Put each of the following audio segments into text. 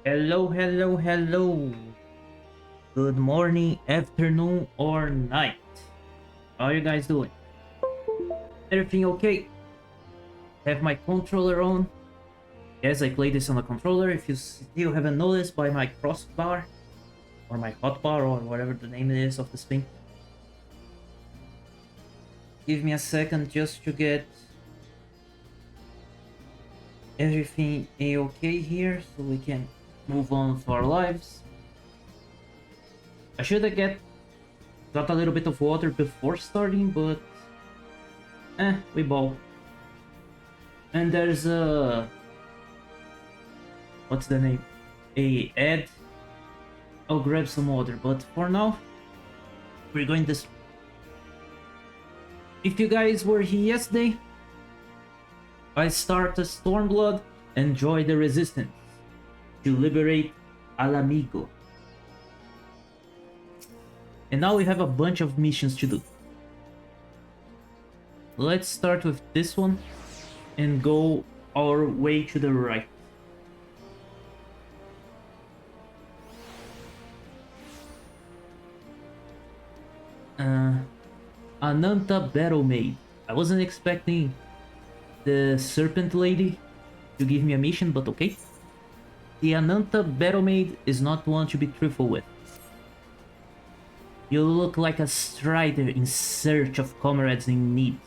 Hello, hello, hello. Good morning, afternoon, or night. How are you guys doing? Everything okay? Have my controller on? Yes, I play this on a controller. If you still haven't noticed by my crossbar, or my hotbar, or whatever the name is of this thing. Give me a second just to get everything a-okay here so we can move on with our lives. I should have got a little bit of water before starting, but we ball. And there's a what's the name? A ad. I'll grab some water, but for now we're going this. If you guys were here yesterday, I started Stormblood and joined the Resistance to liberate Mhigo. And now we have a bunch of missions to do. Let's start with this one and go our way to the right. Ananta Battle Maid. I wasn't expecting the Serpent Lady to give me a mission, but okay. The Ananta Battle Maid is not one to be truthful with. You look like a strider in search of comrades in need.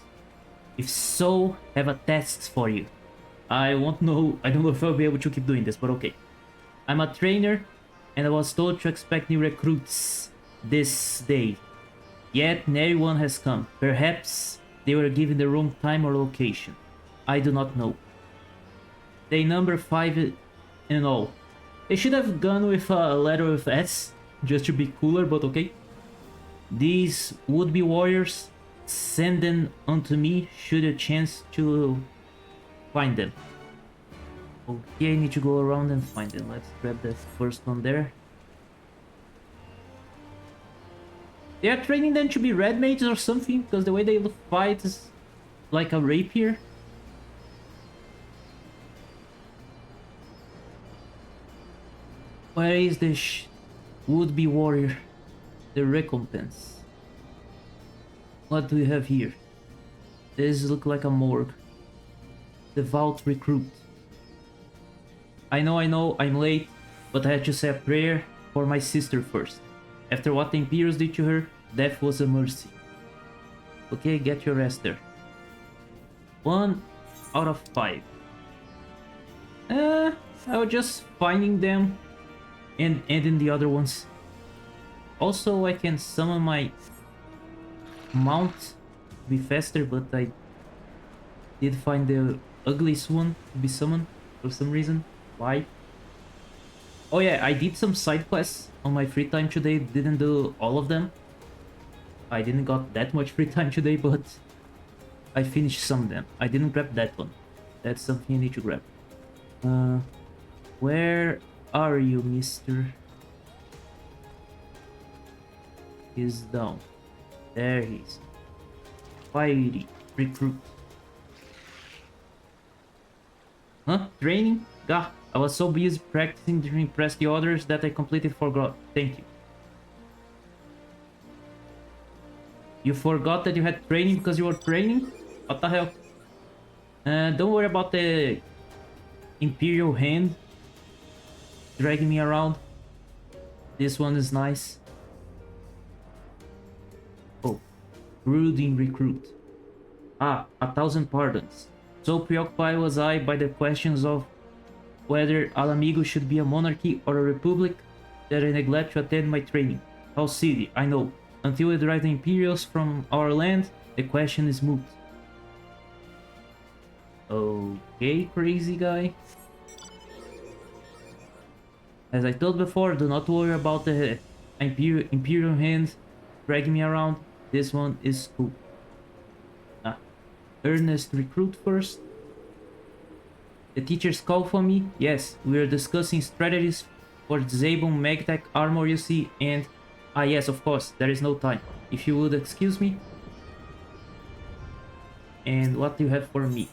If so, have a test for you. I don't know if I'll be able to keep doing this, but okay. I'm a trainer, and I was told to expect new recruits this day. Yet, nary one has come. Perhaps they were given the wrong time or location. I do not know. They number 5 in all. They should have gone with a letter with S, just to be cooler, but okay. These would-be warriors, send them unto me should you chance to find them. Okay, I need to go around and find them. Let's grab the first one there. They are training them to be red mages or something, because the way they fight is like a rapier. Where is the would-be warrior? The recompense. What do we have here? This look like a morgue. Devout recruit. I know, I'm late, but I had to say a prayer for my sister first. After what the Imperials did to her, death was a mercy. Okay, get your rest there. 1 out of 5. I was just finding them and ending the other ones. Also, I can summon my mount to be faster, but I did find the ugliest one to be summoned for some reason. Why? Oh yeah, I did some side quests on my free time today. Didn't do all of them. I didn't got that much free time today, but I finished some of them. I didn't grab that one. That's something I need to grab. Where are you, mister? He's down. There he is. Fiery recruit. Huh? Training? Gah, I was so busy practicing to impress the others that I completely forgot. Thank you. You forgot that you had training because you were training? What the hell? Don't worry about the Imperial hand dragging me around. This one is nice. Oh, brooding recruit. Ah, 1,000 pardons. So preoccupied was I by the questions of whether Mhigo should be a monarchy or a republic that I neglect to attend my training. How silly, I know. Until we drive the Imperials from our land, the question is moot. Okay, crazy guy. As I told before, do not worry about the Imperial hand dragging me around. This one is cool. Earnest recruit first. The teachers call for me. Yes, we are discussing strategies for disabling Magtech armor you see, and yes, of course, there is no time. If you would excuse me. And what do you have for me?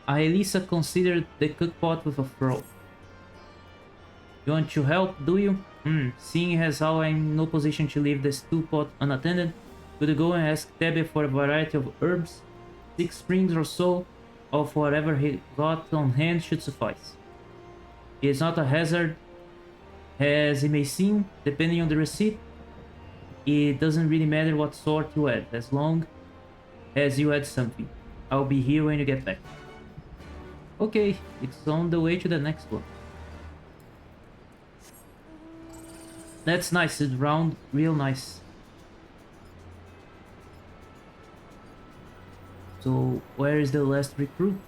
Elisa considered the cookpot with a throw. You want to help, do you? Seeing as how I'm in no position to leave the stew pot unattended, could you go and ask Tebe for a variety of herbs? 6 springs or so of whatever he got on hand should suffice. It's not a hazard, as it may seem, depending on the receipt. It doesn't really matter what sort you add, as long as you add something. I'll be here when you get back. Okay, it's on the way to the next one. That's nice, it's round, real nice. So, where is the last recruit?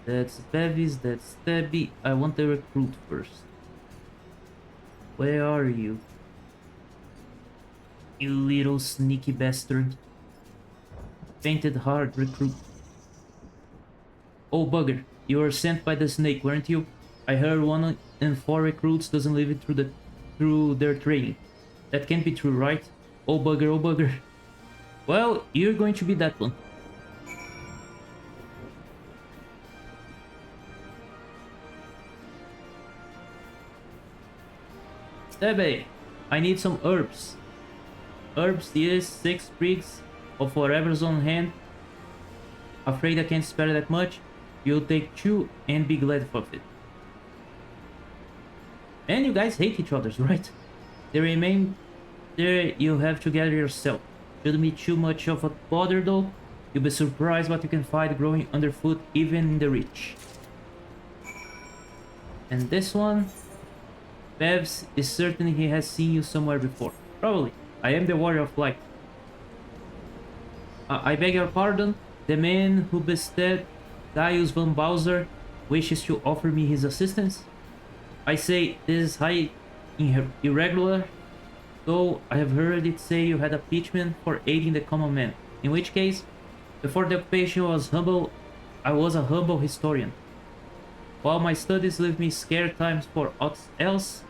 That's Bevis, that's Stabby. I want the recruit first. Where are you? You little sneaky bastard. Painted hard recruit. Oh bugger, you were sent by the snake, weren't you? I heard 1 in 4 recruits doesn't live it through their training. That can't be true, right? Oh bugger, oh bugger. Well, you're going to be that one. Tebe, I need some herbs. Herbs, yes, 6 sprigs of whatever's on hand. Afraid I can't spare that much. You'll take 2 and be glad of it. And you guys hate each other, right? The remainder you have to gather yourself. Shouldn't be too much of a bother though. You'll be surprised what you can find growing underfoot even in the rich. And this one, Bevs is certain he has seen you somewhere before. Probably. I am the warrior of light. I beg your pardon. The man who bested Gaius von Bowser wishes to offer me his assistance. I say this is high irregular, though I have heard it say you had a pitchman for aiding the common man. In which case, before the occupation I was a humble historian. While my studies leave me scarce times for aught else,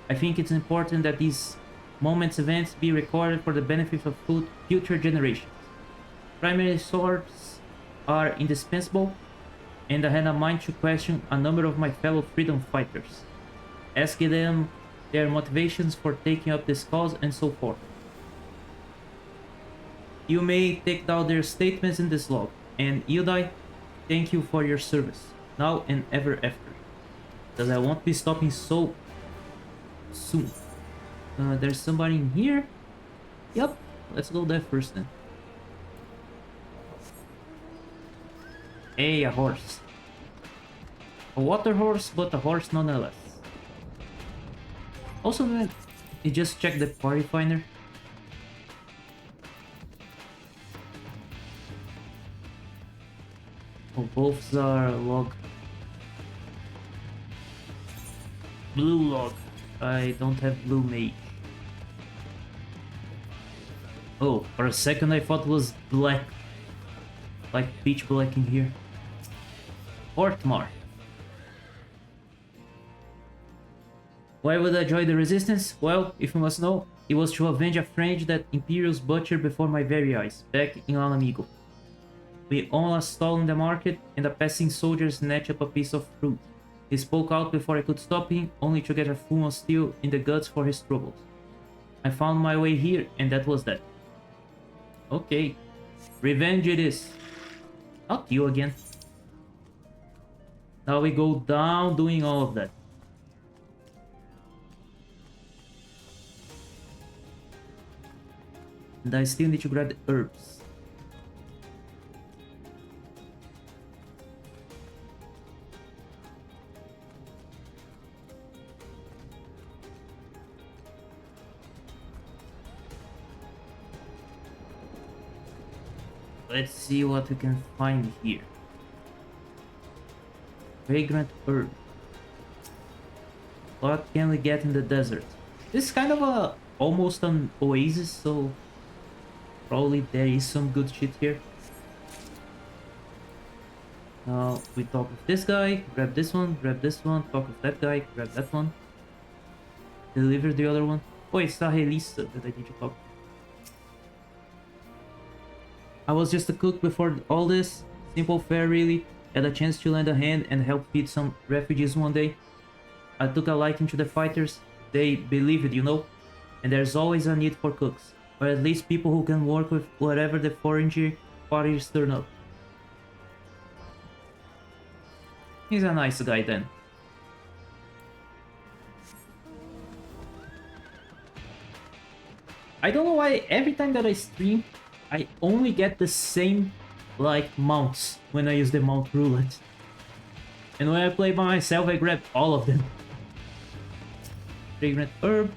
I think it's important that these events be recorded for the benefit of future generations. Primary sources are indispensable, and I had a mind to question a number of my fellow freedom fighters, asking them their motivations for taking up this cause and so forth. You may take down their statements in this log, and Yudai, thank you for your service, now and ever after, because I won't be stopping so soon. There's somebody in here? Yep, let's go there first then. Hey, a horse. A water horse, but a horse nonetheless. Also, man, you just check the party finder. Oh, both are log. Blue log. I don't have blue mage. Oh, for a second I thought it was black. Like pitch black in here. Ortmar. Why would I join the resistance? Well, if you must know, it was to avenge a friend that Imperials butchered before my very eyes, back in Mhigo. We own a stall in the market, and a passing soldier snatched up a piece of fruit. He spoke out before I could stop him, only to get a full of steel in the guts for his troubles. I found my way here, and that was that. Okay. Revenge it is. Not you again. Now we go down doing all of that. And I still need to grab the herbs. Let's see what we can find here. Fragrant herb. What can we get in the desert? This is kind of almost an oasis, so probably there is some good shit here. Now we talk with this guy, grab this one, talk with that guy, grab that one. Deliver the other one. Oh, it's a Helisa that I need to talk to. I was just a cook before all this. Simple fare, really. Had a chance to lend a hand and help feed some refugees one day. I took a liking to the fighters. They believe it, you know? And there's always a need for cooks. Or at least people who can work with whatever the foreign parties turn up. He's a nice guy then. I don't know why every time that I stream, I only get the same, like, mounts when I use the mount roulette. And when I play by myself, I grab all of them. Fragrant herb.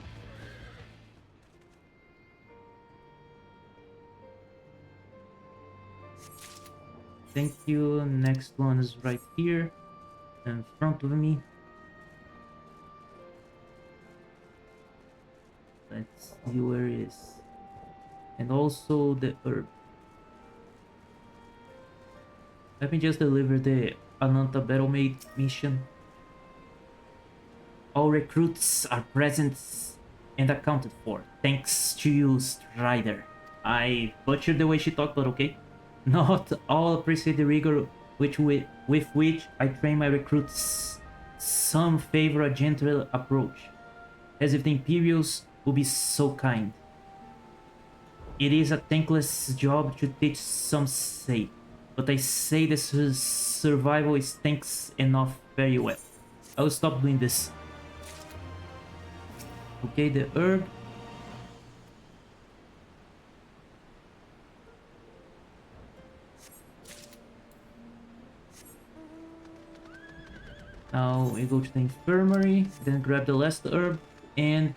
Thank you. Next one is right here in front of me. Let's see where it is. And also the herb. Let me just deliver the Ananta Battlemaid mission. All recruits are present and accounted for. Thanks to you, Strider. I butchered the way she talked, but okay. Not all appreciate the rigor with which I train my recruits. Some favor a gentle approach, as if the Imperials would be so kind. It is a thankless job to teach, some say, but I say this survival is thanks enough very well. I will stop doing this. Okay, the herb. Now we go to the infirmary, then grab the last herb and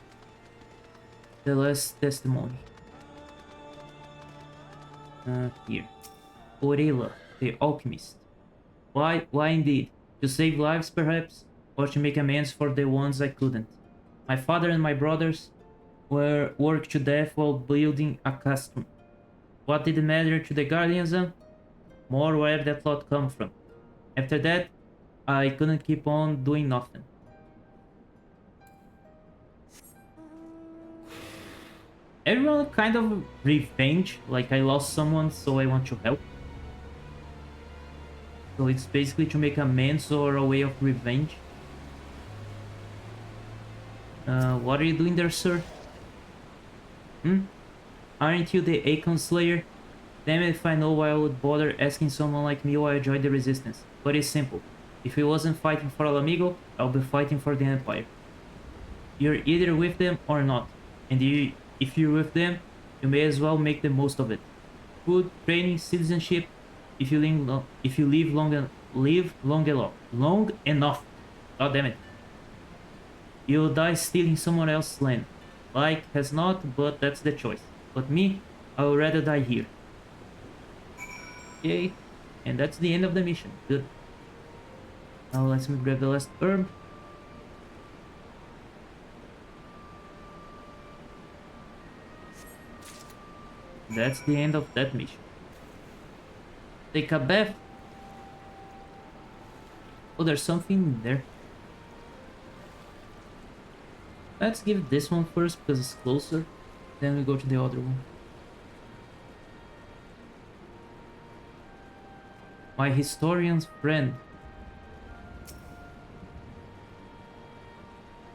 the last testimony. Here. Orella, the alchemist. Why indeed? To save lives, perhaps? Or to make amends for the ones I couldn't? My father and my brothers were worked to death while building a castle. What did it matter to the Guardians then? More where that thought come from. After that, I couldn't keep on doing nothing. Everyone kind of revenge, like I lost someone, so I want to help. So it's basically to make amends or a way of revenge. What are you doing there, sir? Aren't you the Akon Slayer? Damn it if I know why I would bother asking someone like me why I joined the Resistance. But it's simple. If I wasn't fighting for El Amigo, I'll be fighting for the Empire. You're either with them or not. And if you're with them, you may as well make the most of it. Food, training, citizenship. If you live long enough. God damn it. You'll die stealing someone else's land. Like has not, but that's the choice. But me, I would rather die here. Okay, and that's the end of the mission. Good. Now let's grab the last herb. That's the end of that mission. Take a bath. Oh, there's something in there. Let's give this one first because it's closer. Then we go to the other one. My historian's friend.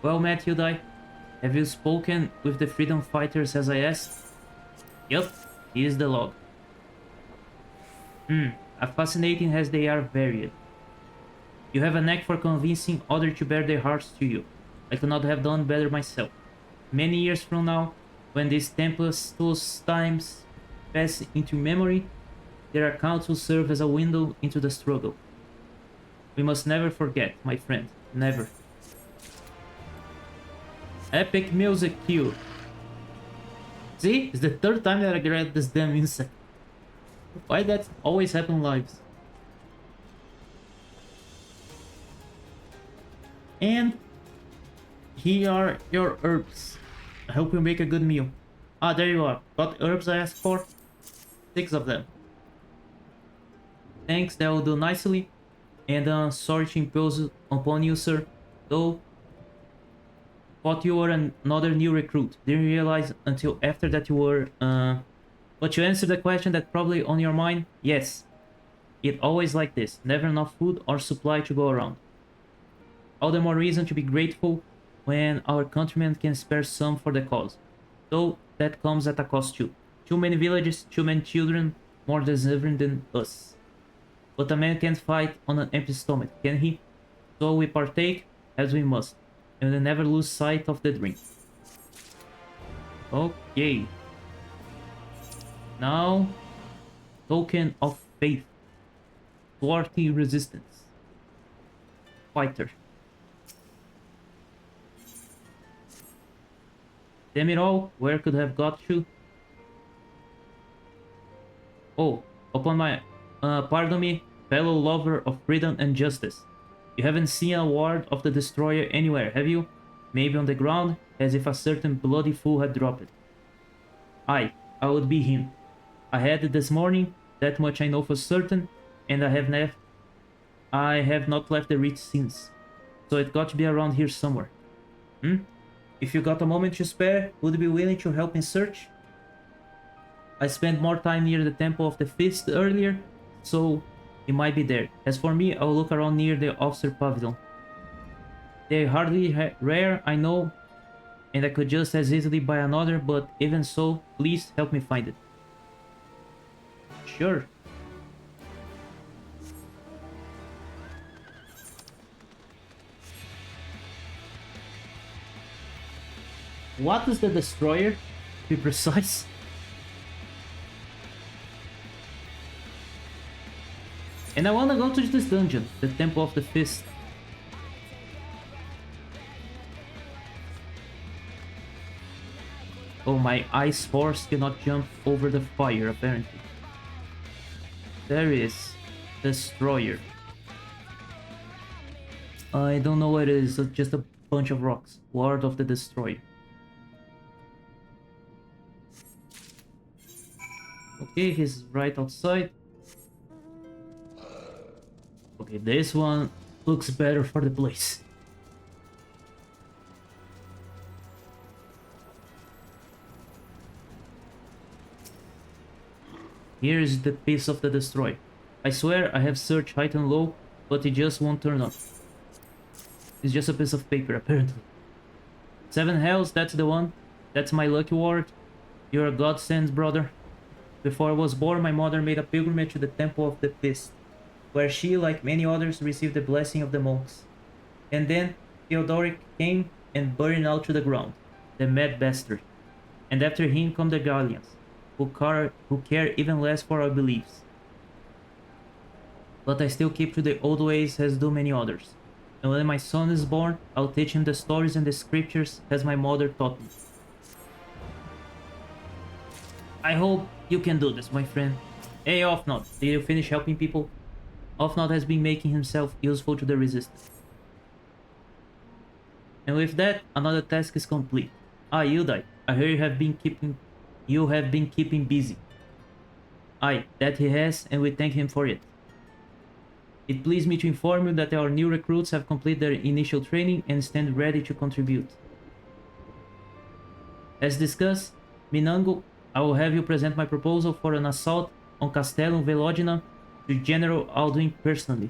Well met, Hyundai. Have you spoken with the freedom fighters as I asked? Yup, here's the log. A fascinating as they are varied. You have a knack for convincing others to bear their hearts to you. I could not have done better myself. Many years from now, when these tempestuous times pass into memory, their accounts will serve as a window into the struggle. We must never forget, my friend. Never. Epic music cue. See? It's the third time that I get this damn insect. Why that always happen lives? And here are your herbs. I hope you make a good meal. Ah, there you are. Got the herbs I asked for? 6 of them. Thanks, that will do nicely. And sorry to impose upon you, sir. Though, thought you were another new recruit. Didn't realize until after that you were, but you answered the question that probably on your mind? Yes. it always like this, never enough food or supply to go around. All the more reason to be grateful when our countrymen can spare some for the cause. Though that comes at a cost too. Too many villages, too many children, more deserving than us. But a man can't fight on an empty stomach, can he? So we partake as we must, and we never lose sight of the drink. Okay. Now, token of faith. Thwarting resistance. Fighter. Damn it all, where could I have got you? Oh, upon my... pardon me, fellow lover of freedom and justice. You haven't seen a ward of the Destroyer anywhere, have you? Maybe on the ground, as if a certain bloody fool had dropped it. Aye, I would be him. I had it this morning, that much I know for certain, and I have not left the reach since. So it got to be around here somewhere. If you got a moment to spare, would you be willing to help in search? I spent more time near the Temple of the Fist earlier, so it might be there. As for me, I'll look around near the officer pavilion. They're hardly rare, I know, and I could just as easily buy another, but even so, please help me find it. Sure. What is the Destroyer, to be precise? And I wanna go to this dungeon, the Temple of the Fist. Oh, my ice horse cannot jump over the fire, apparently. There is Destroyer. I don't know what it is, it's just a bunch of rocks. Ward of the Destroyer. Okay, he's right outside. Okay, this one looks better for the place. Here is the piece of the Destroyer. I swear I have searched high and low, but it just won't turn up. It's just a piece of paper, apparently. 7 hells, that's the one. That's my lucky ward. You're a godsend, brother. Before I was born, my mother made a pilgrimage to the Temple of the Fist, where she, like many others, received the blessing of the monks. And then Theodoric came and burned out to the ground, the mad bastard. And after him come the Gallians, who care even less for our beliefs. But I still keep to the old ways as do many others. And when my son is born, I'll teach him the stories and the scriptures as my mother taught me. I hope you can do this, my friend. Hey, Offnod, did you finish helping people? Offnod has been making himself useful to the resistance. And with that, another task is complete. Ah, Yudai, I heard you have been keeping busy. Aye, that he has, and we thank him for it. It pleased me to inform you that our new recruits have completed their initial training and stand ready to contribute. As discussed, Minango, I will have you present my proposal for an assault on Castellum Velodina to General Alduin personally.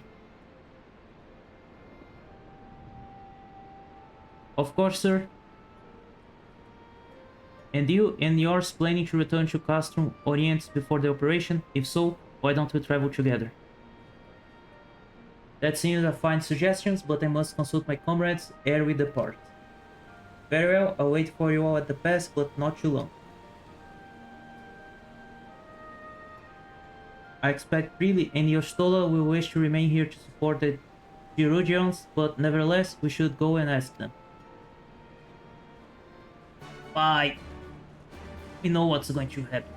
Of course, sir. And you and yours planning to return to Castrum Orientes before the operation? If so, why don't we travel together? That seems a fine suggestion, but I must consult my comrades ere we depart. Very well, I'll wait for you all at the pass, but not too long. I expect Prilly and Yostola will wish to remain here to support the Gerugians, but nevertheless, we should go and ask them. Bye. We know what's going to happen.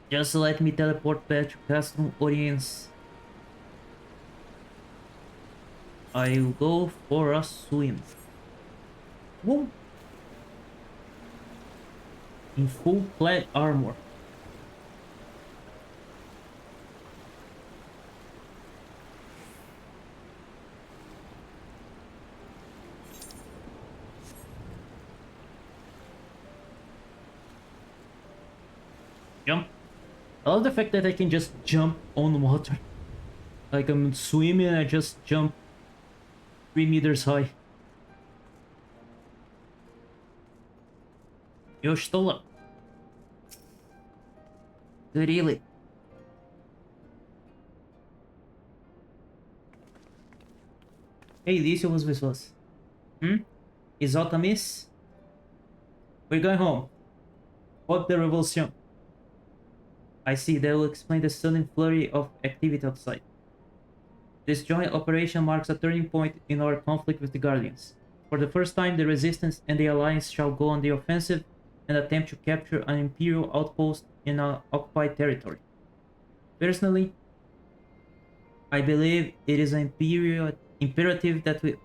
Just let me teleport back to Castrum Orientes. I'll go for a swim. Whoa. In full clad armor. Jump. I love the fact that I can just jump on water. Like I'm swimming and I just jump 3 meters high. Yoshitola. Really? Hey, Alicia was with us. Exalta miss? We're going home. Fuck the revolution. I see, that will explain the sudden flurry of activity outside. This joint operation marks a turning point in our conflict with the Guardians. For the first time, the Resistance and the Alliance shall go on the offensive and attempt to capture an Imperial outpost in an occupied territory. Personally, I believe it is imperative that we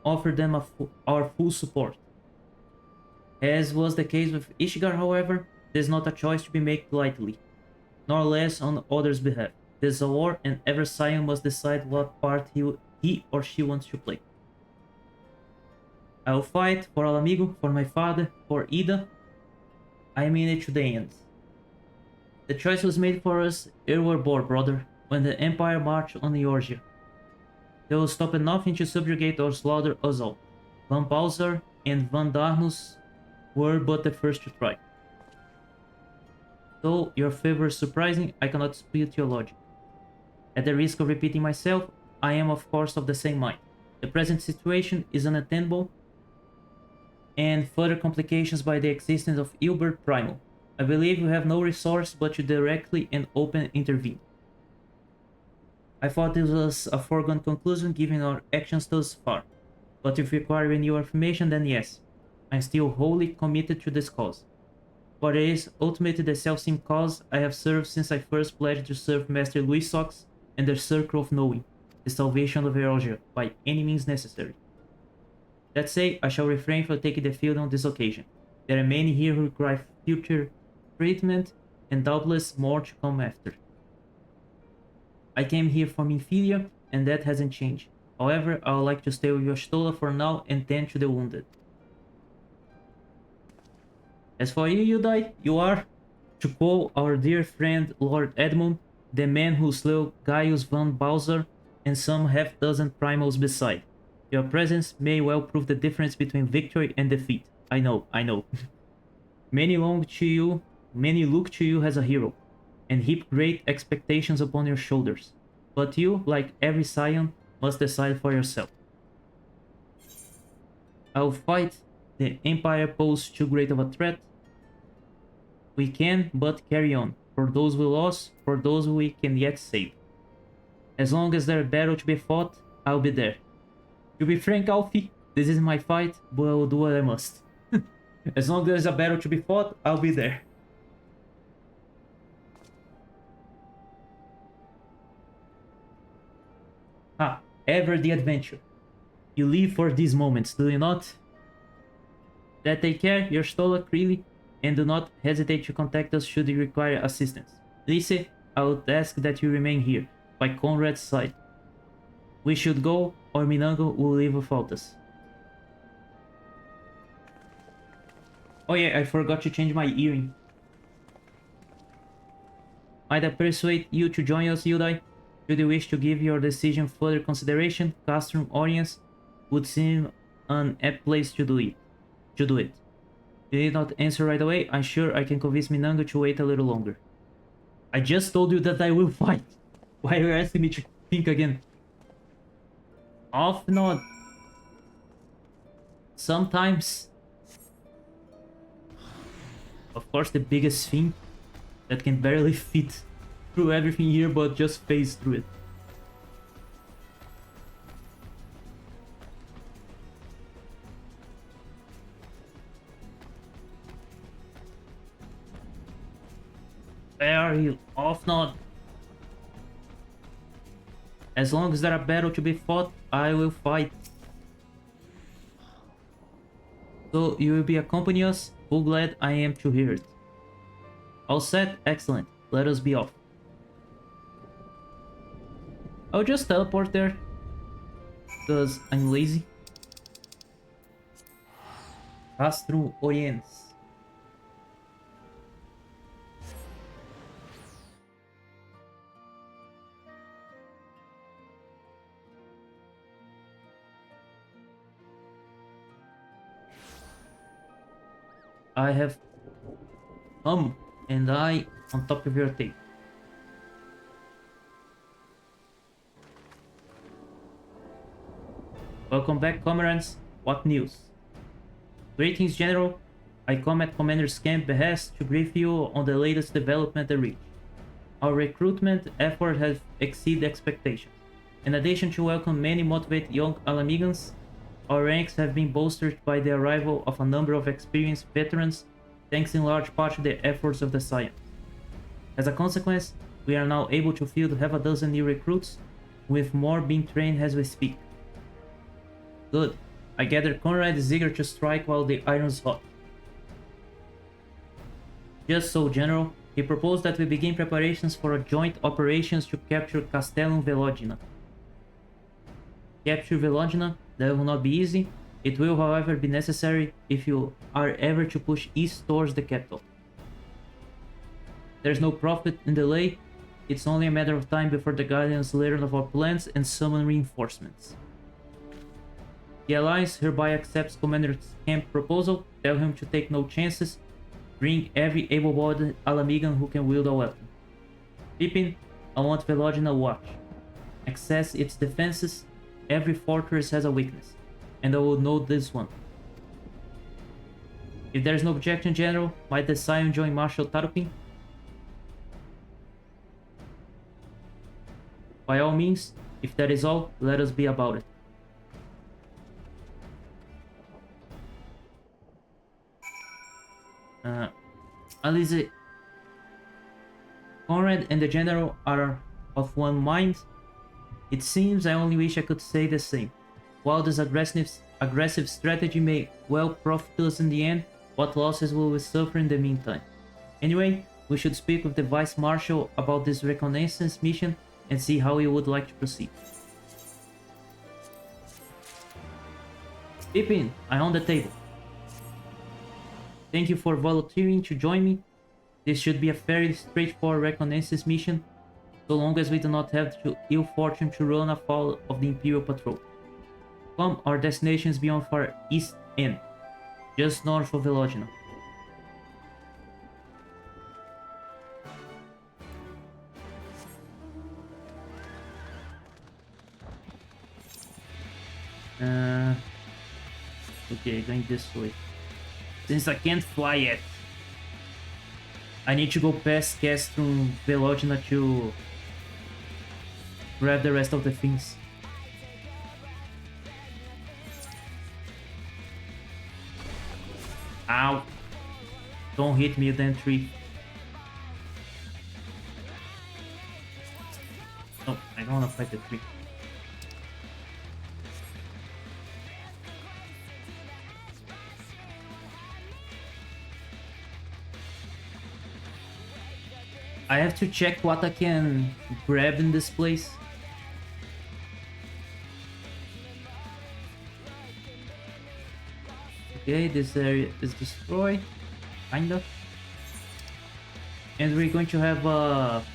offer them our full support. As was the case with Ishigar, however, this is not a choice to be made lightly, nor less on others' behalf. This is a war, and every scion must decide what part he or she wants to play. I will fight for Al Amigo, for my father, for Ida. I mean it to the end. The choice was made for us ere we were born, brother, when the Empire marched on Eorzea. They will stop at nothing to subjugate or slaughter us all. Van Balzar and Van Darnus were but the first to try. Though your favor is surprising, I cannot dispute your logic. At the risk of repeating myself, I am of course of the same mind. The present situation is unattainable, and further complications by the existence of Ilbert Primal. I believe we have no resource but to directly and openly intervene. I thought this was a foregone conclusion given our actions thus far, but if you require any new information, then yes, I am still wholly committed to this cause. For it is ultimately the self-same cause I have served since I first pledged to serve Master Louis Sox and the Circle of Knowing, the salvation of Eorzea, by any means necessary. That said, I shall refrain from taking the field on this occasion. There are many here who require future treatment, and doubtless more to come after. I came here from Infilia, and that hasn't changed. However, I would like to stay with Yoshitola for now and tend to the wounded. As for you, Yudai, you are, to quote our dear friend Lord Edmund, the man who slew Gaius van Balzar and some half-dozen primals beside. Your presence may well prove the difference between victory and defeat. I know. Many look to you as a hero, and heap great expectations upon your shoulders. But you, like every scion, must decide for yourself. I will fight. The Empire poses too great of a threat. We can but carry on, for those we lost, for those we can yet save. As long as there is a battle to be fought, I'll be there. To be frank, Alfie, this is my fight, but I will do what I must. As long as there's a battle to be fought, I'll be there. Ah, ever the adventure. You live for these moments, do you not? That take care, your Stola Creeley, and do not hesitate to contact us should you require assistance. Lise, I would ask that you remain here, by Conrad's side. We should go, or Minango will leave without us. Oh yeah, I forgot to change my earring. Might I persuade you to join us, Yudai? Should you wish to give your decision further consideration, Castrum audience would seem an apt place to do it. You did not answer right away. I'm sure I can convince Minango to wait a little longer. I just told you that I will fight. Why are you asking me to think again? Off nod. Sometimes. Of course, the biggest thing that can barely fit through everything here, but just phase through it. Where are you? Off nod. As long as there's a battle to be fought, I will fight. So you will be accompanying us? Full glad I am to hear it. All set? Excellent. Let us be off. I'll just teleport there, because I'm lazy. Castrum Oriens. I have and I on top of your table. Welcome back, comrades. What news? Greetings, General. I come at Commander's Camp behest to brief you on the latest development at Reach. Our recruitment effort has exceeded expectations. In addition to welcome many motivated young Alamigans, our ranks have been bolstered by the arrival of a number of experienced veterans, thanks in large part to the efforts of the Science. As a consequence, we are now able to field half a dozen new recruits, with more being trained as we speak. Good. I gather Conrad is eager to strike while the iron's hot. Just so, General. He proposed that we begin preparations for a joint operations to capture Castellum Velodina. Capture Velodina? That will not be easy. It will, however, be necessary if you are ever to push east towards the capital. There's no profit in delay. It's only a matter of time before the Guardians learn of our plans and summon reinforcements. The Alliance hereby accepts Commander's Camp proposal. Tell him to take no chances. Bring every able-bodied Alamigan who can wield a weapon. Pippin, I want Velodina watch. Access its defenses. Every fortress has a weakness, and I will know this one. If there is no objection, General, might the Scion join Marshal Tarupin? By all means, if that is all, let us be about it. Alize, Conrad and the General are of one mind. It seems I only wish I could say the same. While this aggressive strategy may well profit us in the end, what losses will we suffer in the meantime? Anyway, we should speak with the Vice Marshal about this reconnaissance mission and see how he would like to proceed. Pippin, I own the table. Thank you for volunteering to join me. This should be a fairly straightforward reconnaissance mission, so long as we do not have the ill fortune to run afoul of the Imperial Patrol. Come, our destination is beyond far east end, just north of Velodina. Okay, going this way. Since I can't fly yet, I need to go past Castrum Velodina to grab the rest of the things. Ow! Don't hit me, then tree. No, I don't wanna fight the tree. I have to check what I can grab in this place. Okay, this area is destroyed, kind of. And we're going to have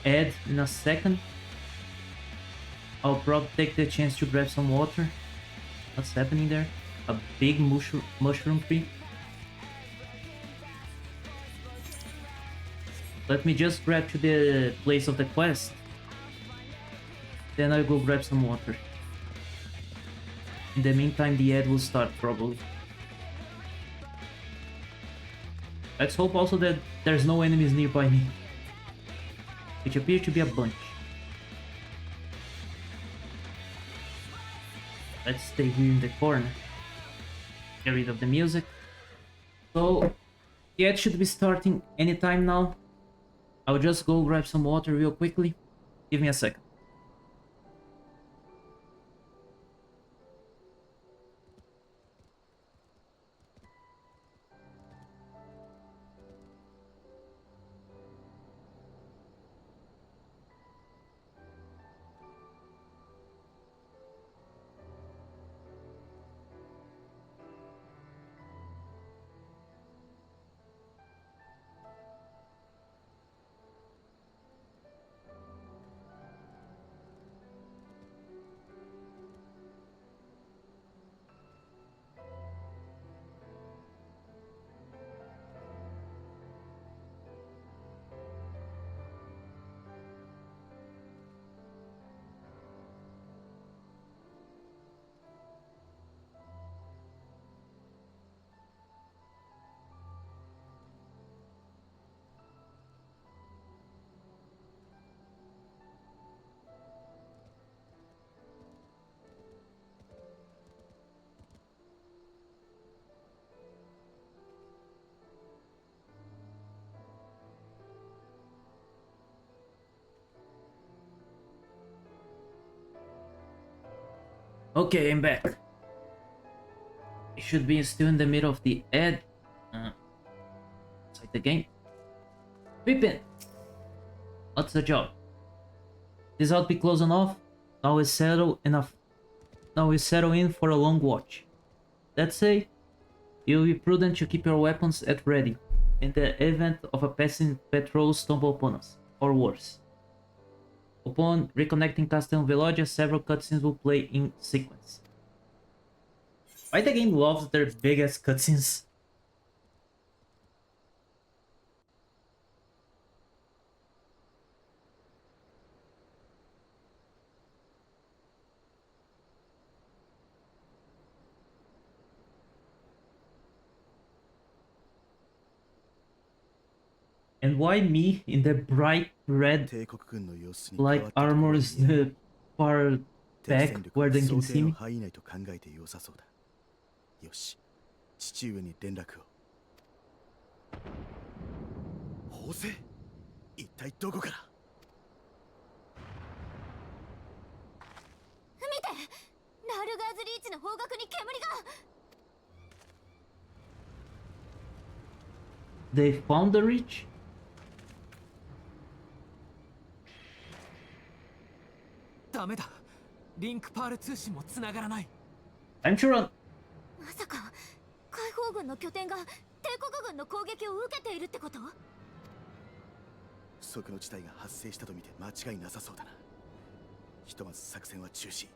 Ed in a second. I'll probably take the chance to grab some water. What's happening there? A big mushroom tree. Let me just grab to the place of the quest. Then I'll go grab some water. In the meantime, the ad will start, probably. Let's hope also that there's no enemies nearby me. Which appear to be a bunch. Let's stay here in the corner. Get rid of the music. So, the ad should be starting anytime now. I'll just go grab some water real quickly. Give me a second. Okay, I'm back. It should be still in the middle of the ad. It's like the game. Pippin! What's the job? This ought to be close enough. Now we settle enough. Now we settle in for a long watch. Let's say it will be prudent to keep your weapons at ready in the event of a passing patrol stumble upon us, or worse. Upon reconnecting Castle Velodia, several cutscenes will play in sequence. Why the game loves their biggest cutscenes? And why me in the bright red like armor is the far back where they can see me? よし、父上に連絡を。砲声？一体どこから？見て、ラールガーズリーチの方角に煙が。They found the reach? ダメだ。リンクパール通信も繋がらない。I'm sure. まさか解放軍の拠点が帝国軍の攻撃を受けているってこと？不測の事態が発生したと見て間違いなさそうだな。ひとまず作戦は中止。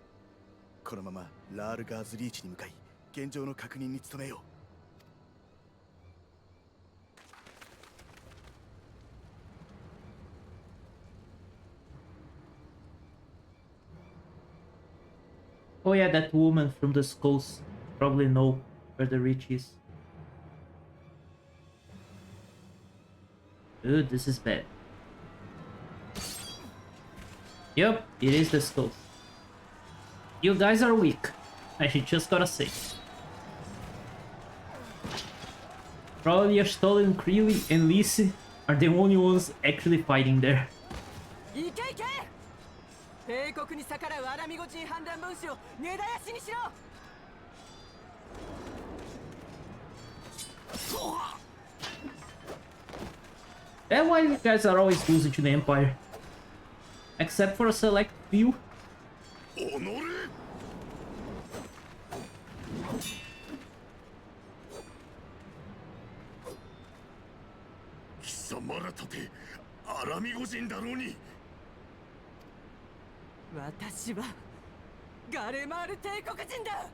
このままラールガーズリーチに向かい現状の確認に努めよう。Oh yeah, that woman from the skulls probably know where the reach is. Dude, this is bad. Yep, it is the skulls. You guys are weak. I just gotta say. Probably your Stolen Creely and Lise are the only ones actually fighting there. いけいけ！帝国に逆らうアラミゴ人反乱分子を根絶やしにしろ！ That's why you guys are always losing to the Empire. Except for a select few. 貴様らとてアラミゴ人だろうに。私はガレマール帝国人だ。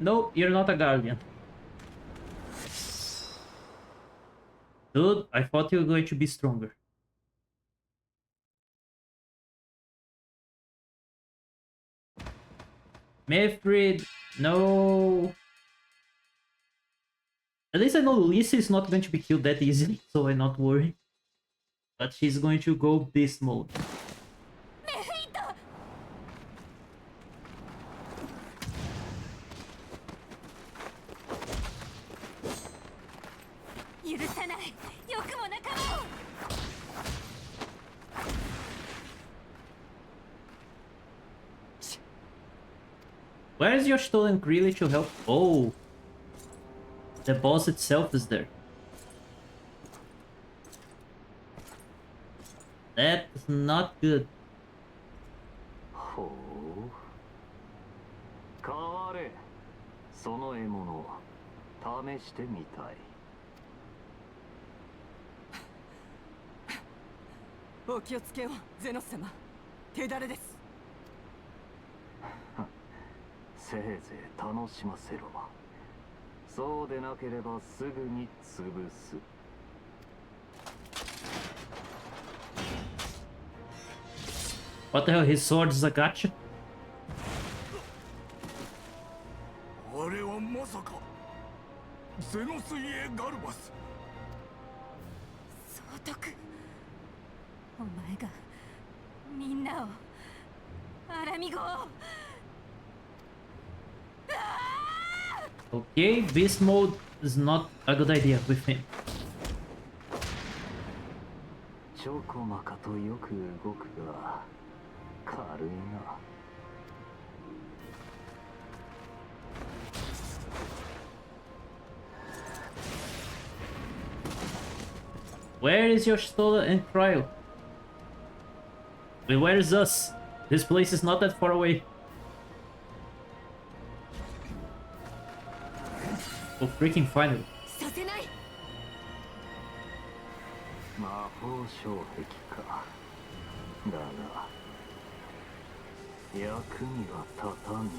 No, you're not a Guardian. Dude, I thought you were going to be stronger. Mifrid, no. At least I know Lisa is not going to be killed that easily, so I'm not worried. But she's going to go beast mode. Where is your Stolen Creely to help? Oh, the boss itself is there. That's not good. ほう。変われ。その獲物、試してみたい。お気をつけを、ゼノス様。手だれです。せいぜい楽しませろ。そうでなければすぐに潰す。What the hell? His sword is a gacha? あれはまさかゼノスイエガルバス。総督、お前がみんなをアラミゴを。 Okay, beast mode is not a good idea with him. チョコマカとよく動くが、軽いな。Where is Yoshitoda and Cryo? Wait, where is us? This place is not that far away. Oh, freaking finally. させない。魔法障壁か。だが役には立たんな。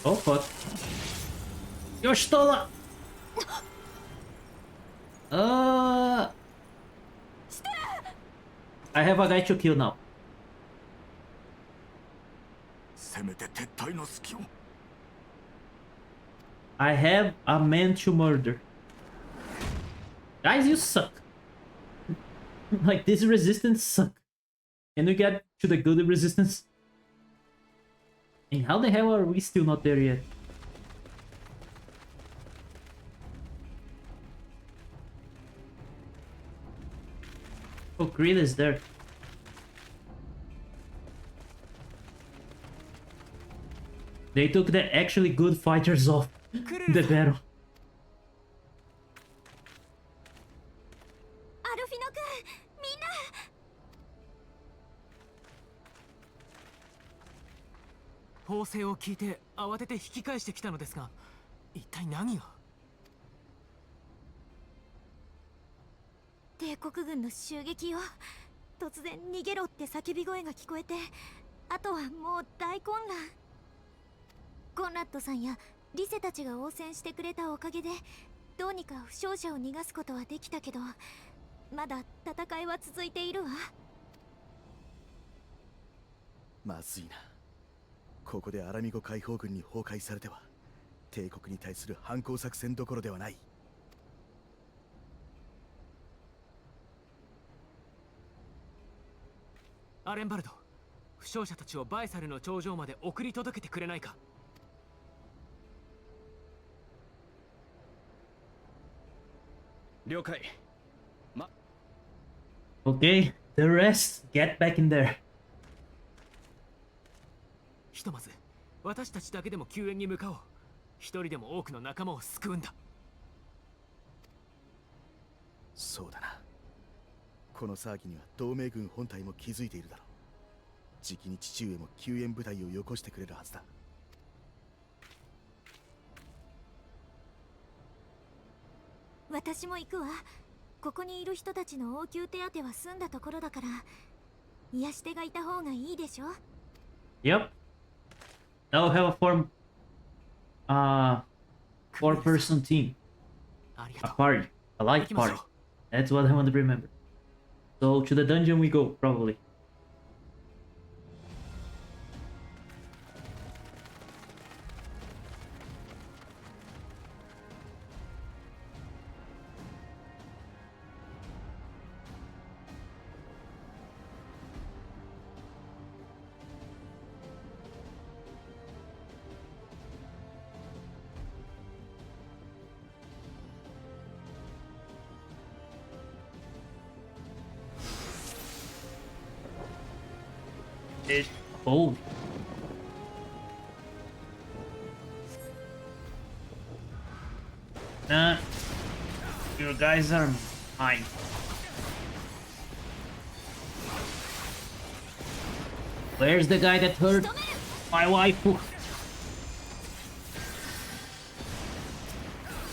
Oh fuck. Yoshitoda! I have a guy to kill now. せめて撤退の隙を。 I have a man to murder. Guys, you suck. Like, this resistance suck. Can we get to the good resistance? And how the hell are we still not there yet? Oh, Krill is there. They took the actually good fighters off the battle. アルフィノ君、みんな。砲声を聞いて慌てて引き返してきたのですが、一体何が。帝国軍の襲撃よ。突然逃げろって叫び声が聞こえて、あとはもう大混乱。コンラッドさんやリセたちが応戦してくれたおかげでどうにか負傷者を逃がすことはできたけど、まだ戦いは続いているわ。まずいな。ここでアラミゴ解放軍に崩壊されては帝国に対する反攻作戦どころではない。アレンバルド、負傷者たちをバイサルの頂上まで送り届けてくれないか。了解。Okay, the rest, get back in there. ひとまず私たちだけでも救援に向かおう。一人でも多くの仲間を救うんだ。そうだな。この騒ぎには同盟軍本体も気づいているだろう。じきに父上も救援部隊をよこしてくれるはずだ。私も行くわ。ここにいる人たちの応急手当ては済んだところだから、癒し手がいた方がいいでしょ。 Yep. I'll have a four-person team. あり A がとう。 party. A light 行きましょ party. う。 That's what I want to remember. So to the dungeon we go, probably. Oh. Nah. You guys are mine. Where's the guy that hurt my wife?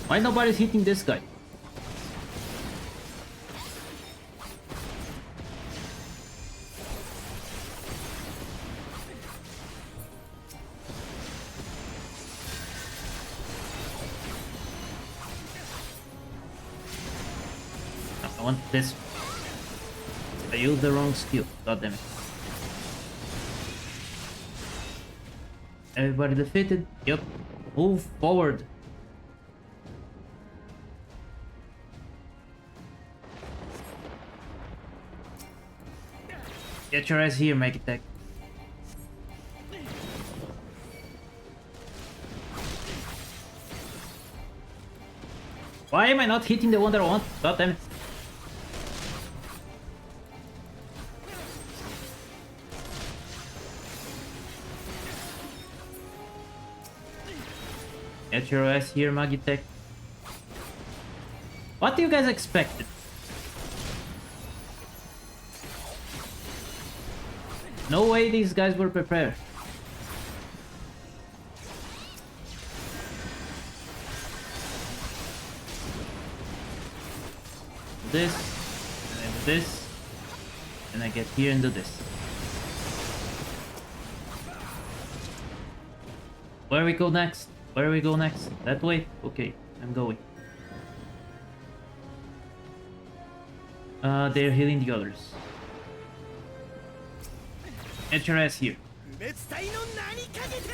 Why nobody's hitting this guy? I want this. I used the wrong skill. God damn it. Everybody defeated? Yep. Move forward. Get your ass here, make attack. Why am I not hitting the one that I want? God damn it. Get your ass here, Magitek. What do you guys expected? No way these guys were prepared. This, and I do this, and I get here and do this. Where we go next? Where we go next? That way? Okay, I'm going. They're healing the others. Get your ass here. 不滅隊の名にかけて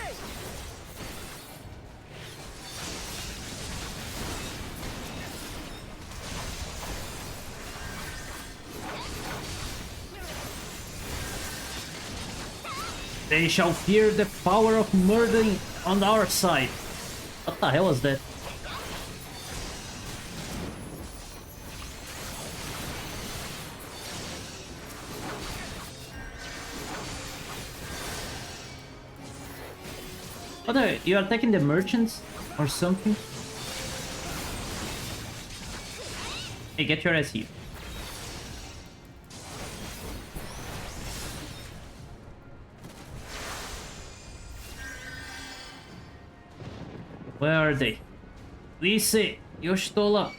They shall fear the power of murdering on our side. What the hell was that? What are you attacking the merchants or something? Hey, get your ass here. Where are they? Lise, Yoshitola.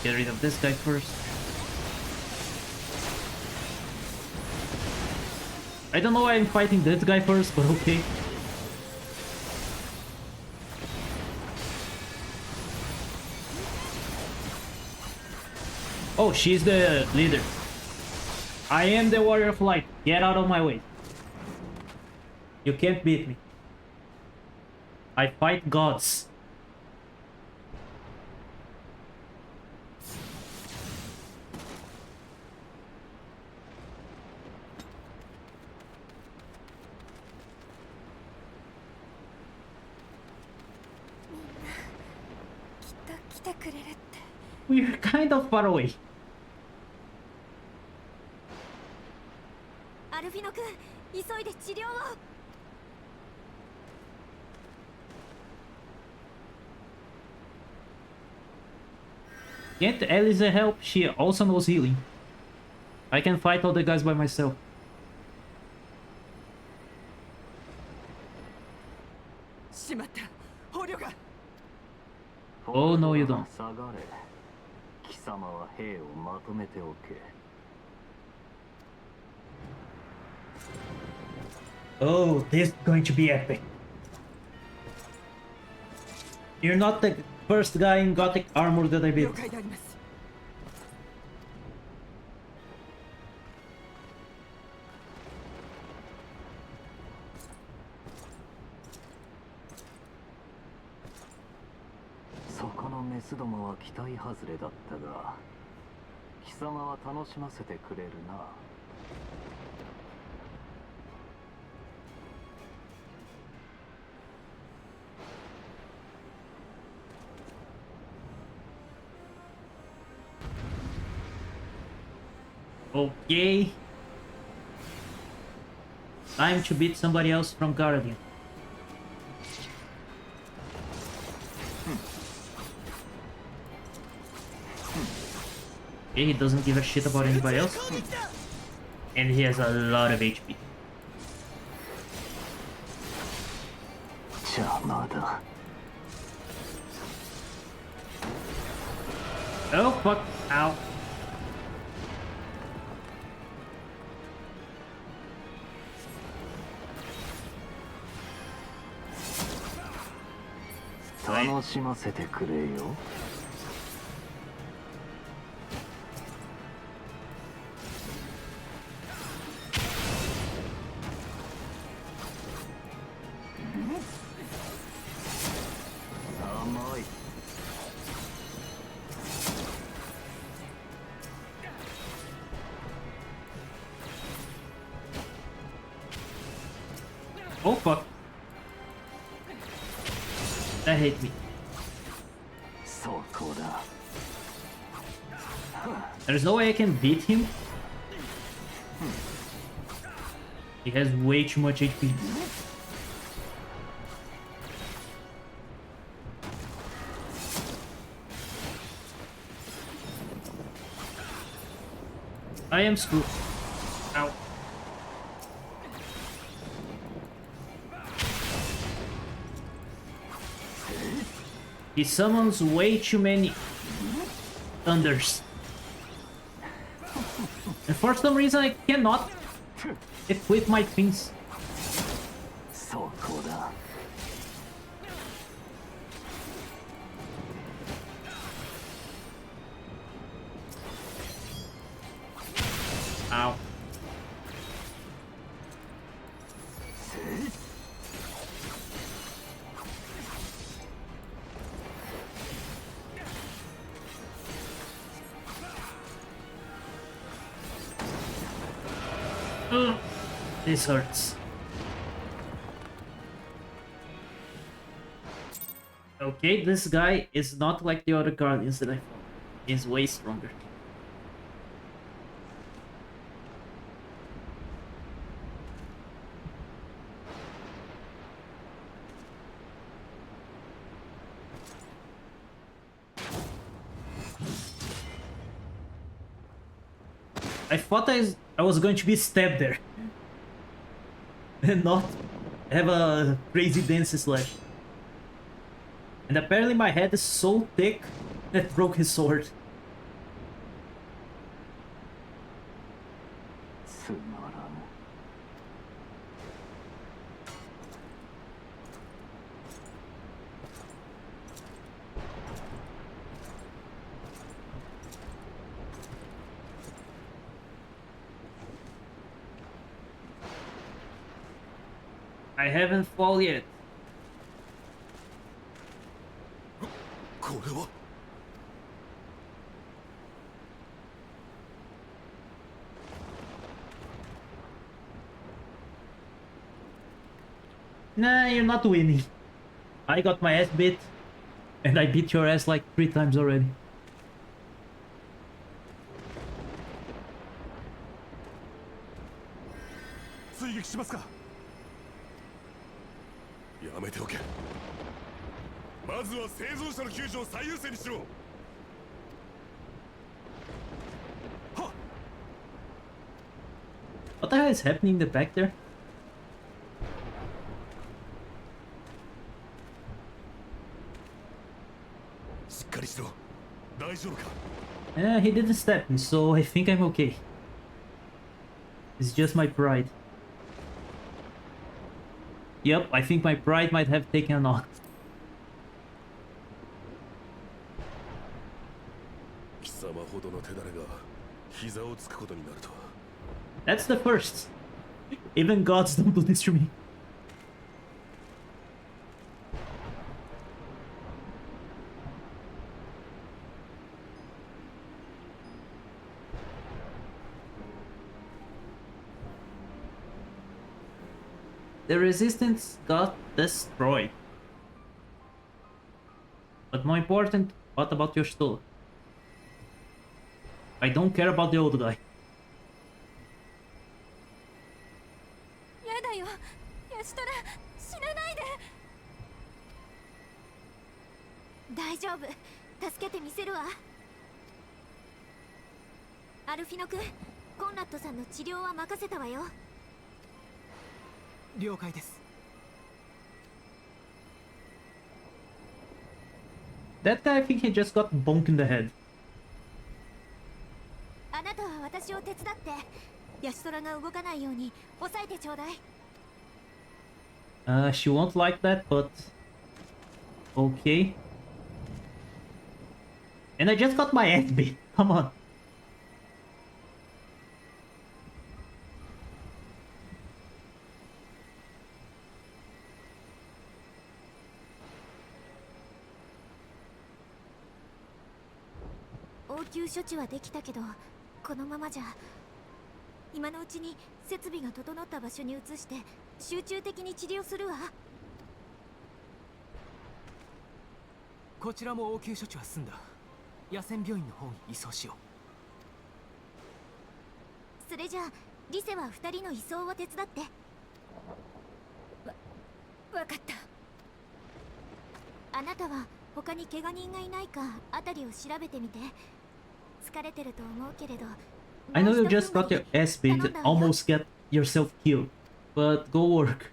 Get rid of this guy first. I don't know why I'm fighting that guy first, but okay. Oh, she's the leader. I am the warrior of light. Get out of my way. You can't beat me. I fight gods. We're kind of far away. アルフィノ君、急いで治療を。Can't Elisa help? She also knows healing. I can fight all the guys by myself. Oh no, you don't. 下がれ。貴様は兵をまとめておけ。 Oh, this is going to be epic. You're not the first guy in Gothic armor that I beat. Sokoのメスどもは期待外れだったが、貴様は楽しませてくれるな。 Okay. Time to beat somebody else from Guardian. Okay, he doesn't give a shit about anybody else. And he has a lot of HP. Oh fuck. Ow. Oh fuck. That hit me. There's no way I can beat him. He has way too much HP. I am screwed. Ow. He summons way too many thunders. And for some reason I cannot equip my things. そこだ。Ow. Ugh, this hurts. Okay, this guy is not like the other guardians that I fought. He's way stronger. I thought I was going to be stabbed there. And not have a crazy dance slash. And apparently my head is so thick that broke his sword. つまらぬ。I haven't fallen yet. これは Nah, you're not winning. I got my ass beat. And I beat your ass like 3 times already. What the hell is happening in the back there? He didn't stab me, so I think I'm okay. It's just my pride. Yep, I think my pride might have taken a knock. That's the first. Even gods don't do this to me. The resistance got destroyed. But more important, what about your soul? I don't care about the old guy. やだよ、ヤシトラ、死なないで。大丈夫、助けてみせるわ。アルフィノ君、コンラッドさんの治療は任せたわよ。了解です。That guy, I think he just got bonked in the head. あなたは私を手伝って、ヤシトラが動かないように抑えてちょうだい。She won't like that, but okay. And I just got my ass beat. Come on.応急処置はできたけど、このままじゃ今のうちに設備が整った場所に移して集中的に治療するわ。こちらも応急処置は済んだ。野戦病院の方に移送しよそれじゃあリセは二人の移送を手伝って。わかった。あなたは他に怪我人がいないかあたりを調べてみて。疲れてると思うけれど。 I know you just got your ass beat, almost get yourself killed, but go work.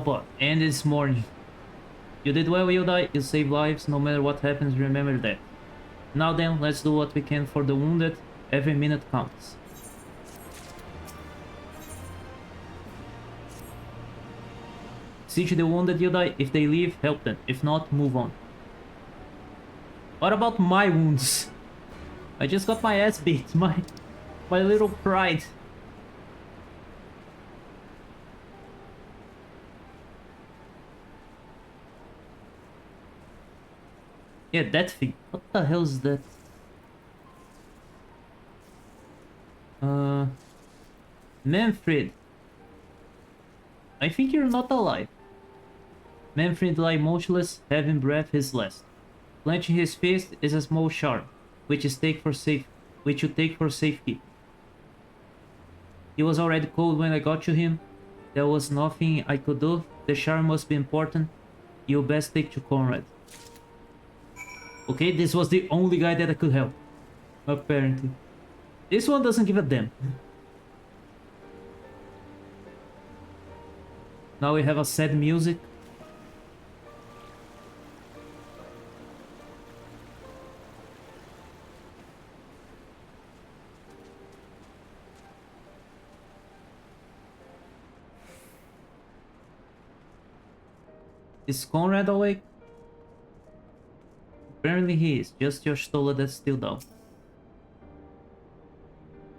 But end this morning. You did well, Yodai. You saved lives. No matter what happens, remember that. Now then, let's do what we can for the wounded. Every minute counts. See to the wounded, Yodai. If they leave, help them. If not, move on. What about my wounds? I just got my ass beat. My little pride. Yeah, that thing. What the hell is that? Manfred. I think you're not alive. Manfred lay motionless, having breathed his last. Clenching his fist is a small charm, which you take for safekeeping. He was already cold when I got to him. There was nothing I could do. The charm must be important. You best take to Conrad. Okay, this was the only guy that I could help. Apparently. This one doesn't give a damn. Now we have a sad music. Is Conrad awake? Apparently he is, just your Stola that's still down.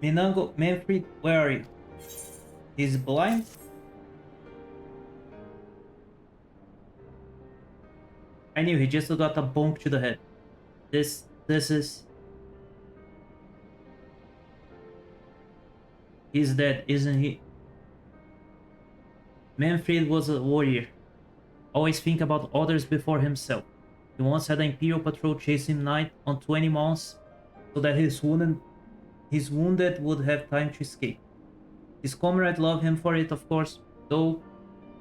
Minango, Manfred, where are you? He's blind? I knew he just got a bonk to the head. This is... He's dead, isn't he? Manfred was a warrior. Always think about others before himself. He once had an Imperial patrol chase him night on 20 mounts so that his wounded would have time to escape. His comrade loved him for it, of course, though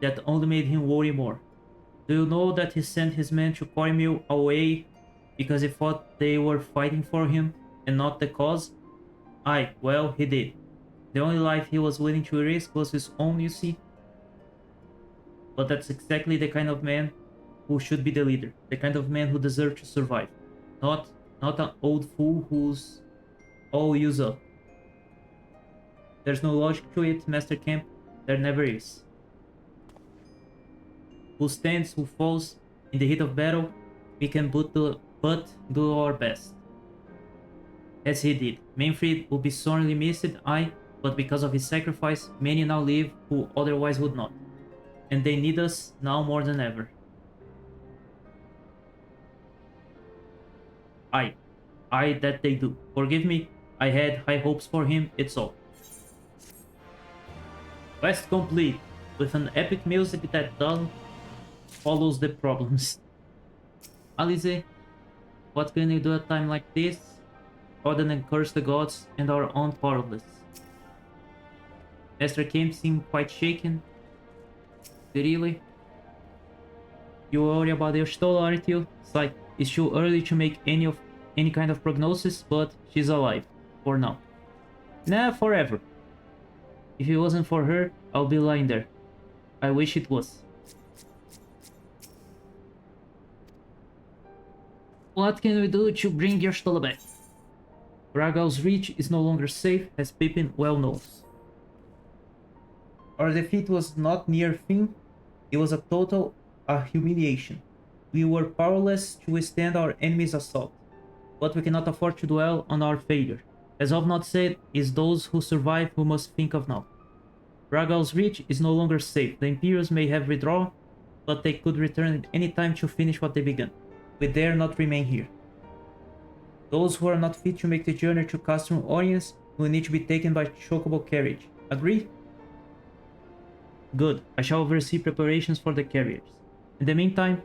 that only made him worry more. Do you know that he sent his men to Cornmeal away because he thought they were fighting for him and not the cause? Aye, well, he did. The only life he was willing to risk was his own, you see. But that's exactly the kind of man who should be the leader, the kind of man who deserves to survive. Not an old fool who's all used up. There's no logic to it, Master Camp. There never is. Who stands, who falls, in the heat of battle, we can but do our best. As he did. Manfred will be sorely missed, aye, but because of his sacrifice, many now live who otherwise would not. And they need us now more than ever. Aye, that they do. Forgive me, I had high hopes for him, it's all. Quest complete, with an epic music that doesn't follows the problems. Alize, what can you do at a time like this, other than curse the gods and our own powerless? Master Camp seemed quite shaken. Really? You worry about your Stola, aren't you? It's like, it's too early to make any kind of prognosis, but she's alive. For now. Nah, forever. If it wasn't for her, I'll be lying there. I wish it was. What can we do to bring your Stola back? Ragal's reach is no longer safe, as Pippin well knows. Our defeat was not near thing. It was a humiliation. We were powerless to withstand our enemy's assault, but we cannot afford to dwell on our failure. As I've not said, it's those who survive who must think of now. Ragal's reach is no longer safe. The Imperials may have withdrawn, but they could return at any time to finish what they began. We dare not remain here. Those who are not fit to make the journey to Castrum Oriens will need to be taken by chocobo carriage. Agreed? Good. I shall oversee preparations for the carriers. In the meantime,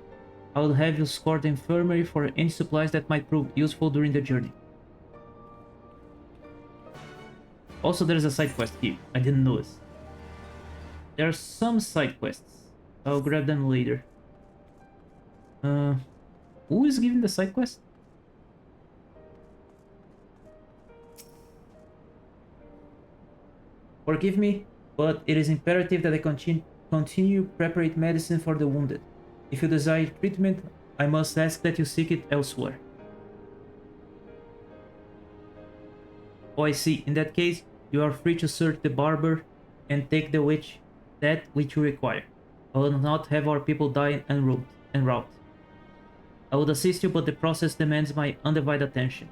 I will have you score the infirmary for any supplies that might prove useful during the journey. Also, there's a side quest here. I didn't notice. There are some side quests. I'll grab them later. Who is giving the side quest? Forgive me, but it is imperative that I continue preparate medicine for the wounded. If you desire treatment, I must ask that you seek it elsewhere. Oh, I see. In that case, you are free to search the barber and take that which you require. I will not have our people die en route. I would assist you, but the process demands my undivided attention.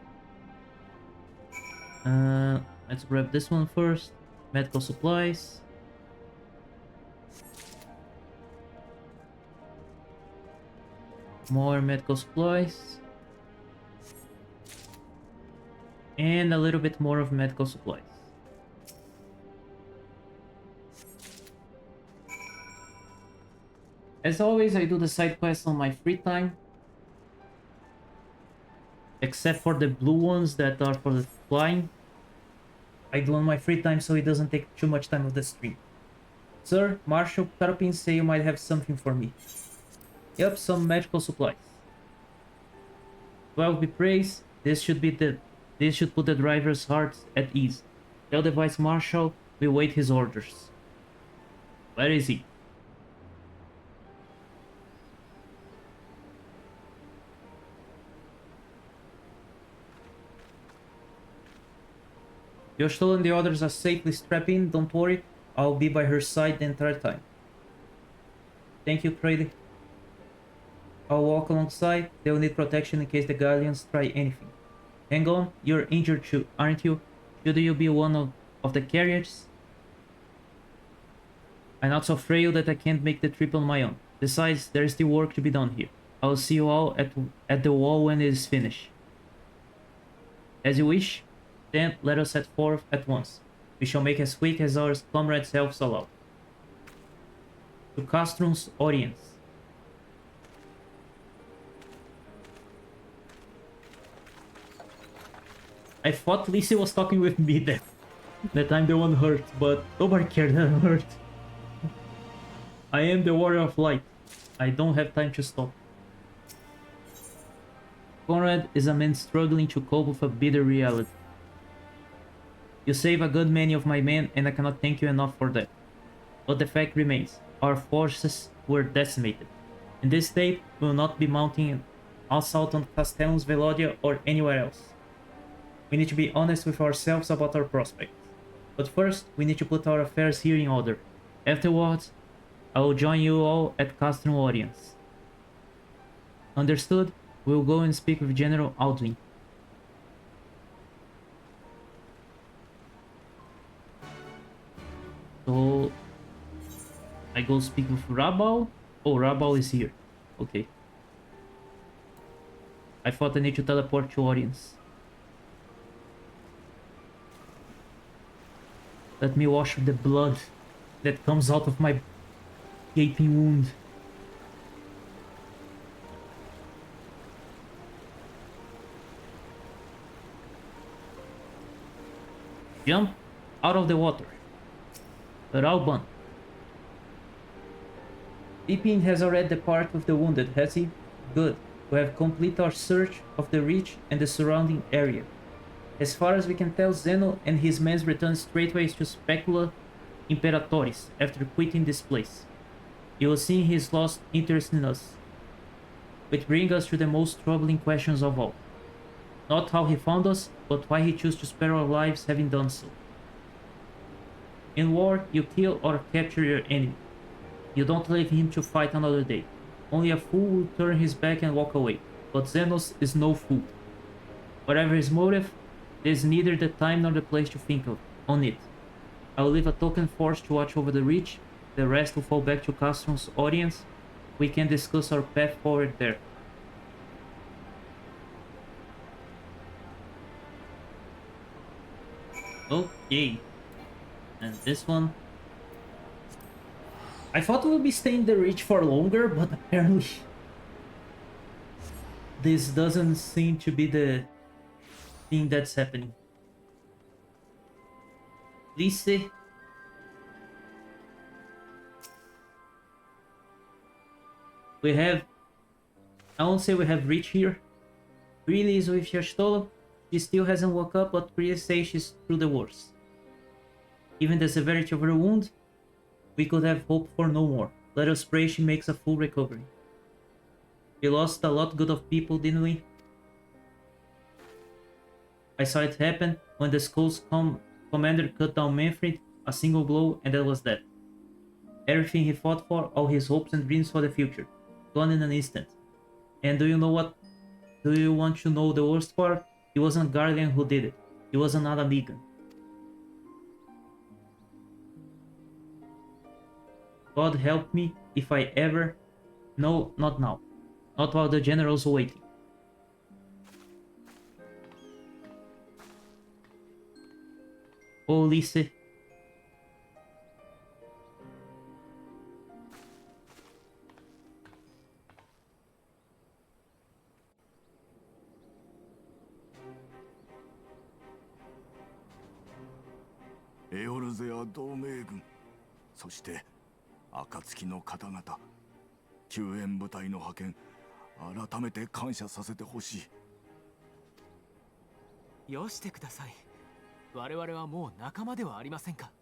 Let's grab this one first. Medical supplies. More medical supplies. And a little bit more of medical supplies. As always, I do the side quests on my free time. Except for the blue ones that are for the flying. I do on my free time so it doesn't take too much time of the stream. Sir, Marshal Tarpin say you might have something for me. Yup, some magical supplies. 12 be praised. This should put the driver's hearts at ease. Tell the Vice Marshal we wait his orders. Where is he? Yoshito and the others are safely strapped in, don't worry, I'll be by her side the entire time. Thank you, Crady. I'll walk alongside, they'll need protection in case the Guardians try anything. Hang on, you're injured too, aren't you? Should you be one of the carriers? I'm not so frail that I can't make the trip on my own. Besides, there is still work to be done here. I'll see you all at the wall when it is finished. As you wish. Then let us set forth at once. We shall make as quick as our comrades' healths allow. To Castrum's audience. I thought Lizzie was talking with me that I'm the one hurt, but nobody cared that I'm hurt. I am the warrior of light. I don't have time to stop. Conrad is a man struggling to cope with a bitter reality. You saved a good many of my men, and I cannot thank you enough for that. But the fact remains, our forces were decimated. In this state, we will not be mounting an assault on Castellum's Velodia or anywhere else. We need to be honest with ourselves about our prospects. But first, we need to put our affairs here in order. Afterwards, I will join you all at Castrum audience. Understood? We will go and speak with General Aldwin. So, I go speak with Rabal. Oh, Rabal is here. Okay. I thought I need to teleport to audience. Let me wash the blood that comes out of my gaping wound. Jump out of the water. Rauban. Pippin has already departed with the wounded, has he? Good. We have completed our search of the Reach and the surrounding area. As far as we can tell, Zeno and his men returned straightways to Specula Imperatoris after quitting this place. You will see his lost interest in us. Which brings us to the most troubling questions of all. Not how he found us, but why he chose to spare our lives having done so. In war, you kill or capture your enemy. You don't leave him to fight another day. Only a fool will turn his back and walk away, but Xenos is no fool. Whatever his motive, there is neither the time nor the place to think on it. I will leave a token force to watch over the Reach, the rest will fall back to Castrum's audience. We can discuss our path forward there. Okay. And this one. I thought we'll be staying in the reach for longer, but apparently this doesn't seem to be the thing that's happening. Lise. We have... I won't say we have reach here. Really is with Yashtolo. She still hasn't woke up, but Priya says she's through the worst. Given the severity of her wound, we could have hoped for no more. Let us pray she makes a full recovery. We lost a lot good of people, didn't we? I saw it happen when the Skull's commander cut down Manfred, a single blow, and that was that. Everything he fought for, all his hopes and dreams for the future, gone in an instant. And do you know what? Do you want to know the worst part? It wasn't Guardian who did it. It was another Mhigo. God help me if I ever... No, not now. Not while the general's waiting. Oh, Lise.エオルゼア同盟軍、そして暁の方々、救援部隊の派遣、改めて感謝させてほしい。よしてください。我々はもう仲間ではありませんか。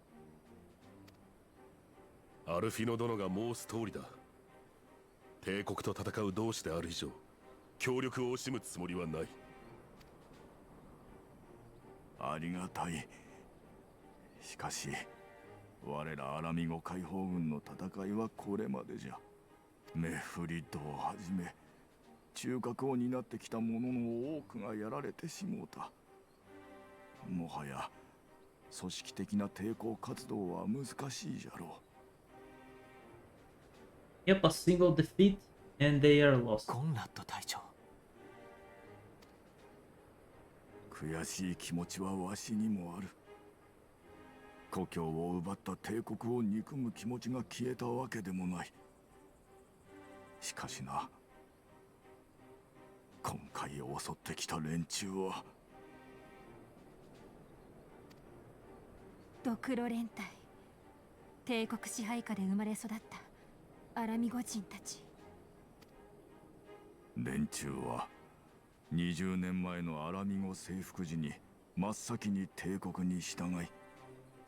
アルフィノ殿が申す通りだ。帝国と戦う同志である以上、協力を惜しむつもりはない。ありがたい。しかし我らアラミゴ解放軍の戦いはこれまでじゃ。メフリッドをはじめ中核を担ってきた者の多くがやられてしもうた。もはや組織的な抵抗活動は難しいじゃろう。Yep, a single defeat and they are lost. コンラッド隊長。悔しい気持ちはわしにもある。故郷を奪った帝国を憎む気持ちが消えたわけでもない。しかしな、今回襲ってきた連中はドクロ連隊、帝国支配下で生まれ育ったアラミゴ人たち。連中は20年前のアラミゴ征服時に真っ先に帝国に従い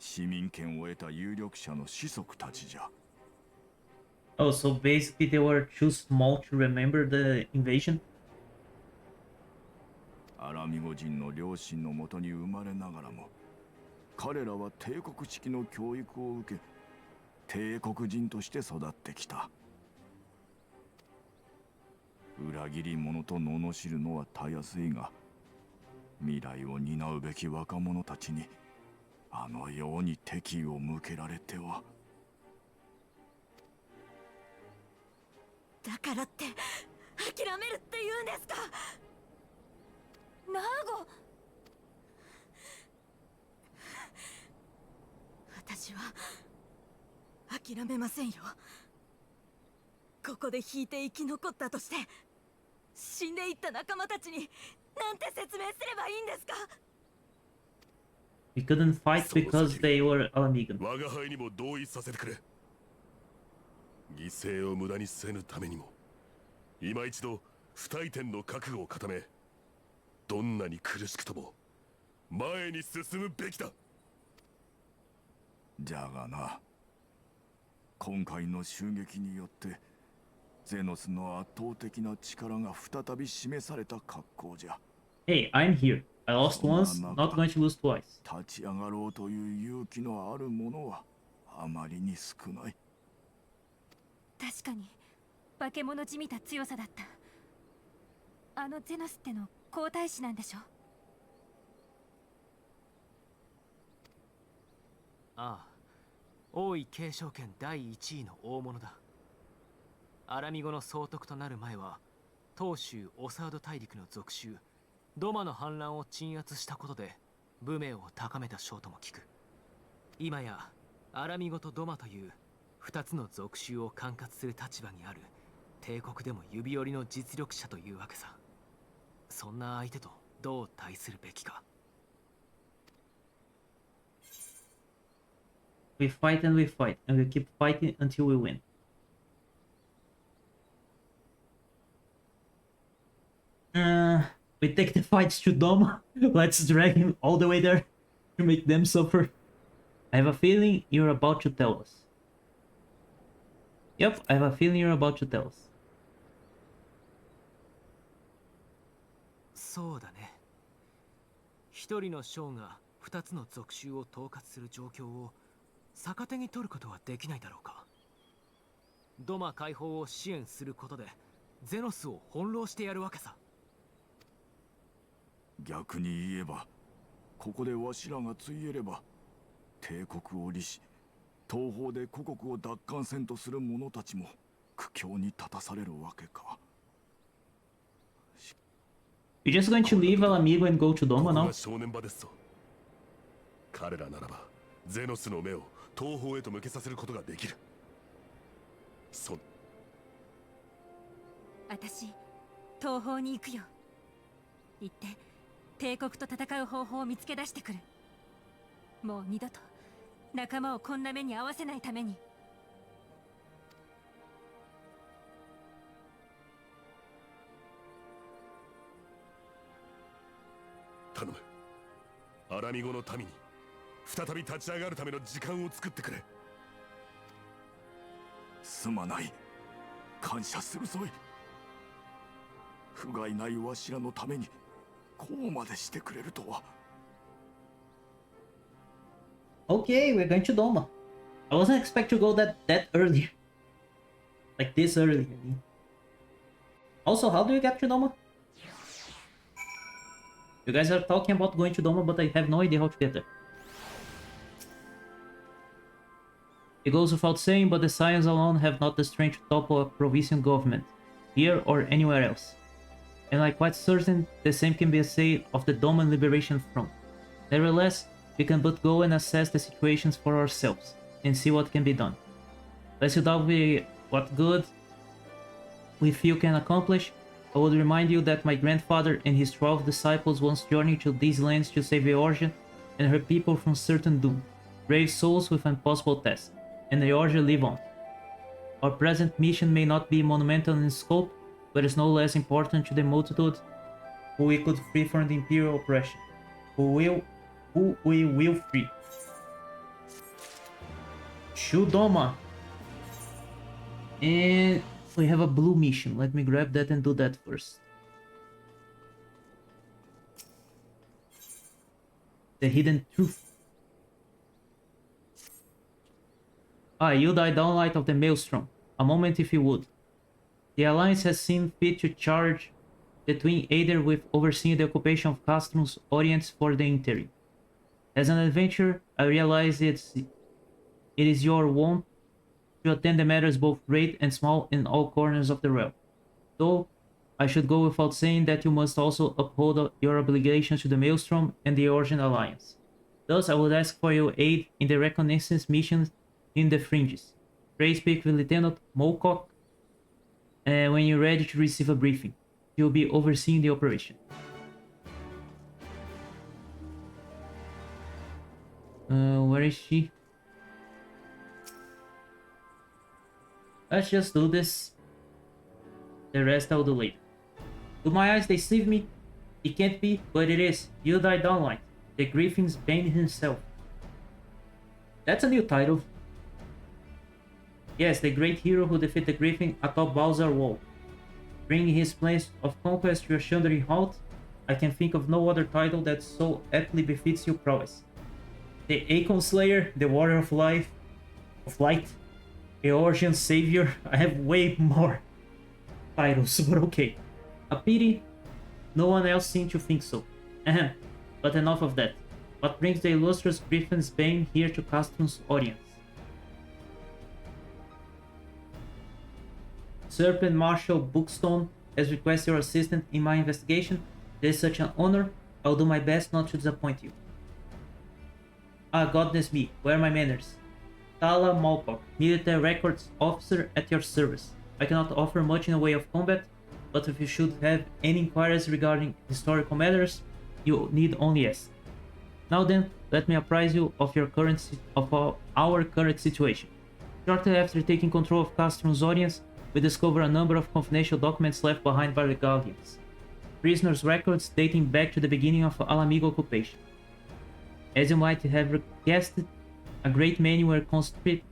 市民権を得た有力者の子息たちじゃ。Oh, so basically they were too small to remember the invasion? アラミゴ人の両親のもとに生まれながらも、彼らは帝国式の教育を受け、帝国人として育ってきた。裏切り者と罵るのはたやすいが、未来を担うべき若者たちにあのように敵意を向けられては。だからって諦めるって言うんですか。ナーゴ、私は諦めませんよ。ここで引いて生き残ったとして死んでいった仲間たちになんて説明すればいいんですか。We couldn't fight because they were Alamigan. 我が輩にも同意させてくれ。犠牲を無駄にせぬためにも、今一度不退転の覚悟を固め、どんなに苦しくとも前に進むべきだ。じゃがな、今回の襲撃によってゼノスの圧倒的な力が再び示された格好じゃ。Hey, I'm here. I lost once, not going to lose twice. 立ち上がろうという勇気のある者はあまりに少ない。確かに化け物じみた強さだった。あのゼノスっての皇太子なんでしょ。ああ、王位継承権第1位の大物だ。アラミゴの総督となる前は東州オサード大陸の属州ドマの反乱を鎮圧したことで武名を高めた将とも聞く。今やアラミゴとドマという2つの属州を管轄する立場にある帝国でも指折りの実力者というわけさ。そんな相手とどう対するべきか。We fight and we fight, and we keep fighting until we win. We take the fights to Doma. Let's drag him all the way there to make them suffer. I have a feeling you're about to tell us. Yep, I have a feeling you're about to tell us. そうだね。一人の将が2つの属州を統括する状況を逆手に取ることはできないだろうか。ドマ解放を支援することでゼノスを翻弄してやるわけさ。逆に言えば、ここでわしらがついえれば、帝国を利し、東方で故国を奪還せんとする者たちも苦境に立たされるわけか。You're just going to leave Amigo and go to こ Doma こ now? が正念場ですぞ。彼らならばゼノスの目を東方へと向けさせることができる。私、東方に行くよ。行って帝国と戦う方法を見つけ出してくる。もう二度と仲間をこんな目に遭わせないために。頼む。アラミゴの民に再び立ち上がるための時間を作ってくれ。すまない。感謝するぞい。不甲斐ないわしらのためにこうまでしてくれるとは。Okay, we're going to Doma. I wasn't expecting to go that early. Like this early, I mean. Also, how do you get to Doma? You guys are talking about going to Doma, but I have no idea how to get there. It goes without saying, but the Scions alone have not the strength to topple a provincial government, here or anywhere else. And I'm quite certain the same can be said of the Doman Liberation Front. Nevertheless, we can but go and assess the situations for ourselves, and see what can be done. Let's see what good we feel can accomplish. I would remind you that my grandfather and his 12 disciples once journeyed to these lands to save Eorgia and her people from certain doom. Brave souls with an impossible task, and Eorgia live on. Our present mission may not be monumental in scope, but is no less important to the multitude who we could free from the imperial oppression, who we will free. Shudoma. And we have a blue mission. Let me grab that and do that first. The Hidden Truth. You die downlight of the Maelstrom. A moment if you would. The Alliance has seen fit to charge the Twin Aider with overseeing the occupation of Castrum's Orients for the interim. As an adventurer, I realize it is your wont to attend the matters both great and small in all corners of the realm. Though, I should go without saying that you must also uphold your obligations to the Maelstrom and the Origin Alliance. Thus, I would ask for your aid in the reconnaissance missions in the fringes. Pray speak with Lieutenant Mocock when you're ready to receive a briefing. You'll be overseeing the operation. Where is she? Let's just do this. The rest I'll do later. To my eyes, they deceive me. It can't be, but it is. You die downlight. The Griffin's Bane himself. That's a new title. Yes, the great hero who defeated the Griffin atop Balzar Wall. Bringing his plans of conquest to a shuddering halt, I can think of no other title that so aptly befits your prowess. The Aegon Slayer, the Warrior of Light, Eorgian Savior. I have way more titles, but okay. A pity no one else seemed to think so. Ahem, but enough of that. What brings the illustrious Griffin's Bane here to Castrum's audience? Serpent Marshal Bookstone has requested your assistance in my investigation. It is such an honor. I'll do my best not to disappoint you. Ah, goodness me, where are my manners? Tala Malpak, military records officer at your service. I cannot offer much in the way of combat, but if you should have any inquiries regarding historical matters, you need only ask. Now then, let me apprise you of our current situation. Shortly after taking control of Castron's audience, we discovered a number of confidential documents left behind by the Guardians. Prisoners' records dating back to the beginning of Alamigo occupation. As you might have guessed, a great many were conscripted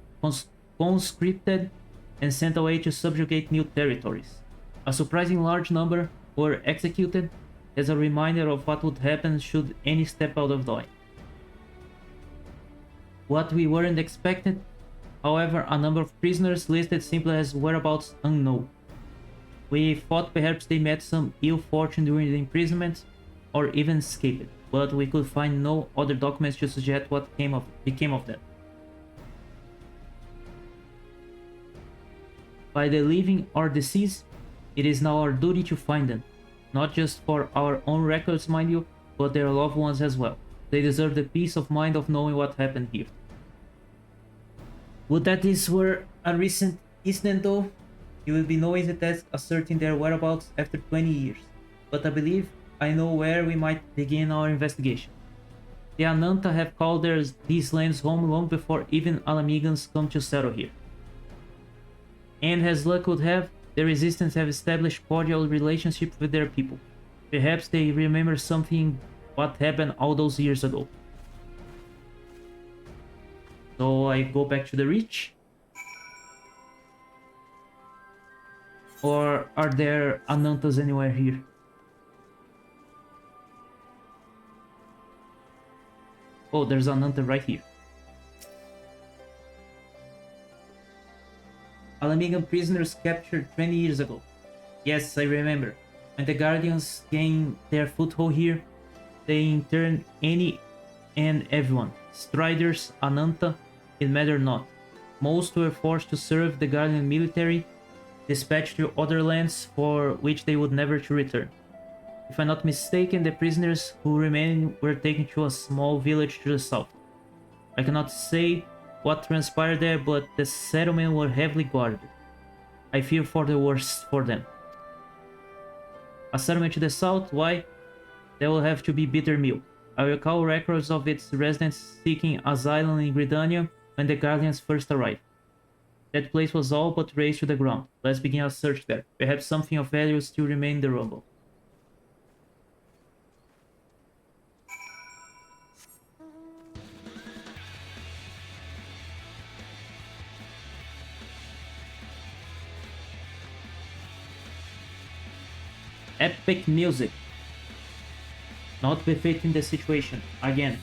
and sent away to subjugate new territories. A surprising large number were executed as a reminder of what would happen should any step out of line. What we weren't expecting, however, a number of prisoners listed simply as whereabouts unknown. We thought perhaps they met some ill fortune during the imprisonment or even escaped, but we could find no other documents to suggest what became of them. By the living or deceased, it is now our duty to find them, not just for our own records, mind you, but their loved ones as well. They deserve the peace of mind of knowing what happened here. Would that this were a recent incident though? It will be no easy task ascertaining their whereabouts after 20 years, but I believe I know where we might begin our investigation. The Ananta have called these lands home long before even Alamigans come to settle here. And as luck would have, the resistance have established cordial relationships with their people. Perhaps they remember something what happened all those years ago. So I go back to the Reach? Or are there Anantas anywhere here? Oh, there's Ananta right here. Alamigan prisoners captured 20 years ago. Yes, I remember. When the Guardians gained their foothold here, they interned any and everyone. Striders, Ananta, it mattered not. Most were forced to serve the Guardian military, dispatched to other lands for which they would never to return. If I'm not mistaken, the prisoners who remained were taken to a small village to the south. I cannot say what transpired there, but the settlement were heavily guarded. I fear for the worst for them. A settlement to the south? Why? There will have to be Bittermill. I recall records of its residents seeking asylum in Gridania when the Guardians first arrived. That place was all but razed to the ground. Let's begin our search there. Perhaps something of value still remains in the rumble. Epic music. Not befitting the situation. Again.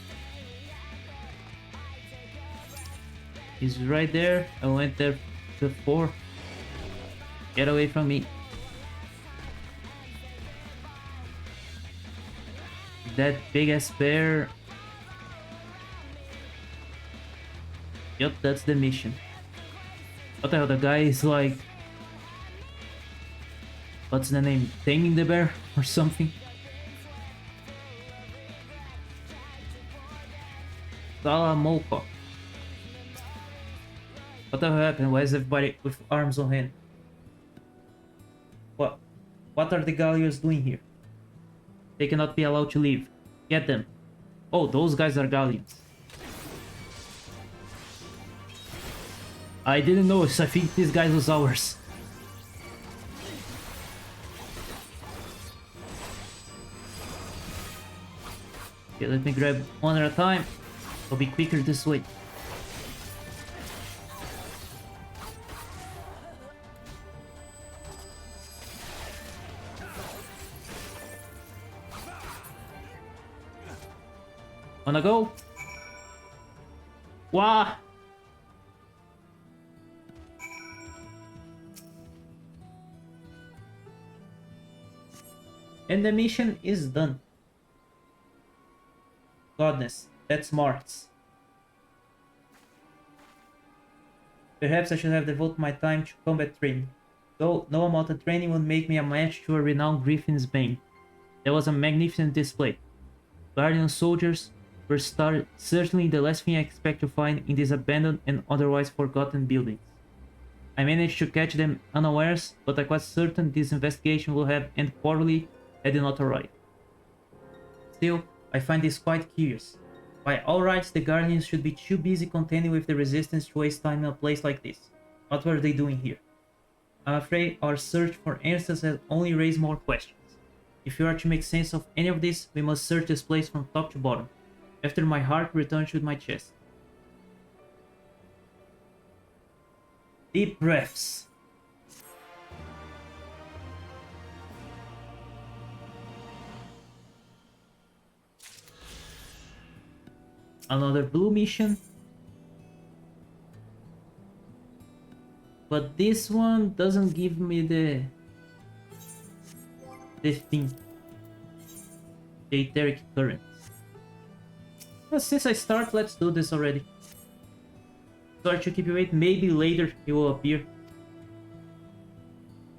He's right there. I went there before. Get away from me. That big ass bear. Yup, that's the mission. What the hell, the guy is like... What's the name? Taming the bear or something? Salamoko. What the hell happened? Why is everybody with arms on hand? What are the Gallios doing here? They cannot be allowed to leave. Get them. Oh, those guys are Gallians. I didn't know, so I think this guy was ours. Okay, let me grab one at a time. I'll be quicker this way. Wanna go? Wah! And the mission is done. Godness, that's Marks. Perhaps I should have devoted my time to combat training. Though no amount of training would make me a match to a renowned Griffin's Bane. There was a magnificent display. Guardian soldiers, were certainly the last thing I expect to find in these abandoned and otherwise forgotten buildings. I managed to catch them unawares, but I'm quite certain this investigation will have ended poorly had they not arrived. Still, I find this quite curious. By all rights, the Guardians should be too busy contending with the Resistance to waste time in a place like this. What were they doing here? I'm afraid our search for answers has only raised more questions. If we are to make sense of any of this, we must search this place from top to bottom. After my heart returns to my chest. Deep breaths. Another blue mission. But this one doesn't give me the thing. The etheric current. Well, since I start, let's do this already. Sorry to keep you waiting, maybe later he will appear.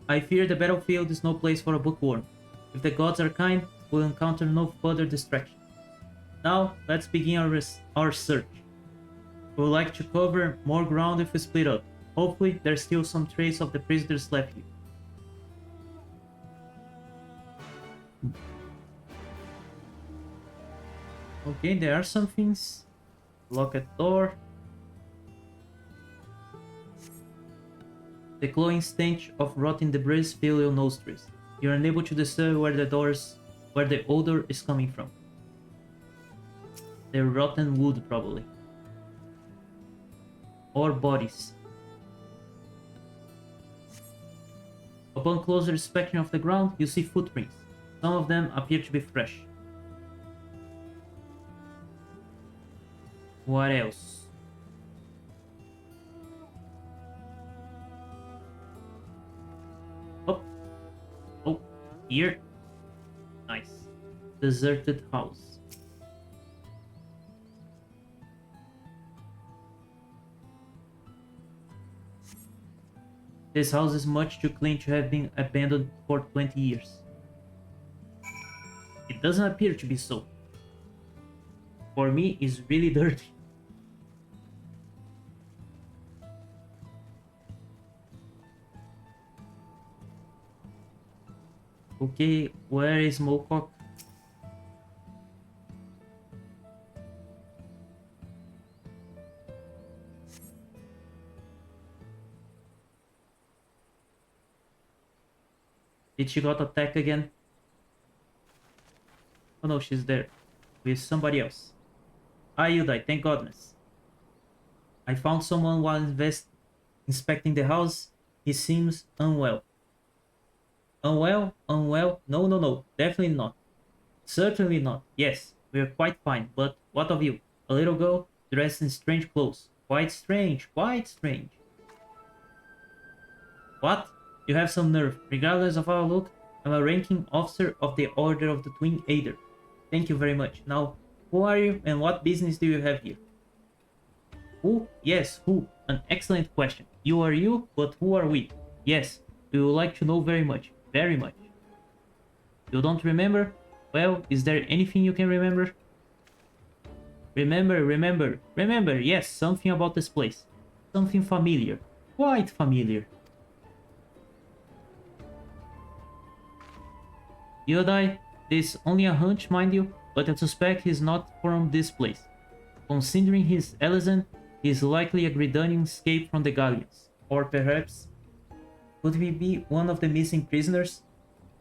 I fear the battlefield is no place for a bookworm. If the gods are kind, we'll encounter no further distraction. Now, let's begin our search. We would like to cover more ground if we split up. Hopefully, there's still some trace of the prisoners left here. Okay, there are some things. Locked door. The glowing stench of rotting debris fills your nostrils. You are unable to discern where the odor is coming from. The rotten wood, probably. Or bodies. Upon closer inspection of the ground, you see footprints. Some of them appear to be fresh. What else? Oh, here. Nice. Deserted house. This house is much too clean to have been abandoned for 20 years. It doesn't appear to be so. For me, it's really dirty. Okay, where is Mocock? Did she got attacked again? Oh no, she's there. With somebody else. Ah, you died, thank goodness. I found someone while inspecting the house. He seems unwell. Unwell? Unwell? No, no, no. Definitely not. Certainly not. Yes, we are quite fine. But what of you? A little girl dressed in strange clothes. Quite strange. Quite strange. What? You have some nerve. Regardless of our look, I'm a ranking officer of the Order of the Twin Adder. Thank you very much. Now, who are you and what business do you have here? Who? Yes, who? An excellent question. You are you, but who are we? Yes, we would like to know very much. Very much. You don't remember? Well, is there anything you can remember? Remember, yes, something about this place. Something familiar. Quite familiar. Yodai, this is only a hunch, mind you, but I suspect he's not from this place. Considering his eleison, he is likely a Gridanian escaped from the galleons. Or perhaps... could he be one of the missing prisoners?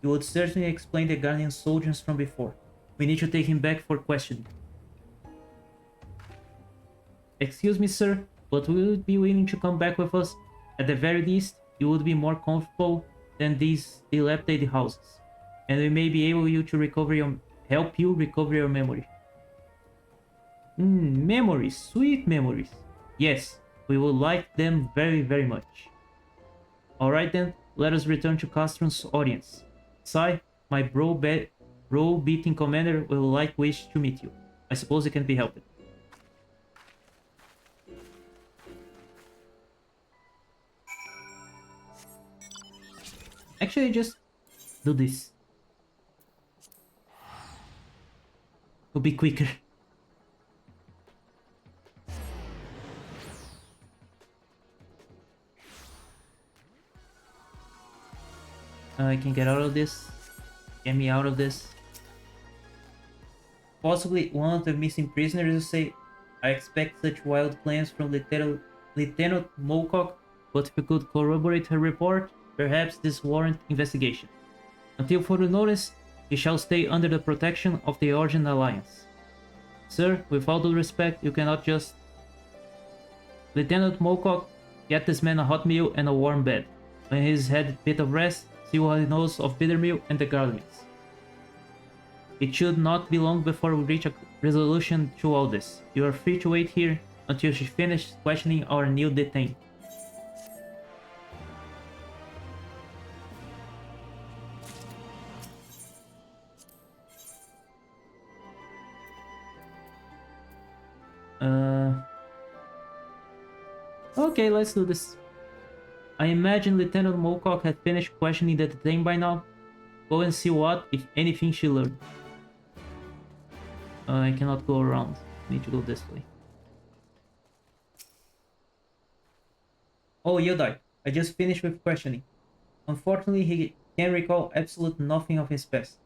He would certainly explain the Galleon soldiers from before. We need to take him back for questioning. Excuse me, sir, but will you be willing to come back with us? At the very least, you would be more comfortable than these dilapidated houses. And we may be able to help you recover your memory. Memories, sweet memories. Yes, we would like them very, very much. Alright then, let us return to Castron's audience. Sai, my bro-beating commander will wish to meet you. I suppose it can be helped. Actually, just do this. It'll be quicker. I can get out of this. Get me out of this. Possibly one of the missing prisoners, you say? I expect such wild plans from Lieutenant Mocock, but if you could corroborate her report, perhaps this warrant investigation. Until further notice, he shall stay under the protection of the Origin Alliance. Sir, with all due respect, you cannot just... Lieutenant Mocock, get this man a hot meal and a warm bed. When he's had a bit of rest, see what he knows of Bittermeal and the Guardians. It should not be long before we reach a resolution to all this. You are free to wait here until she finishes questioning our new detainee. Okay, let's do this. I imagine Lieutenant Mocock had finished questioning the detainee by now. Go and see what, if anything, she learned. I cannot go around. Need to go this way. Oh, Yodai. I just finished with questioning. Unfortunately, he can't recall absolutely nothing of his past.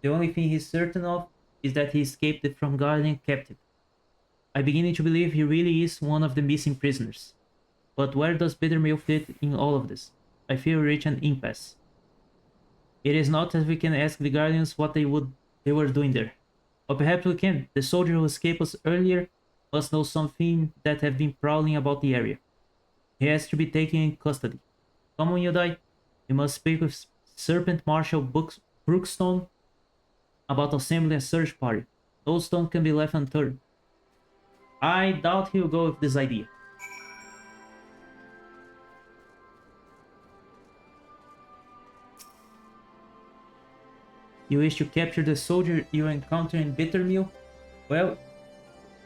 The only thing he's certain of is that he escaped it from Guardian captive. I'm beginning to believe he really is one of the missing prisoners. But where does Bittermeal fit in all of this? I fear we reach an impasse. It is not as we can ask the Guardians what they were doing there. Or perhaps we can. The soldier who escaped us earlier must know something that have been prowling about the area. He has to be taken in custody. Come on, Yodai. We must speak with Serpent Marshal Brookstone about assembling a search party. No stone can be left unturned. I doubt he'll go with this idea. You wish to capture the soldier you encounter in Bittermeal? Well,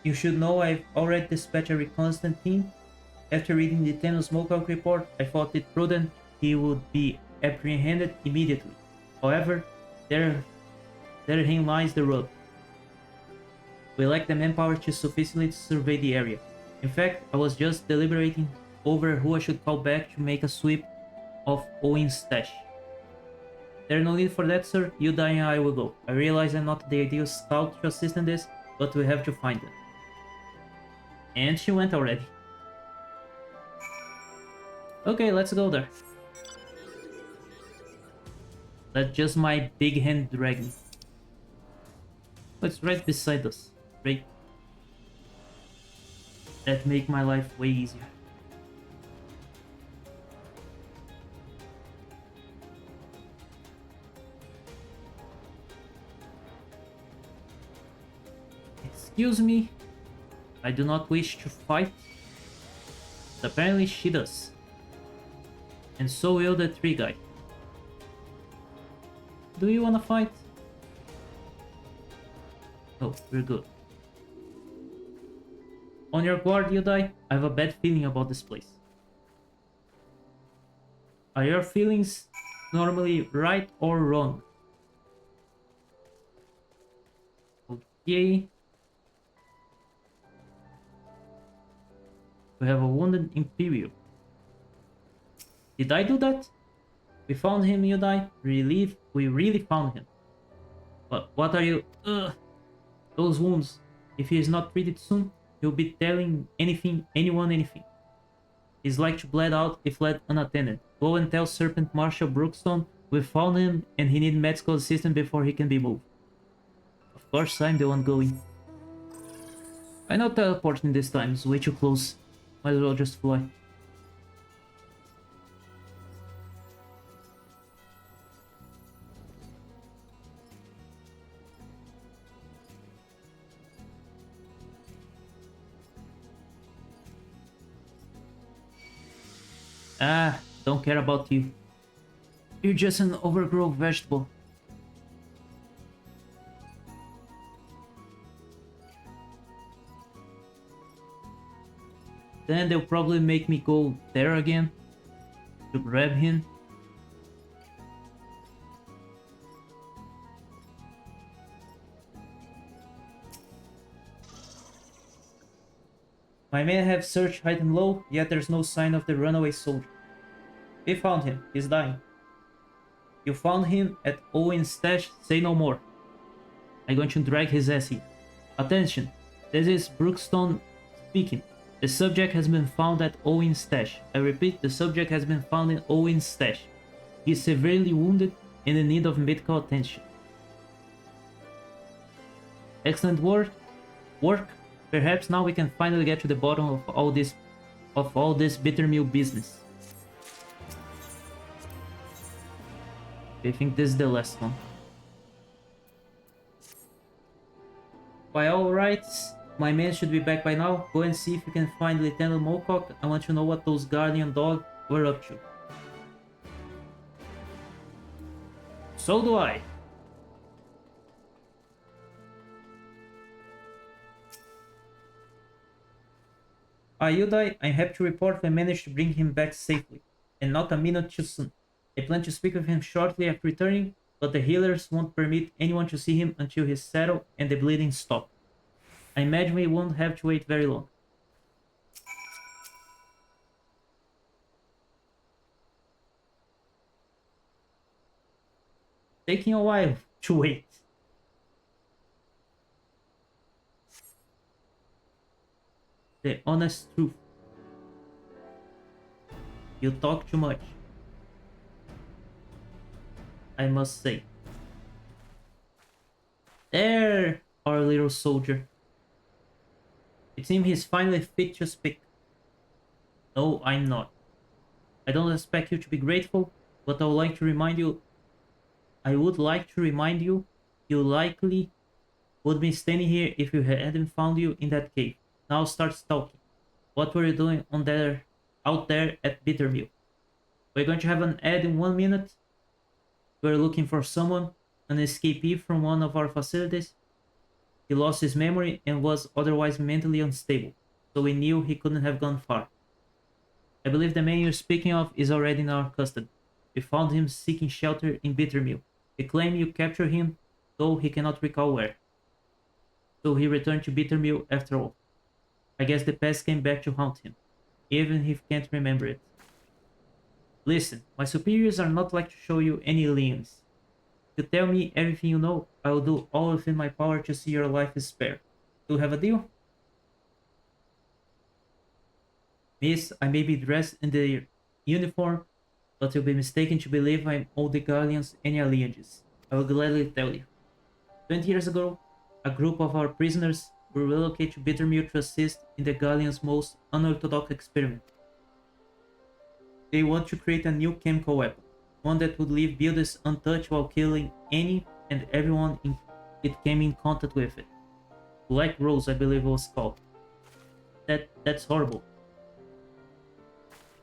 you should know I've already dispatched a reconnaissance team. After reading the Lieutenant Mocock report, I thought it prudent he would be apprehended immediately. However, therein lies the rub. We lack the manpower to sufficiently survey the area. In fact, I was just deliberating over who I should call back to make a sweep of Owen's stash. There's no need for that, sir. You, Dai, and I will go. I realize I'm not the ideal scout to assist in this, but we have to find them. And she went already. Okay, let's go there. That's just my big hand dragon. It's right beside us. Great. That make my life way easier. Excuse me, I do not wish to fight. But apparently she does. And so will the tree guy. Do you wanna fight? Oh, we're good. On your guard, Yodai. I have a bad feeling about this place. Are your feelings normally right or wrong? Okay. We have a wounded Imperial. Did I do that? We found him, Yodai. We really found him. But what are you... Ugh. Those wounds. If he is not treated soon, he'll be telling anyone anything. His leg bled out if left unattended. Go and tell Serpent Marshal Brookstone we found him and he needs medical assistance before he can be moved. Of course, I'm the one going. I know teleporting this time is way too close. Might as well just fly. Ah, don't care about you. You're just an overgrown vegetable. Then they'll probably make me go there again to grab him. My men have searched high and low, yet there's no sign of the runaway soldier. We found him. He's dying. You found him at Owen's stash, say no more. I'm going to drag his ass here. Attention, this is Brookstone speaking. The subject has been found at Owen's stash. I repeat, the subject has been found in Owen's stash. He is severely wounded and in need of medical attention. Excellent work. Perhaps now we can finally get to the bottom of all this Bittermill business. I think this is the last one. By all rights, my men should be back by now. Go and see if you can find Lieutenant Mocock. I want to know what those guardian dogs were up to. So do I. Ayudai, I'm happy to report we managed to bring him back safely, and not a minute too soon. I plan to speak with him shortly after returning, but the healers won't permit anyone to see him until he's settled and the bleeding stops. I imagine we won't have to wait very long. Taking a while to wait. The honest truth. You talk too much, I must say. There, our little soldier. It seems he's finally fit to speak. No, I'm not. I don't expect you to be grateful, but I would like to remind you, you likely would be standing here if you hadn't found you in that cave. Now start talking. What were you doing out there at Bittermill? We're going to have an ad in 1 minute. We're looking for someone, an escapee from one of our facilities. He lost his memory and was otherwise mentally unstable, so we knew he couldn't have gone far. I believe the man you're speaking of is already in our custody. We found him seeking shelter in Bittermill. He claimed you captured him, though he cannot recall where. So he returned to Bittermill after all. I guess the past came back to haunt him, even if he can't remember it. Listen, my superiors are not like to show you any lenience. If you tell me everything you know, I will do all within my power to see your life is spared. Do you have a deal? Miss, I may be dressed in the uniform, but you'll be mistaken to believe I'm all the Galleons and your lineages. I will gladly tell you. 20 years ago, a group of our prisoners were relocated to Bittermill to assist in the Galleon's most unorthodox experiment. They want to create a new chemical weapon, one that would leave buildings untouched while killing any and everyone it came in contact with it. Black Rose, I believe it was called. That's horrible.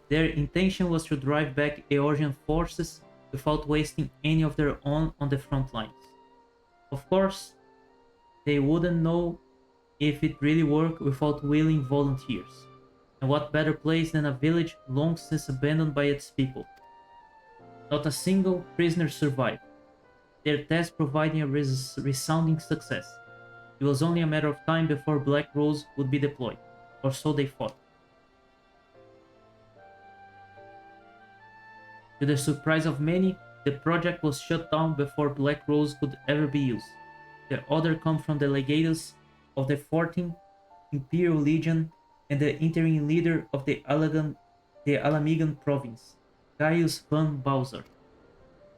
Their intention was to drive back Eorzean forces without wasting any of their own on the front lines. Of course, they wouldn't know if it really worked without willing volunteers. And what better place than a village long since abandoned by its people? Not a single prisoner survived, their test providing a resounding success. It was only a matter of time before Black Rose would be deployed, or so they thought. To the surprise of many, the project was shut down before Black Rose could ever be used. The order came from the legatus of the 14th Imperial Legion and the interim leader of the Alamigan province, Gaius van Bowser.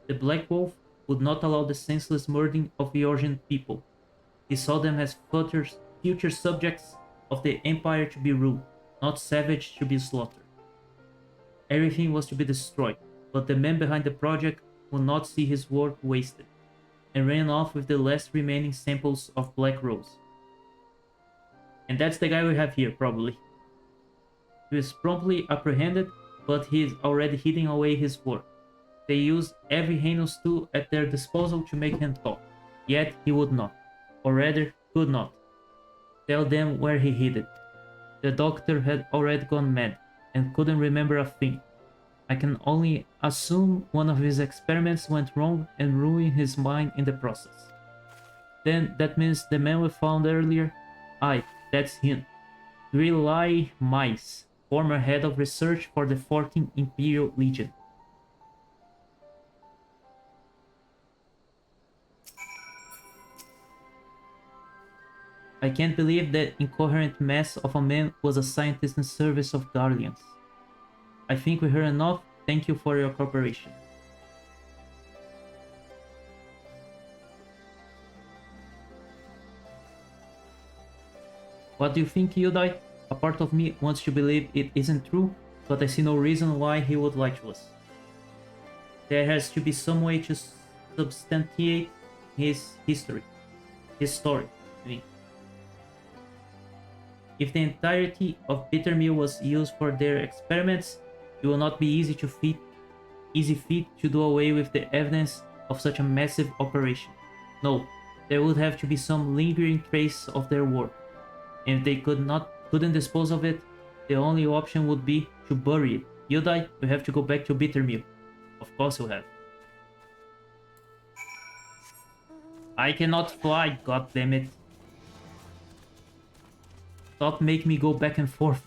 The Black Wolf would not allow the senseless murdering of Eorzean people. He saw them as future subjects of the Empire to be ruled, not savage to be slaughtered. Everything was to be destroyed, but the man behind the project would not see his work wasted, and ran off with the last remaining samples of Black Rose. And that's the guy we have here, probably. He was promptly apprehended, but he is already hiding away his work. They used every heinous tool at their disposal to make him talk, yet he would not, or rather, could not, tell them where he hid it. The doctor had already gone mad, and couldn't remember a thing. I can only assume one of his experiments went wrong and ruined his mind in the process. Then that means the man we found earlier? Aye, that's him. Drilai Mice, former head of research for the 14th Imperial Legion. I can't believe that incoherent mess of a man was a scientist in service of Guardians. I think we heard enough. Thank you for your cooperation. What do you think, Yudai? A part of me wants to believe it isn't true, but I see no reason why he would lie to us. There has to be some way to substantiate his history. His story, I mean. If the entirety of Bittermeal was used for their experiments, it will not be easy feat to do away with the evidence of such a massive operation. No, there would have to be some lingering trace of their work. And if they couldn't dispose of it, the only option would be to bury it. Yudai, we have to go back to Bittermeal. Of course you have. I cannot fly, goddammit. Stop making me go back and forth.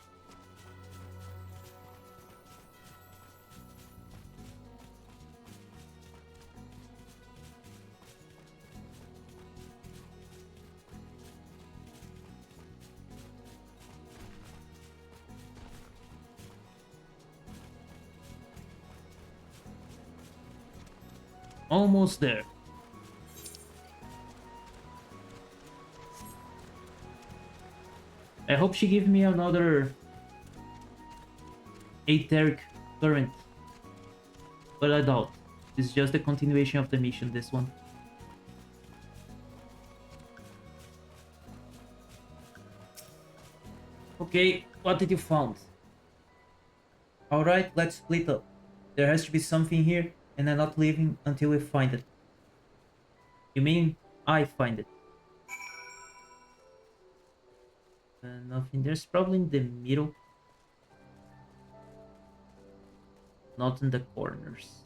Almost there. I hope she gives me another etheric current, but I doubt. It's just a continuation of the mission, this one. Okay, what did you find? Alright, let's split up. There has to be something here, and I'm not leaving until we find it. You mean I find it? Nothing. There's probably in the middle. Not in the corners.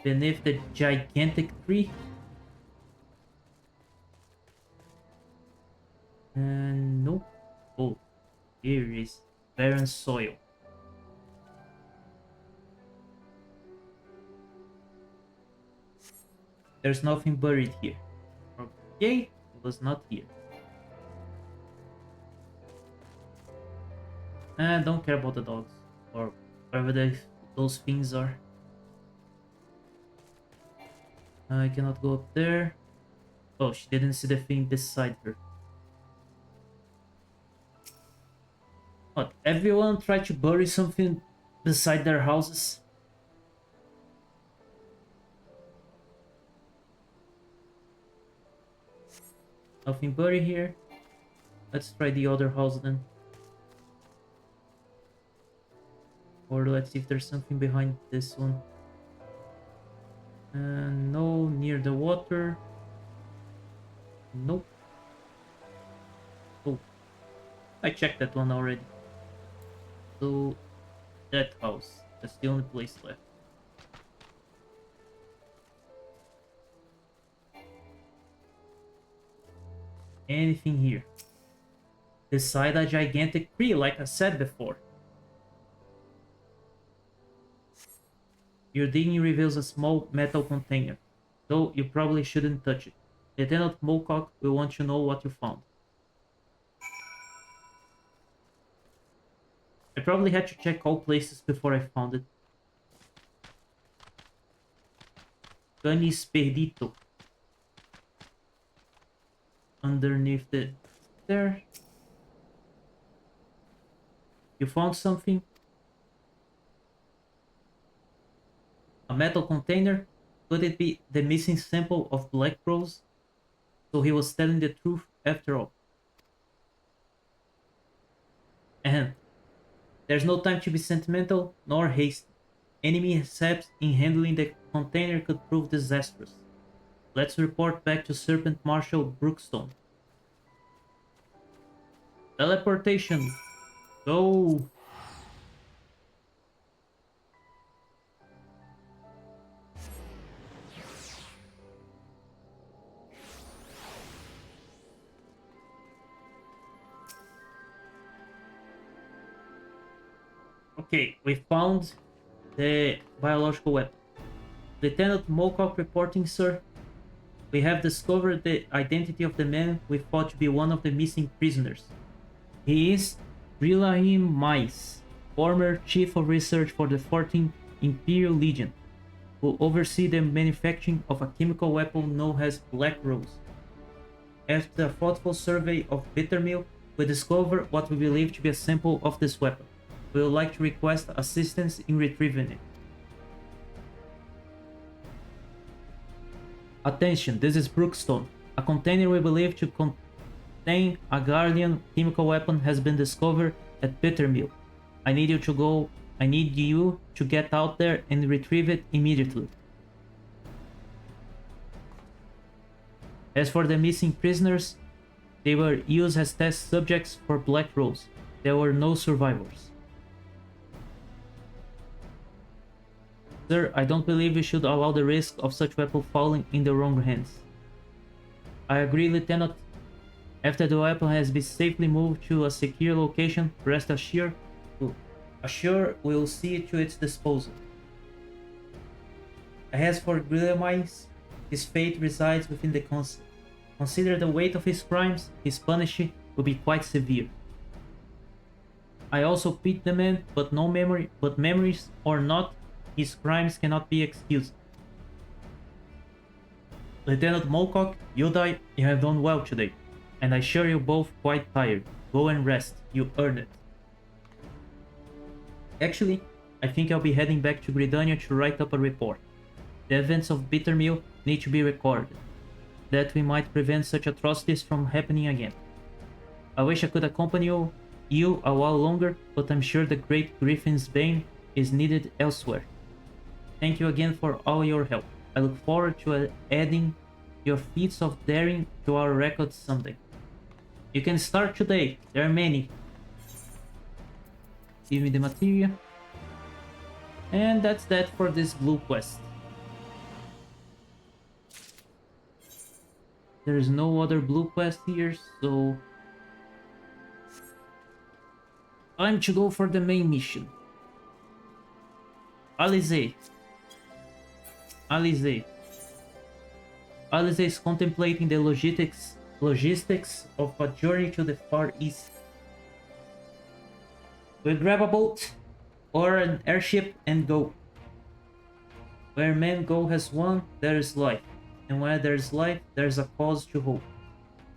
Beneath the gigantic tree. Nope. Oh, here is barren soil. There's nothing buried here. Okay, it was not here. I don't care about the dogs. Or whatever those things are. I cannot go up there. Oh, she didn't see the thing beside her. What? Everyone tried to bury something beside their houses? Nothing buried here. Let's try the other house then. Or let's see if there's something behind this one. No, near the water. Nope. Oh, I checked that one already. So, that house. That's the only place left. Anything here? Beside a gigantic tree, like I said before. Your digging reveals a small metal container, though you probably shouldn't touch it. Lieutenant Mocock will want to know what you found. I probably had to check all places before I found it. Canis Perdito. Underneath the... there. You found something? A metal container? Could it be the missing sample of Black Rose? So he was telling the truth after all. And there's no time to be sentimental nor hasty. Enemy mishaps in handling the container could prove disastrous. Let's report back to Serpent Marshal Brookstone. Teleportation. Go. Okay, we found the biological weapon. Lieutenant Mocock reporting, sir. We have discovered the identity of the man we thought to be one of the missing prisoners. He is Rilahim Mais, former Chief of Research for the 14th Imperial Legion, who oversees the manufacturing of a chemical weapon known as Black Rose. After a thoughtful survey of Bittermill, we discovered what we believe to be a sample of this weapon. We would like to request assistance in retrieving it. Attention, this is Brookstone. A container we believe to contain a Guardian chemical weapon has been discovered at Bittermill. I need you to get out there and retrieve it immediately. As for the missing prisoners, they were used as test subjects for Black Rose. There were no survivors. Sir, I don't believe we should allow the risk of such weapon falling in the wrong hands. I agree, Lieutenant. After the weapon has been safely moved to a secure location, rest assured we'll see to its disposal. As for Guillemais, his fate resides within the Council. Consider the weight of his crimes, his punishment will be quite severe. I also pity the man, but memories or not, his crimes cannot be excused. Lieutenant Mocock, Yudai, you have done well today, and I sure you're both quite tired. Go and rest, you earned it. Actually, I think I'll be heading back to Gridania to write up a report. The events of Bittermill need to be recorded, that we might prevent such atrocities from happening again. I wish I could accompany you a while longer, but I'm sure the Great Griffin's Bane is needed elsewhere. Thank you again for all your help. I look forward to adding your feats of daring to our records someday. You can start today, there are many. Give me the material. And that's that for this blue quest. There is no other blue quest here, so time to go for the main mission. Alize is contemplating the logistics of a journey to the Far East. We'll grab a boat or an airship and go. Where men go as one, there is life. And where there is life, there is a cause to hope.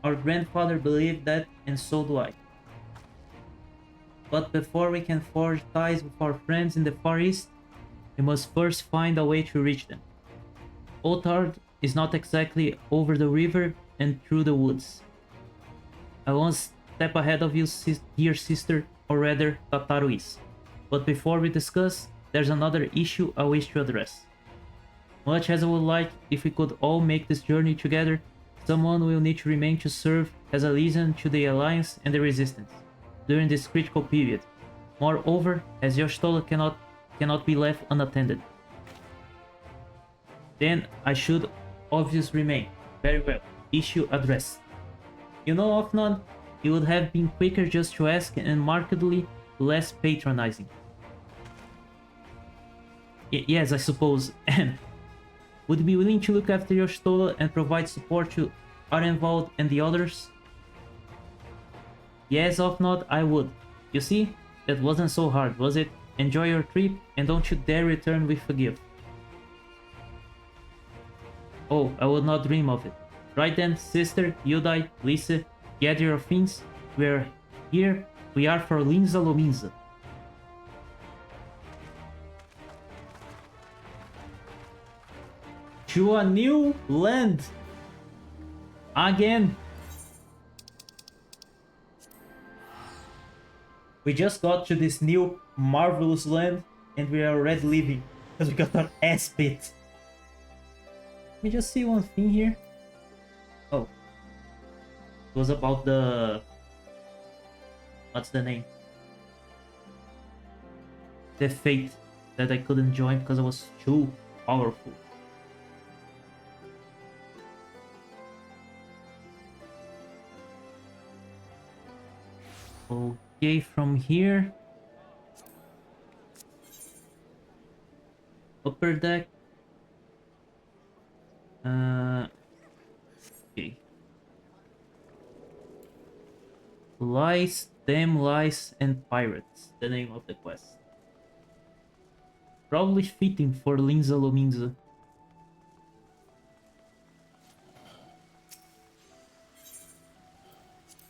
Our grandfather believed that, and so do I. But before we can forge ties with our friends in the Far East, we must first find a way to reach them. Otard is not exactly over the river and through the woods. I won't step ahead of you, dear sister, or rather, Tataru is. But before we discuss, there's another issue I wish to address. Much as I would like if we could all make this journey together, someone will need to remain to serve as a liaison to the Alliance and the Resistance during this critical period. Moreover, as Yoshitola cannot be left unattended. Then I should obviously remain. Very well. Issue addressed. You know, Ofnon, it would have been quicker just to ask and markedly less patronizing. Yes, I suppose. Would you be willing to look after Yoshitola and provide support to Arenvald and the others? Yes, Ofnod, I would. You see, that wasn't so hard, was it? Enjoy your trip and don't you dare return with a gift. Oh, I would not dream of it. Right then, sister, Yudai, Lisa, gather your things. We're here. We are for Linza Lominza. To a new land. Again. We just got to this new marvelous land and we are already leaving because we got our ass bit. Let me just see one thing here. Oh. It was about the... What's the name? The fate that I couldn't join because I was too powerful. Okay, from here. Upper deck. Okay. Lies, Damn Lies, and Pirates, the name of the quest. Probably fitting for Linza Lominza.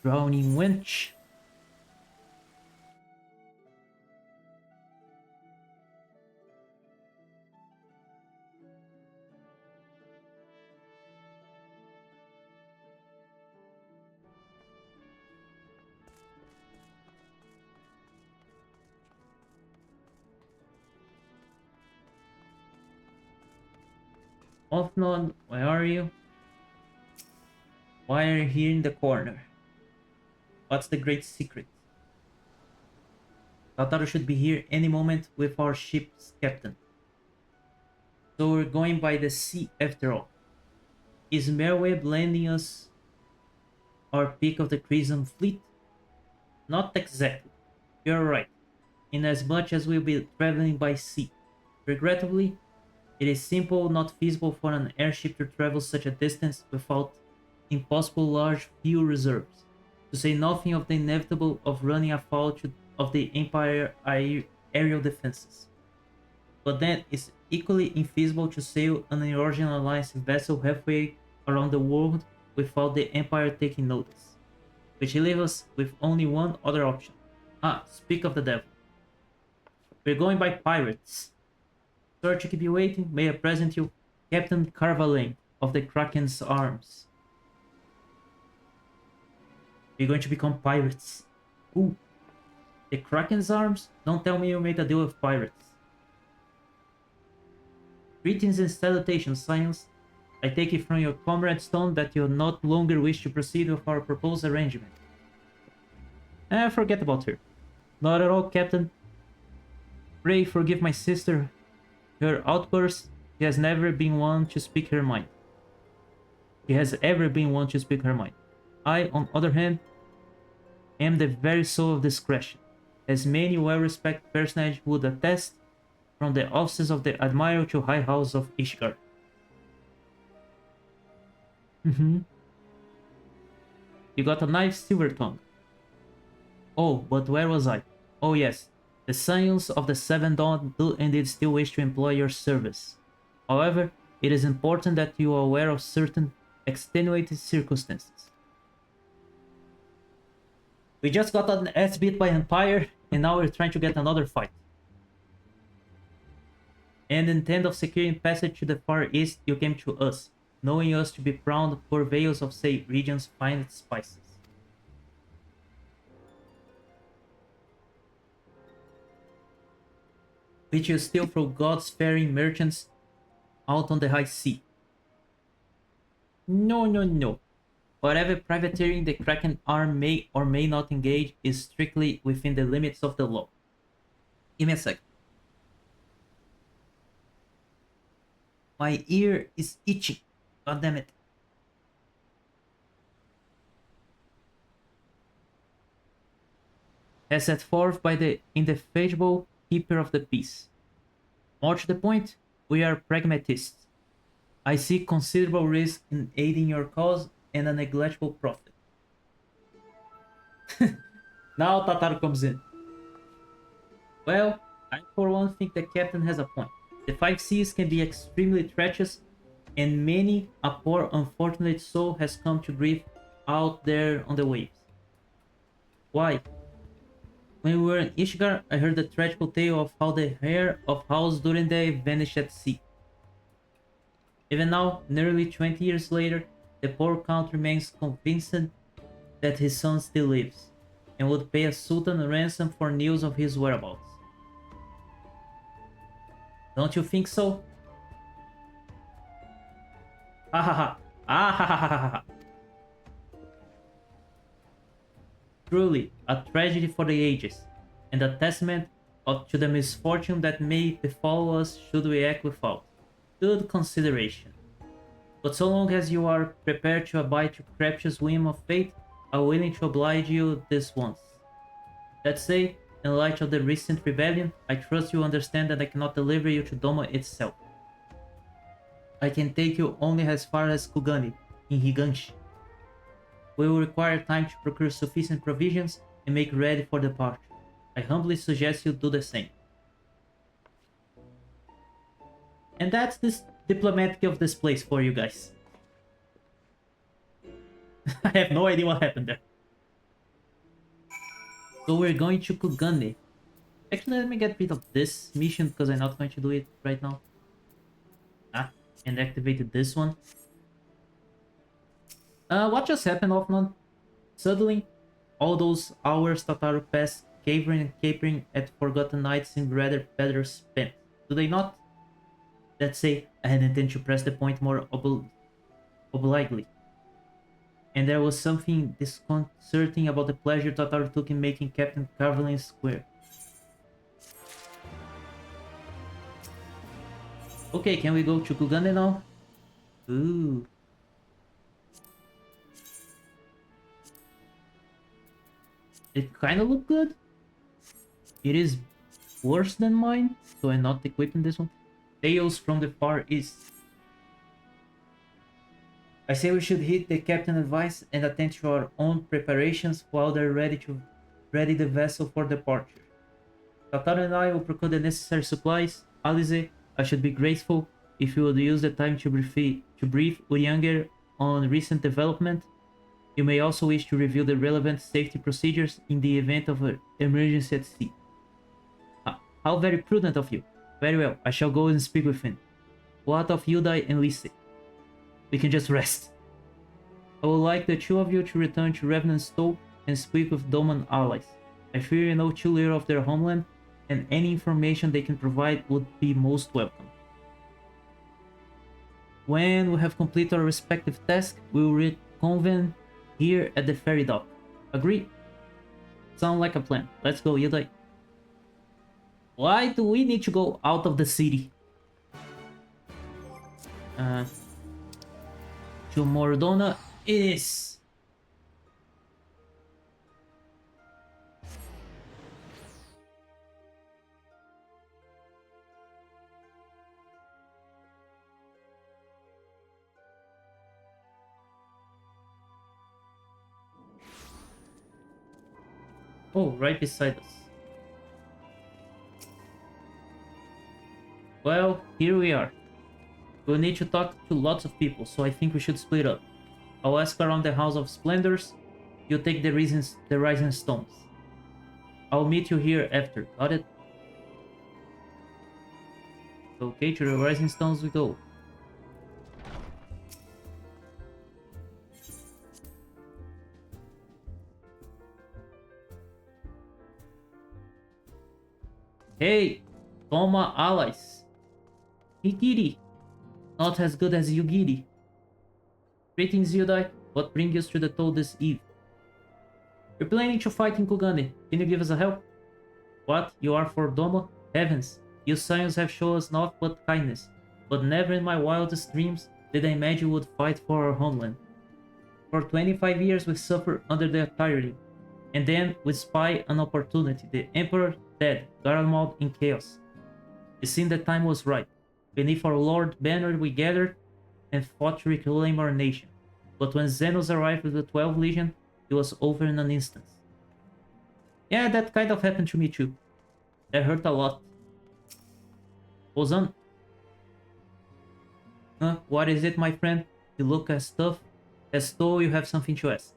Drowning Wench. Offnod, where are you? Why are you here in the corner? What's the great secret? Tataru should be here any moment with our ship's captain. So we're going by the sea after all. Is Merweb lending us our pick of the Crimson Fleet? Not exactly. You're right. Inasmuch as we'll be traveling by sea. Regrettably, it is simply not feasible for an airship to travel such a distance without impossible large fuel reserves, to say nothing of the inevitable of running afoul of the Empire aerial defenses. But then it's equally infeasible to sail an Eorzean Alliance vessel halfway around the world without the Empire taking notice, which leaves us with only one other option. Speak of the devil. We're going by pirates. Sorry to keep you waiting, may I present you Captain Carvalane of the Kraken's Arms. We're going to become pirates. Ooh. The Kraken's Arms? Don't tell me you made a deal with pirates. Greetings and salutations, Science. I take it from your comrade Stone that you no longer wish to proceed with our proposed arrangement. Forget about her. Not at all, Captain. Pray forgive my sister. Her outbursts, she has never been one to speak her mind. She has ever been one to speak her mind. I, on the other hand, am the very soul of discretion, as many well-respected personages would attest, from the offices of the Admiral to High House of Ishgard. You got a nice silver tongue. Oh, but where was I? Oh yes, the Scions of the Seven Dawn do indeed still wish to employ your service. However, it is important that you are aware of certain extenuating circumstances. We just got an ass beat by Empire, and now we're trying to get another fight. And intent of securing passage to the Far East, you came to us, knowing us to be proud purveyors of, say, region's finest spices. Which you steal from God's faring merchants out on the high sea. No. Whatever privateering the Kraken arm may or may not engage is strictly within the limits of the law. Give me a sec. My ear is itchy. God damn it. As set forth by the indefatigable keeper of the peace. More to the point, we are pragmatists. I see considerable risk in aiding your cause and a negligible profit. Now Tataru comes in. Well, I for one think the captain has a point. The five seas can be extremely treacherous, and many a poor unfortunate soul has come to grief out there on the waves. Why? When we were in Ishgard, I heard the tragical tale of how the heir of House Durendal vanished at sea. Even now, nearly 20 years later, the poor count remains convinced that his son still lives, and would pay a sultan a ransom for news of his whereabouts. Don't you think so? Ha ha ha! Ah ha ha ha ha ha! Truly, a tragedy for the ages, and a testament to the misfortune that may befall us should we act without good consideration. But so long as you are prepared to abide to capricious whim of fate, I am willing to oblige you this once. Let's say, in light of the recent rebellion, I trust you understand that I cannot deliver you to Doma itself. I can take you only as far as Kugane, in Higanshi. We will require time to procure sufficient provisions and make ready for departure. I humbly suggest you do the same. And that's this diplomatic of this place for you guys. I have no idea what happened there. So we're going to Kugane. Actually, let me get rid of this mission because I'm not going to do it right now. And activated this one. What just happened, Offnon? Suddenly, all those hours Tataru passed cavering and capering at Forgotten Nights seemed rather better spent. Do they not? Let's say I had intended to press the point more obligely. And there was something disconcerting about the pleasure Tataru took in making Captain Carvelin square. Okay, can we go to Kugane now? Ooh. It kinda look good. It is worse than mine, so I'm not equipping this one. Tales from the Far East. I say we should heed the captain's advice and attend to our own preparations while they're ready the vessel for departure. Tataru and I will procure the necessary supplies. Alize, I should be grateful if you would use the time to brief Urianger on recent development. You may also wish to review the relevant safety procedures in the event of an emergency at sea. How very prudent of you. Very well, I shall go and speak with him. What of Yudai and Lise? We can just rest. I would like the two of you to return to Revenant's Stoke and speak with Doman allies. I fear you know too little of their homeland, and any information they can provide would be most welcome. When we have completed our respective tasks, we will reconvene here at the ferry dock. Agree? Sound like a plan. Let's go, Yudai. Why do we need to go out of the city? To Mordona it is. Oh, right beside us. Well, here we are. We'll need to talk to lots of people, so I think we should split up. I'll ask around the House of Splendors. You take the Rising Stones. I'll meet you here after. Got it? Okay, to the Rising Stones we go. Hey, Toma allies. Higiri. Not as good as Yugiri. Greetings, Yudai. What brings us to the toll this eve? We're planning to fight in Kugane. Can you give us a help? What? You are for Doma? Heavens, you Scions have shown us naught but kindness. But never in my wildest dreams did I imagine we would fight for our homeland. For 25 years we suffered under their tyranny. And then we spy an opportunity. The Emperor dead, Garlemald in chaos. It seemed the time was right. Beneath our Lord banner we gathered and fought to reclaim our nation. But when Xenos arrived with the 12th Legion, it was over in an instant. Yeah, that kind of happened to me too. That hurt a lot. Ozan? What is it, my friend? You look as tough as though you have something to ask.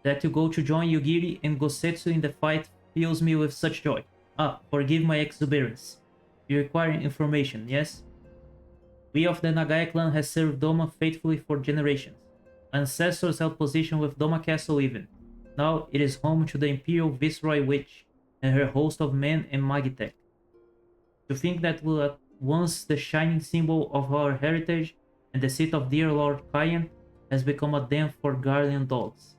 That you go to join Yugiri and Gosetsu in the fight fills me with such joy. Forgive my exuberance. You require information, yes? We of the Nagaya clan have served Doma faithfully for generations. Ancestors held position with Doma Castle even. Now it is home to the Imperial Viceroy Witch and her host of men and Magitek. To think that was at once the shining symbol of our heritage and the seat of dear Lord Kayan has become a den for guardian dogs.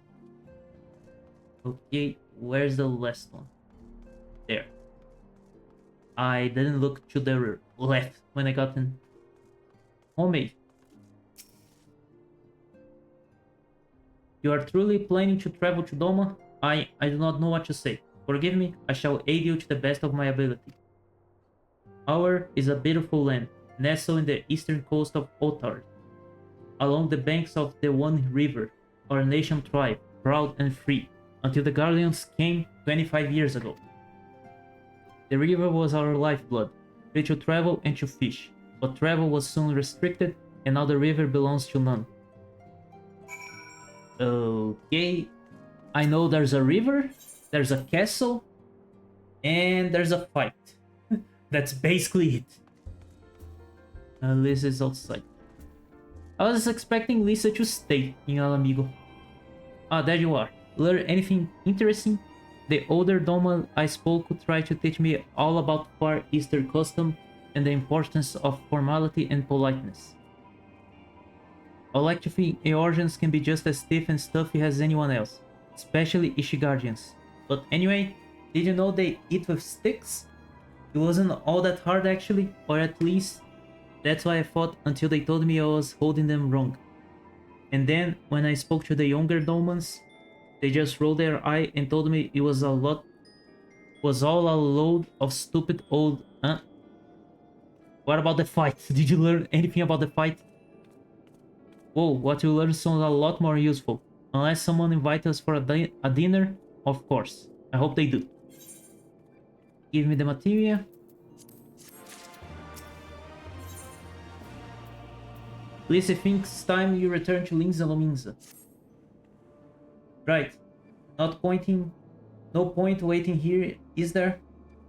Okay, where's the last one? There. I didn't look to the left when I got in. Homemade. You are truly planning to travel to Doma? I do not know what to say. Forgive me, I shall aid you to the best of my ability. Our is a beautiful land, nestled in the eastern coast of Otard. Along the banks of the One River, our nation thrived, proud and free, until the Guardians came 25 years ago. The river was our lifeblood, free to travel and to fish, but travel was soon restricted, and now the river belongs to none. Okay, I know there's a river, there's a castle, and there's a fight. That's basically it. Lisa is outside. I was expecting Lisa to stay in Alamigo. Ah, there you are. Learn anything interesting? The older Doma I spoke to tried to teach me all about Far Eastern custom and the importance of formality and politeness. I like to think Eorgians can be just as stiff and stuffy as anyone else, especially Ishigardians. But anyway, did you know they eat with sticks? It wasn't all that hard actually, or at least that's why I thought until they told me I was holding them wrong. And then, when I spoke to the younger Domans, they just rolled their eye and told me it was all a load of stupid old... What about the fight? Did you learn anything about the fight? Whoa, what you learned sounds a lot more useful. Unless someone invites us for a dinner, of course. I hope they do. Give me the materia. Lisa thinks it's time you return to Linza Lominza. Right. No point waiting here, is there?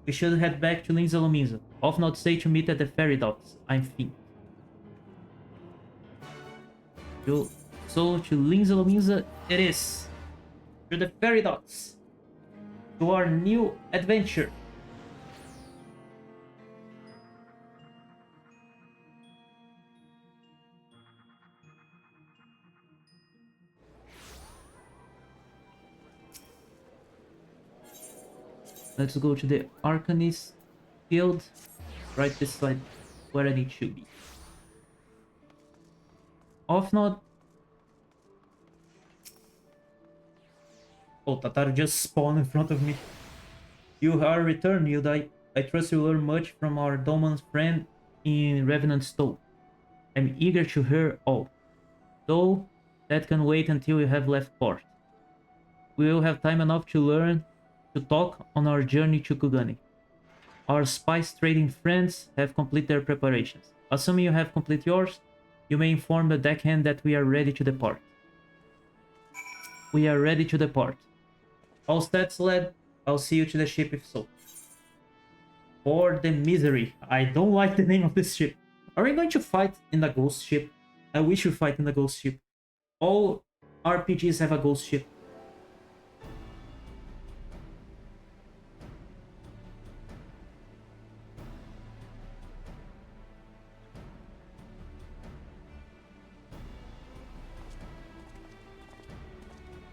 We should head back to Linza Lominza. Off not stay to meet at the ferry docks, I think. So to Linza Lominza it is. To the ferry docks. To our new adventure. Let's go to the Arcanist Guild, right beside where I need to be. Off not. Oh, Tataru just spawned in front of me. You are returned, Yudai. I trust you learn much from our Doman's friend in Revenant Stowe. I'm eager to hear all. Though, that can wait until we have left port. We will have time enough to talk on our journey to Kugane. Our spice trading friends have completed their preparations. Assuming you have completed yours, you may inform the deckhand that we are ready to depart. We are ready to depart. All stats, lad. I'll see you to the ship if so. For the misery. I don't like the name of this ship. Are we going to fight in the ghost ship? I wish we fight in the ghost ship. All RPGs have a ghost ship.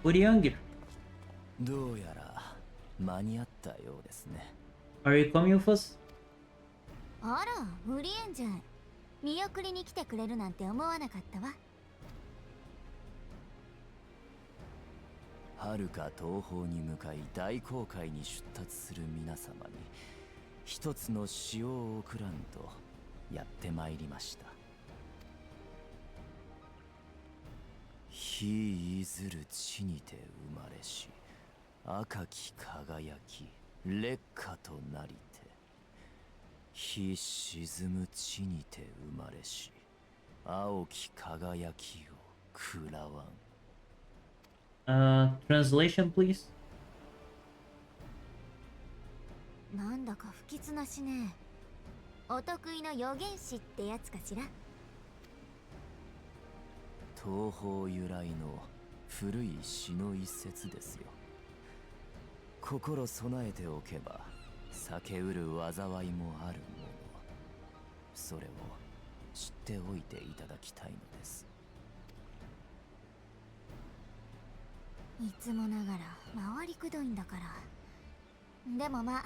Uriangir, どうやら間に合ったようですね。 are you coming with us? あら、ウリエンジェン。見送りに来てくれるなんて思わなかったわ。遥か東方に向かい大航海に出立する皆様に一つの詩を送らんとやってまいりました。日いずる地にて生まれし赤き輝き烈火となりて日沈む地にて生まれし青き輝きを食らわん。Translation, please. なんだか不吉なしね。お得意の預言師ってやつかしら。東方由来の古い詩の一節ですよ。心備えておけば避けうる災いもあるもの。それを知っておいていただきたいのです。いつもながら回りくどいんだから。でもまあ、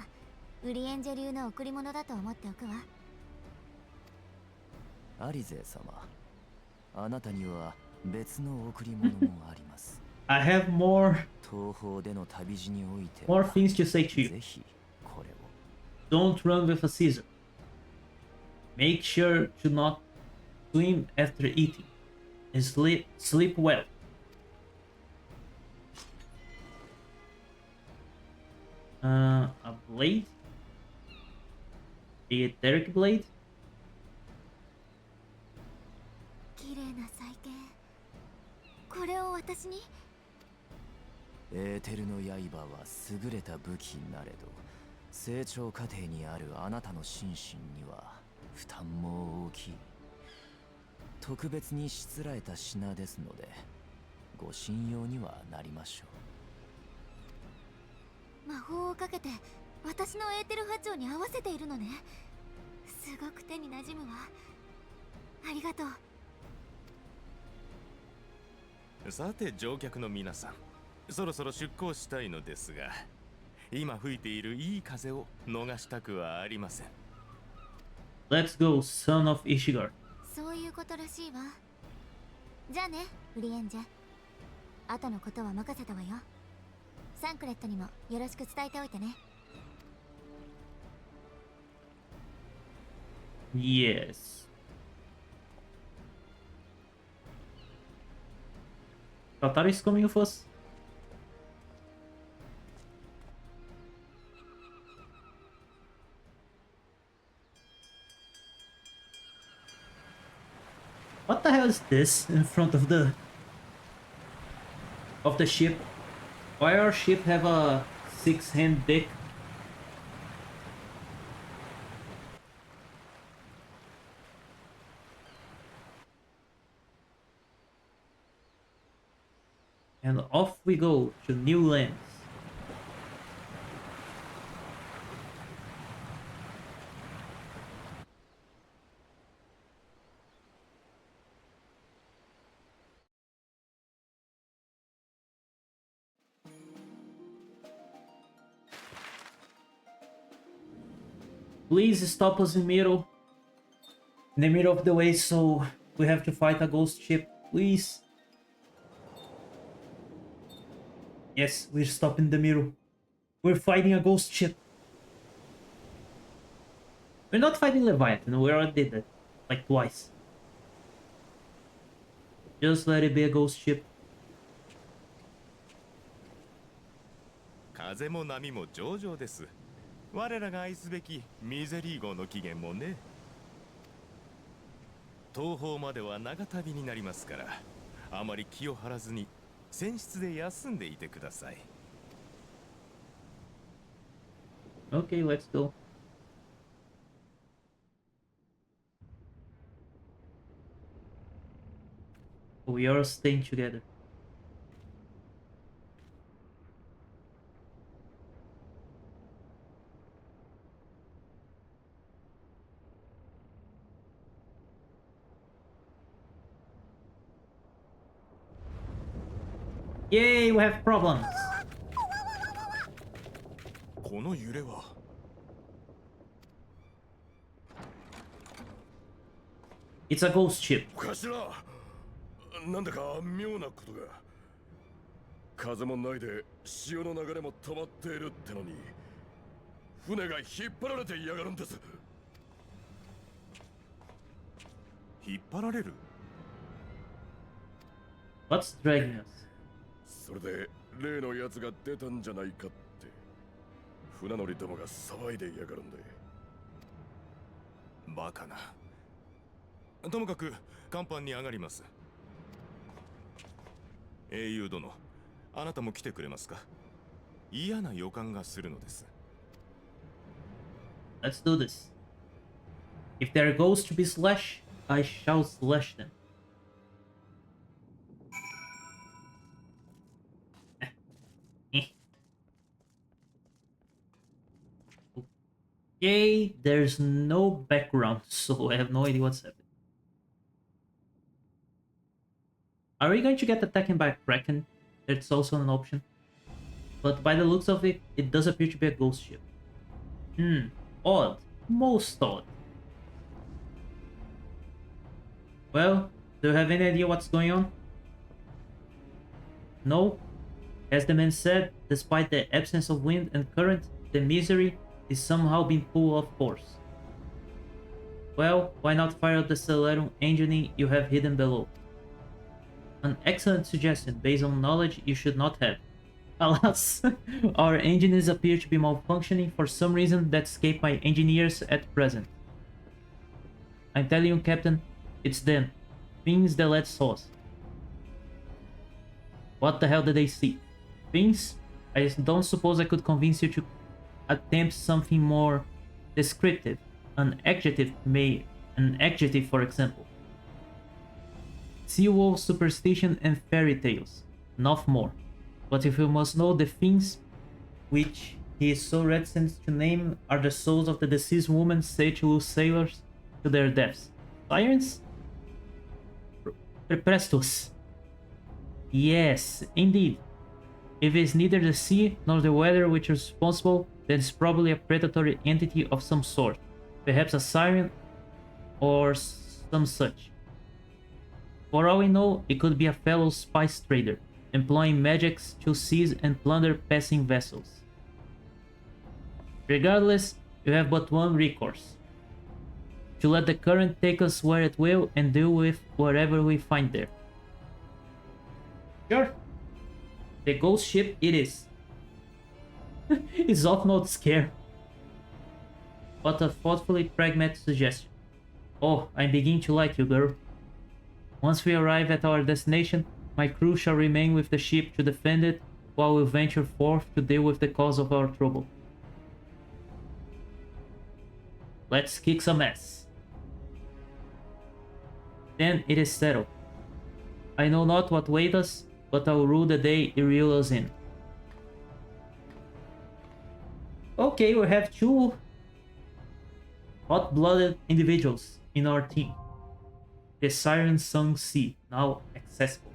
ウリエンジェ流の贈り物だと思っておくわ。アリゼ様、あなたには別の贈り物もあります。I have more 東方での旅路において things to say to you. ぜひこれを。 Don't run with a scissor. Make sure to not swim after eating. And sleep well. A blade? The etheric blade? 綺麗な細形。これを私に。エーテルの刃は優れた武器なれど、成長過程にあるあなたの心身には負担も大きい。特別にしつらえた品ですので、ご信用にはなりましょう。魔法をかけて私のエーテル波長に合わせているのね。すごく手に馴染むわ。ありがとう。さて乗客の皆さん、そろそろ出港したいのですが、今吹いているいい風を逃したくはありません。 Let's go, son of Ishigar. そういうことらしいわ。じゃあね、フリエンジェ。後のことは任せたわよ。サンクレットにもよろしく伝えておいてね。Yes. Katara is coming with us. What the hell is this in front of the ship? Why our ship have a 6-hand dick? And off we go to new lands. Please stop us in the middle of the way, so we have to fight a ghost ship, please. Yes, we're stopping the middle. We're fighting a ghost ship. We're not fighting Leviathan, we already did that. Like twice. Just let it be a ghost ship. 風も波も上々です。我らが愛すべきミゼリー号の起源もね。東方までは長旅になりますから、あまり気を張らずに船室で休んでいてください。Okay, let's go. We are staying together. Yay, we have problems. この揺れは。 It's a ghost ship. 頭、なんだか妙なことが。風もないで潮の流れも止まっているってのに、船が引っ張られていやがるんです。引っ張られる？ What's dragging us? それで例のやつが出たんじゃないかって船乗りどもが騒いでいやがるんで。バカな。ともかく甲板に上がります。英雄殿、あなたも来てくれますか？嫌な予感がするのです。 Let's do this. If there goes to be slash, I shall slash them. Okay, there's no background, so I have no idea what's happening. Are we going to get attacked by Kraken? That's also an option. But by the looks of it, it does appear to be a ghost ship. Odd. Most odd. Well, do you have any idea what's going on? No? As the man said, despite the absence of wind and current, the misery is somehow being pulled off course. Well, why not fire up the Celerum engine you have hidden below? An excellent suggestion based on knowledge you should not have. Alas, our engines appear to be malfunctioning for some reason that escapes my engineers at present. I'm telling you, Captain, it's them. Things that led sauce. What the hell did they see? Things? I don't suppose I could convince you to attempt something more descriptive. An adjective, for example. Sea wolf, superstition, and fairy tales. Not more. But if you must know, the things which he is so reticent to name are the souls of the deceased women said to lose sailors to their deaths. Sirens? Preprestus. Yes, indeed. If it's neither the sea nor the weather which is responsible, then it's probably a predatory entity of some sort. Perhaps a siren or some such. For all we know, it could be a fellow spice trader, employing magics to seize and plunder passing vessels. Regardless, you have but one recourse. To let the current take us where it will and deal with whatever we find there. Sure. The ghost ship it is. It's off not scared. But a thoughtfully pragmatic suggestion. Oh, I'm beginning to like you, girl. Once we arrive at our destination, my crew shall remain with the ship to defend it, while we venture forth to deal with the cause of our trouble. Let's kick some ass. Then it is settled. I know not what waits us, but I will rule the day it reels us in. Okay, we have two hot-blooded individuals in our team. The Siren Song Sea, now accessible.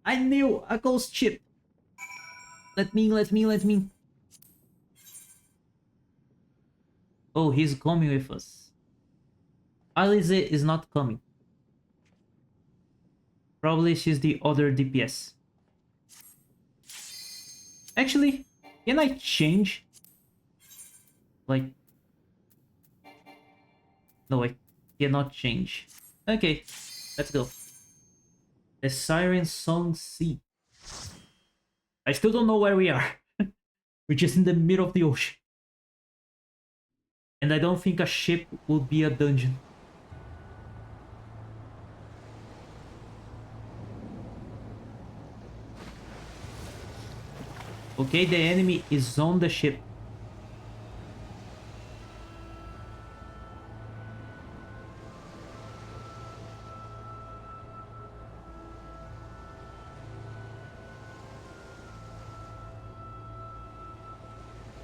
I knew a ghost ship! Let me. Oh, he's coming with us. Alize is not coming. Probably she's the other DPS. Actually, can I change? Like... No, I cannot change. Okay, let's go. The Siren Song Sea. I still don't know where we are. We're just in the middle of the ocean. And I don't think a ship would be a dungeon. Okay, the enemy is on the ship.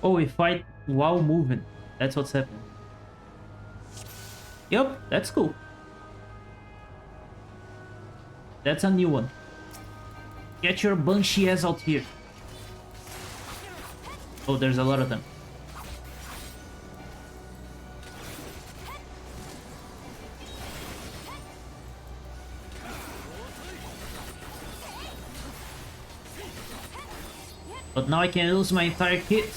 Oh, we fight while moving. That's what's happening. Yup, that's cool. That's a new one. Get your banshee ass out here. Oh, there's a lot of them. But now I can lose my entire kit.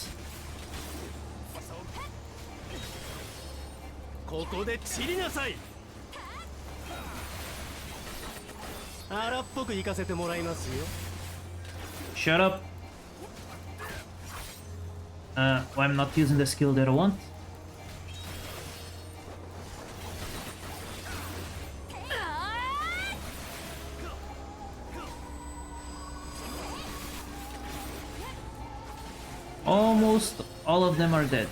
ここで散りなさい。荒っぽく行かせてもらいますよ。 Shut up. Well, I'm not using the skill that I want. Almost all of them are dead.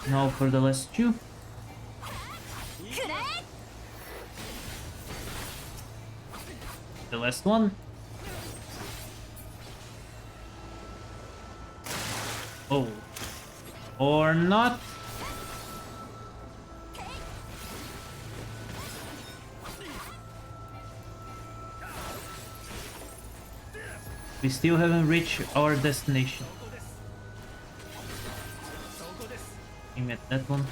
Now for the last two. The last one. Oh. Or not. We still haven't reached our destination. Aim at that one.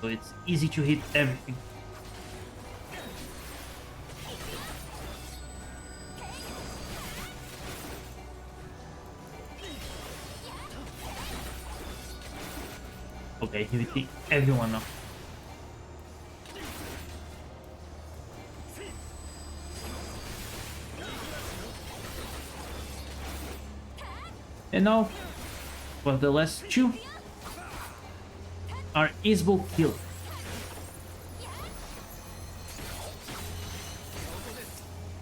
So it's easy to hit everything. Okay, hitting everyone now. And now, for the last two, are Isbo killed.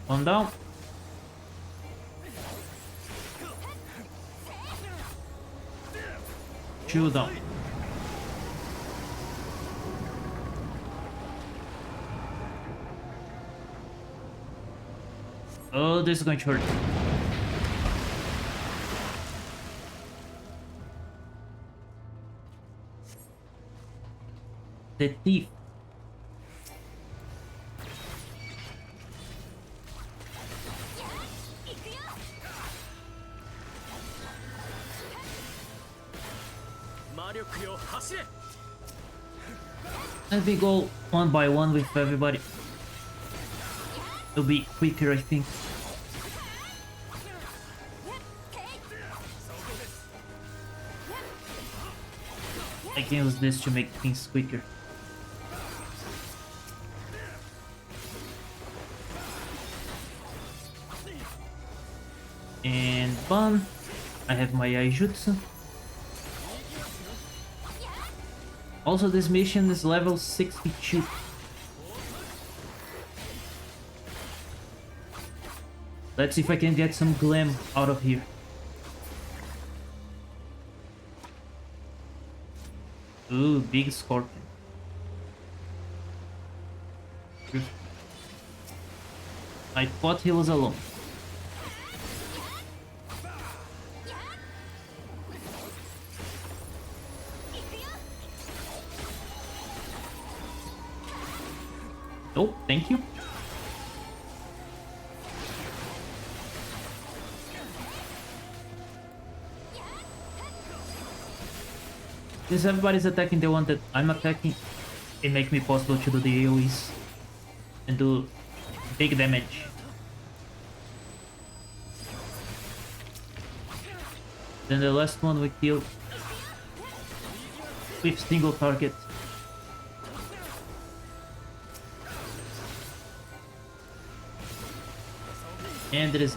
One down. Two down. Oh, this is going to hurt. The thief. Let me go one by one with everybody. It'll be quicker, I think. I can use this to make things quicker. And bam, I have my Aijutsu. Also, this mission is level 62. Let's see if I can get some glam out of here. Ooh, big scorpion. I thought he was alone. Oh, thank you. Since everybody's attacking the one that I'm attacking, it makes me possible to do the AoEs and do big damage. Then the last one we kill with single target. And it is...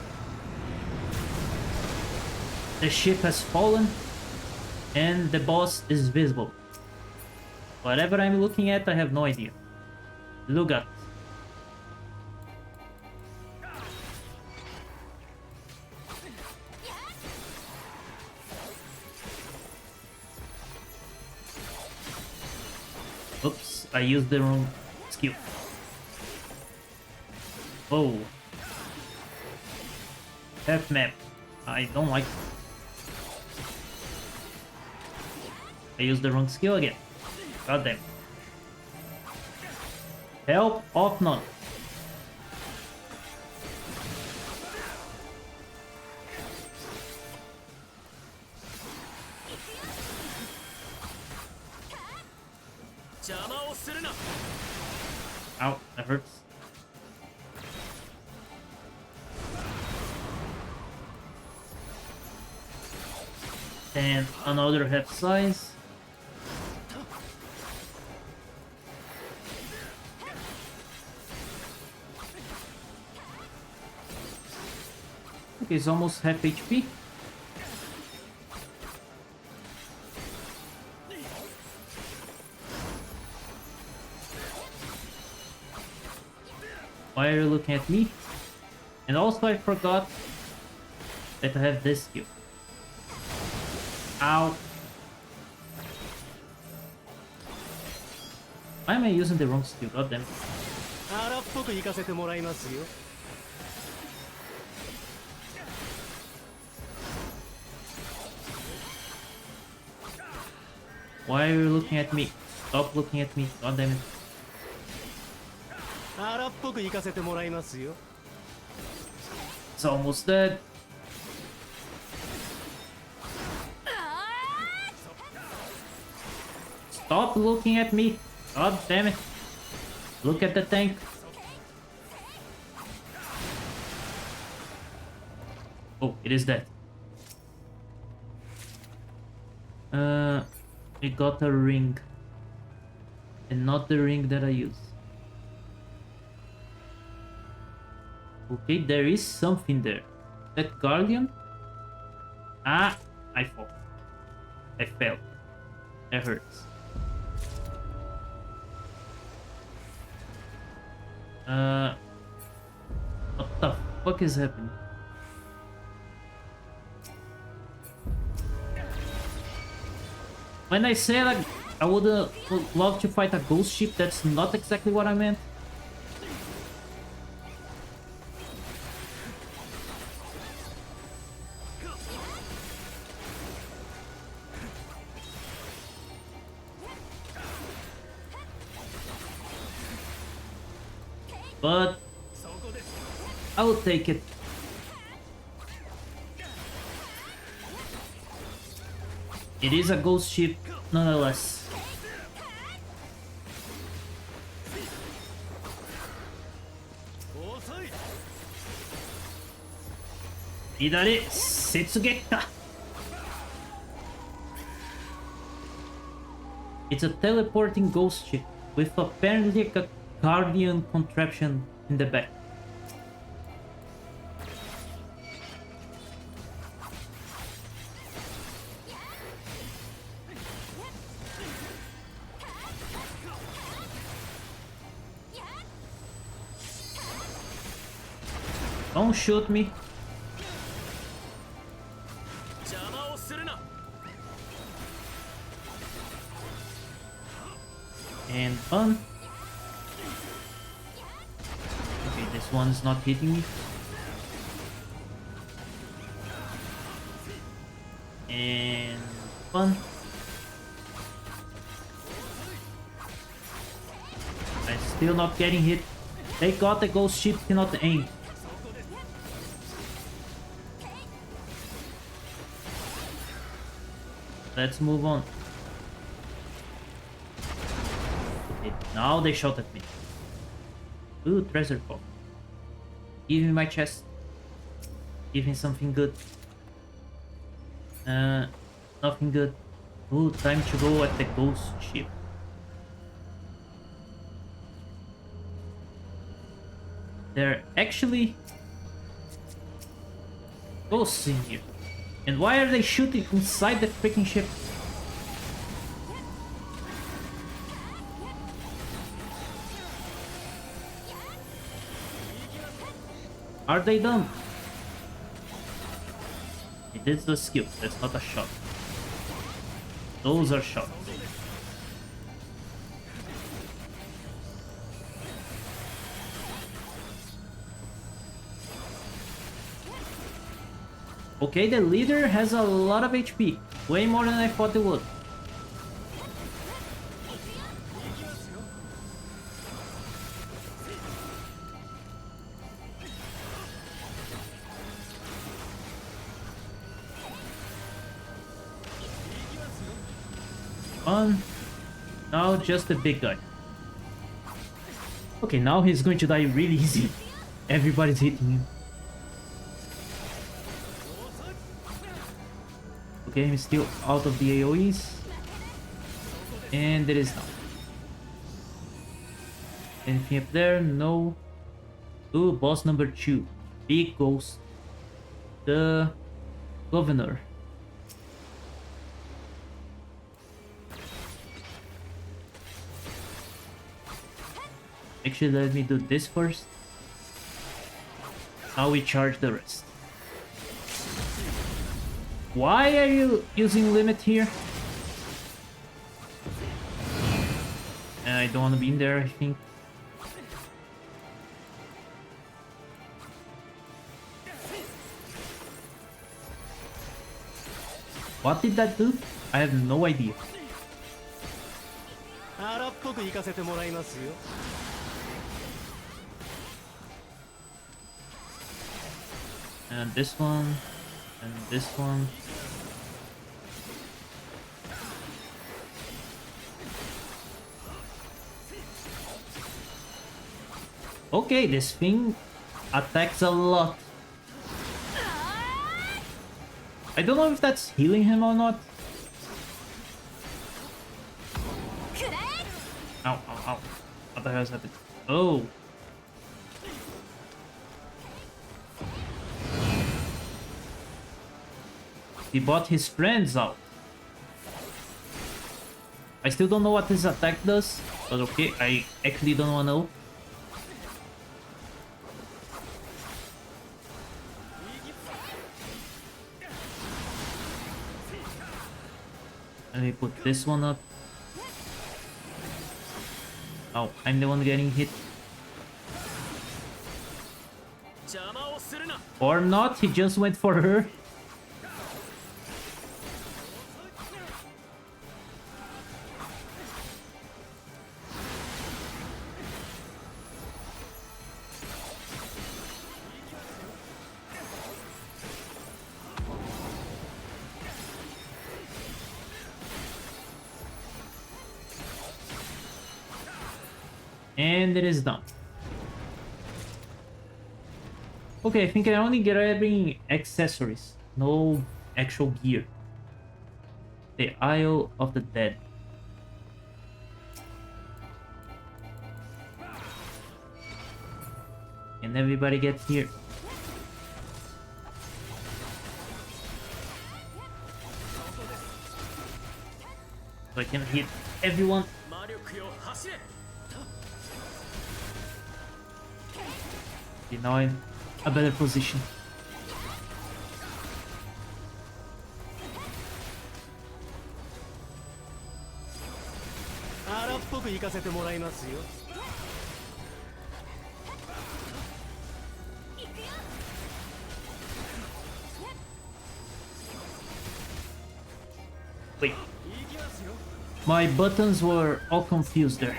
The ship has fallen and the boss is visible. Whatever I'm looking at, I have no idea. Look at. Oops, I used the wrong skill. Oh. F map. I don't like it. I used the wrong skill again. God damn. Help of none. Ow, that hurts. And another half size. Okay, it's almost half HP. Why are you looking at me? And also I forgot that I have this skill. Ow. Why am I using the wrong skill? God damn it. Why are you looking at me? Stop looking at me. God damn it. It's almost dead. Stop looking at me. God damn it. Look at the tank. Oh, it is dead. I got a ring. And not the ring that I use. Okay, there is something there. That guardian? Ah, I fall. I fell. That hurts. What the fuck is happening? When I say like I would love to fight a ghost ship, that's not exactly what I meant. But I will take it. It is a ghost ship, nonetheless. Idare Setsugeta. It's a teleporting ghost ship with apparently a guardian contraption in the back. Don't shoot me. And fun. Okay, this one's not hitting me. And fun. I'm still not getting hit. They got the ghost ship cannot aim. Let's move on. Okay, now they shot at me. Ooh, treasure pop. Give me my chest. Give me something good. Nothing good. Ooh, time to go at the ghost ship. There are actually ghosts in here. And why are they shooting inside the freaking ship? Are they dumb? It is the skill, that's not a shot. Those are shots. Okay, the leader has a lot of HP. Way more than I thought it would. Now just the big guy. Okay, now he's going to die really easy. Everybody's hitting him. Okay, I'm still out of the AoEs. And there is now. Anything up there? No. Ooh, boss number 2. Big ghost. The governor. Actually, let me do this first. Now we charge the rest. Why are you using limit here? I don't want to be in there, I think. What did that do? I have no idea. And this one, and this one. Okay, this thing attacks a lot. I don't know if that's healing him or not. Oh, what the hell is happening? Oh. He bought his friends out. I still don't know what this attack does, but okay, I actually don't want to know. Let me put this one up. Oh, I'm the one getting hit. Or not, he just went for her. And it is done. Okay, I think I only grabbing accessories, no actual gear. The Isle of the Dead. And everybody gets here. So I can hit everyone. Okay, now I'm a better position. Wait. My buttons were all confused there.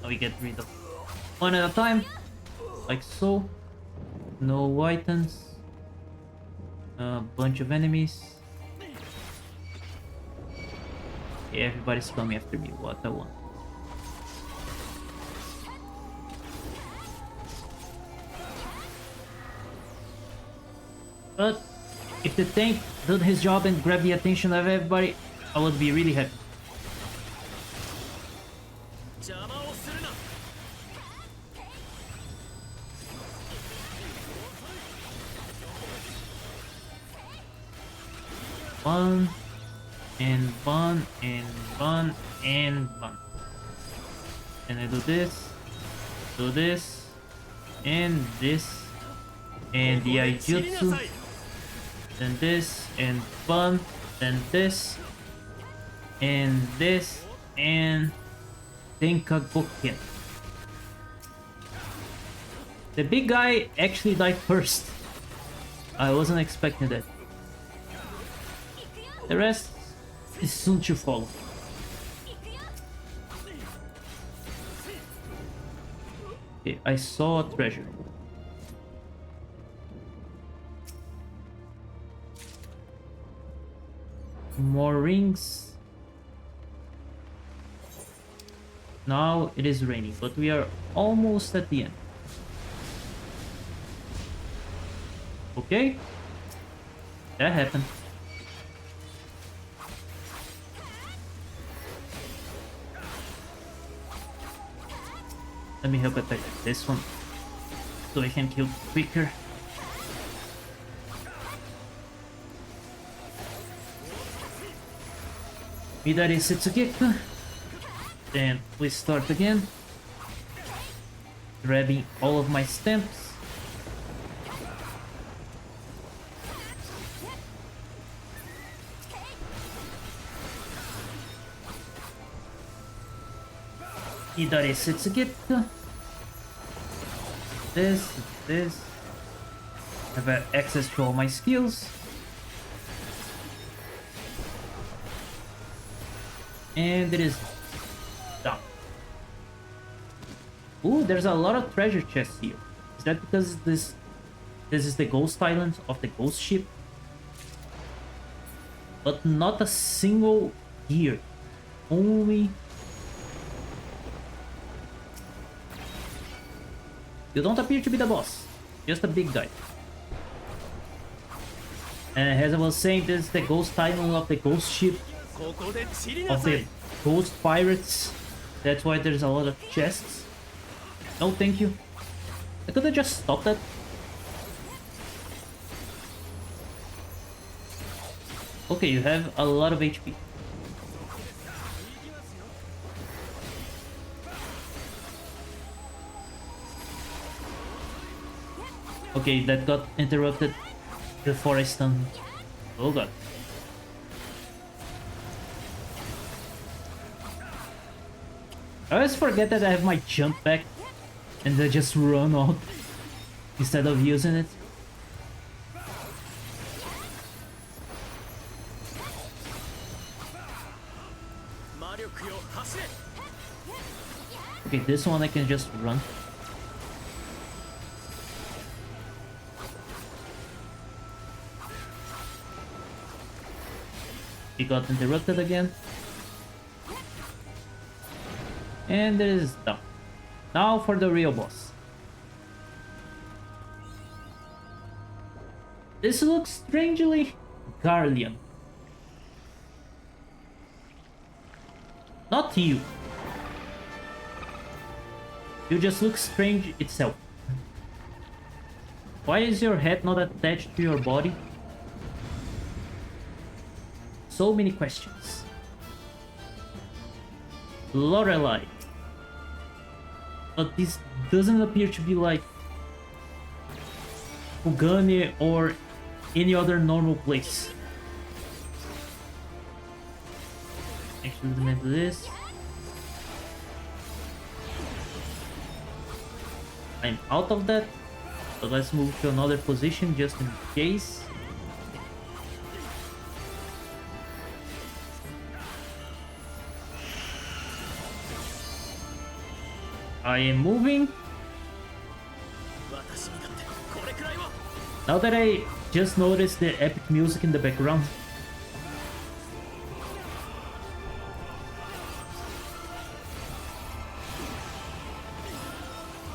Now we get rid of one at a time, like so. No items. A bunch of enemies. Okay, everybody's coming after me. What I want. But if the tank did his job and grabbed the attention of everybody, I would be really happy. Bun and bun and bun and bun. And I do this, and this, and the Aijutsu, then this, and bun, then this, and Tenkagoken. The big guy actually died first. I wasn't expecting that. The rest is soon to follow. Okay, I saw a treasure. More rings. Now it is raining, but we are almost at the end. Okay, that happened. Let me help attack this one so I can kill quicker. Midari Setsugeku. Then we start again. Grabbing all of my stamps. Midari Setsugeku. This. Have access to all my skills. And it is done. Ooh, there's a lot of treasure chests here. Is that because this is the ghost island of the ghost ship? But not a single gear. Only... You don't appear to be the boss. Just a big guy. And as I was saying, this is the ghost island of the ghost ship of the ghost pirates. That's why there's a lot of chests. No, thank you. I could have just stopped that. Okay, you have a lot of HP. Okay, that got interrupted before I stunned. Oh god. I always forget that I have my jump back and I just run out instead of using it. Okay, this one I can just run. He got interrupted again. And there is down. Now for the real boss. This looks strangely Garlean. Not you. You just look strange itself. Why is your head not attached to your body? So many questions. Lorelei. But this doesn't appear to be like Kugane or any other normal place. Actually, let me do this. I'm out of that, so let's move to another position just in case. I am moving. Now that I just noticed the epic music in the background.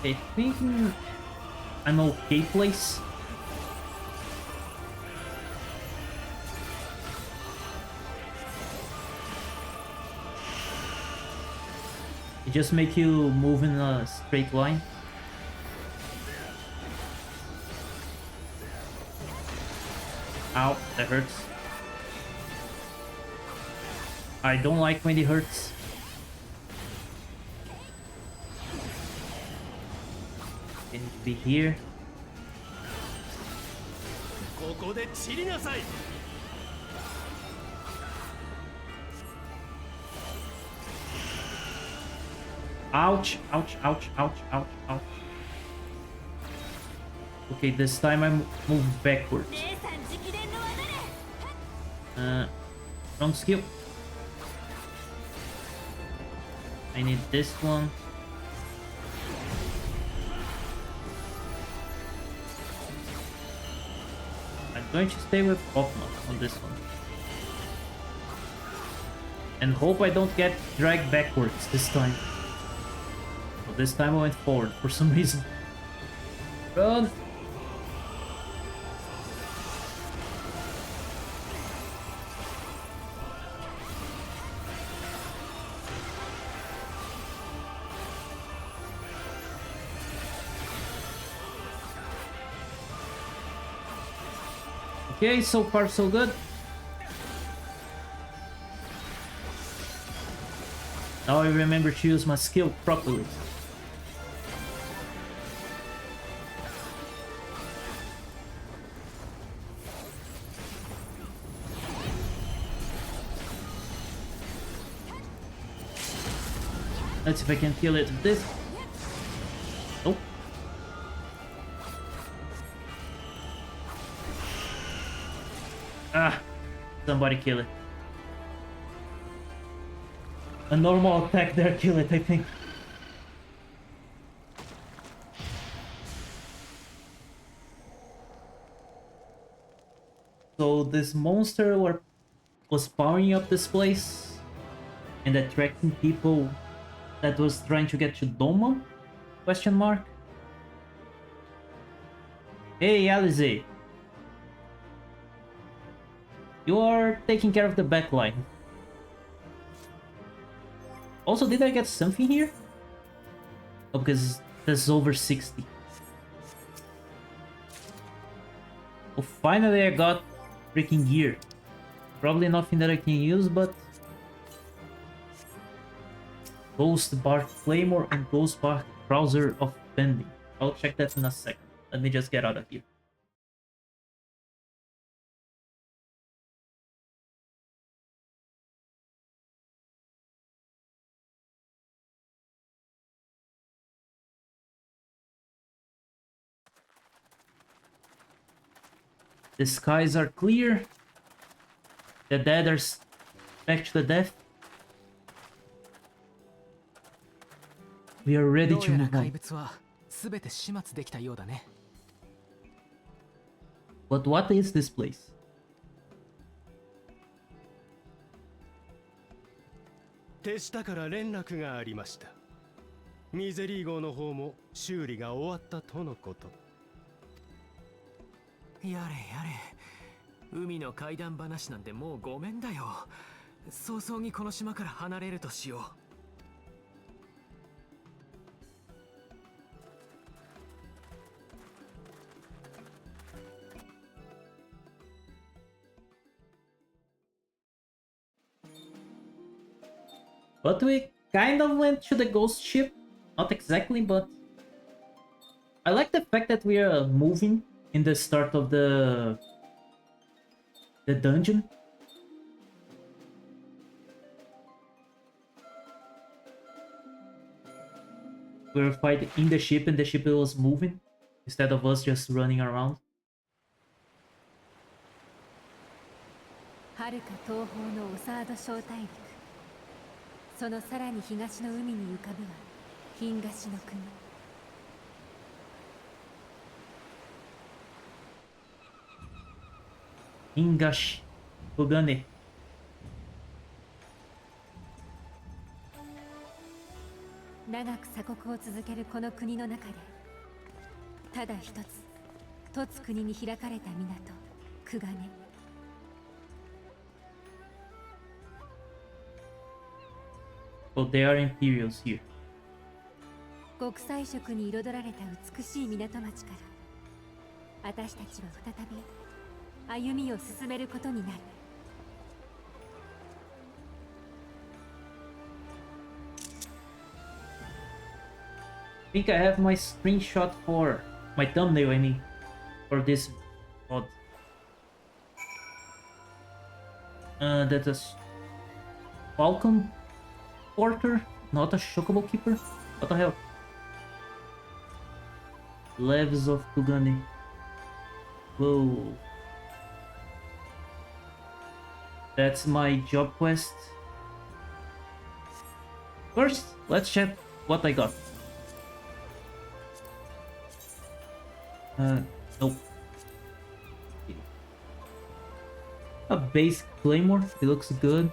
I think an okay place. It just make you move in a straight line. Ow, that hurts. I don't like when it hurts. It needs to be here. Ouch, ouch, ouch, ouch, ouch, ouch. Okay, this time I move backwards. Wrong skill. I need this one. I'm going to stay with Offman on this one. And hope I don't get dragged backwards this time. But this time I went forward for some reason. Run! Okay, so far so good. Now I remember to use my skill properly. Let's see if I can kill it with this. Nope. Ah, somebody kill it. A normal attack there, kill it, I think. So this monster was powering up this place and attracting people that was trying to get to Doma? Question mark. Hey, Alize. You are taking care of the back line. Also, did I get something here? Oh, because there's over 60. Oh, finally I got freaking gear. Probably nothing that I can use, but... Ghost Bark Claymore and Ghost Bark Trouser of Bending. I'll check that in a second. Let me just get out of here. The skies are clear. The dead are back to the death. We are ready to move on. But what is this place? 手下から連絡がありました。ミゼリー号の方も修理が終わったとのこと。やれやれ、海の怪談話なんてもうごめんだよ。早々にこの島から離れるとしよう。But we kind of went to the ghost ship. Not exactly, but... I like the fact that we are moving in the start of the dungeon. We were fighting in the ship and the ship was moving instead of us just running around. 遥か東方のオサード小大陸、そのさらに東の海に浮かぶは東の国。Ingashi, Kugane. 長く鎖国を続けるこの国の中で、ただ一つ、凸国に開かれた港、クガネ。Oh, there are Imperials here. 国際色に彩られた美しい港町から、私たちは再び歩みを進めることになる。I think I have my screenshot for my thumbnail, I mean, for this VOD. That is Falcon Porter, not a Chocobo Keeper. What the hell? Leves of Kugane. Whoa. That's my job quest. First, let's check what I got. Nope. Okay. A base claymore, it looks good.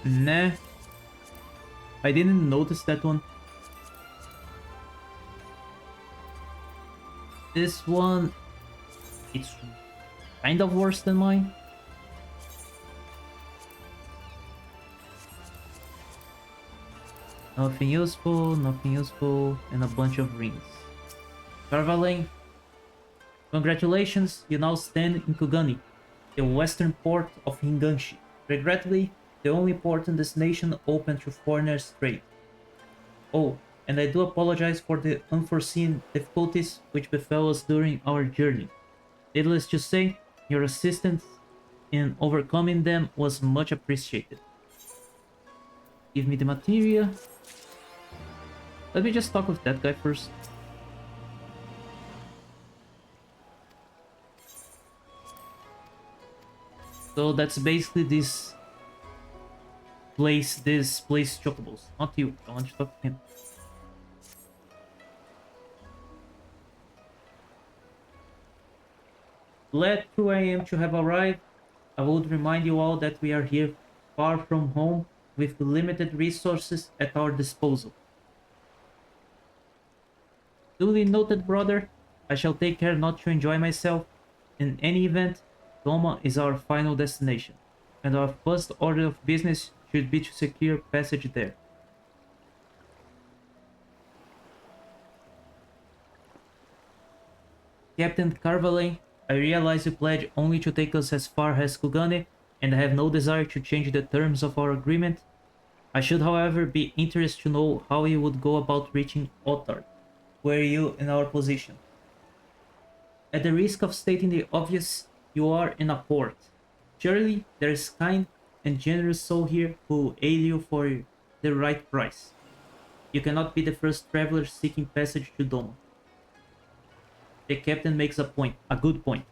Nah. I didn't notice that one. This one, it's kind of worse than mine. Nothing useful, and a bunch of rings. Carvalane, congratulations, you now stand in Kugane, the western port of Hinganshi. Regrettably, the only port in this nation open to foreigners' trade. Oh, and I do apologize for the unforeseen difficulties which befell us during our journey. Needless to say, your assistance in overcoming them was much appreciated. Give me the materia. Let me just talk with that guy first. So that's basically this place chocobos. Not you, I want to talk to him. Glad 2 AM to have arrived. I would remind you all that we are here far from home with limited resources at our disposal. Duly noted, brother. I shall take care not to enjoy myself. In any event, Doma is our final destination, and our first order of business should be to secure passage there. Captain Carvalhain, I realize you pledge only to take us as far as Kugane, and I have no desire to change the terms of our agreement. I should, however, be interested to know how you would go about reaching Otard, were you in our position. At the risk of stating the obvious, you are in a port. Surely there is kind and generous soul here who will aid you for the right price. You cannot be the first traveler seeking passage to Doma. The captain makes a good point.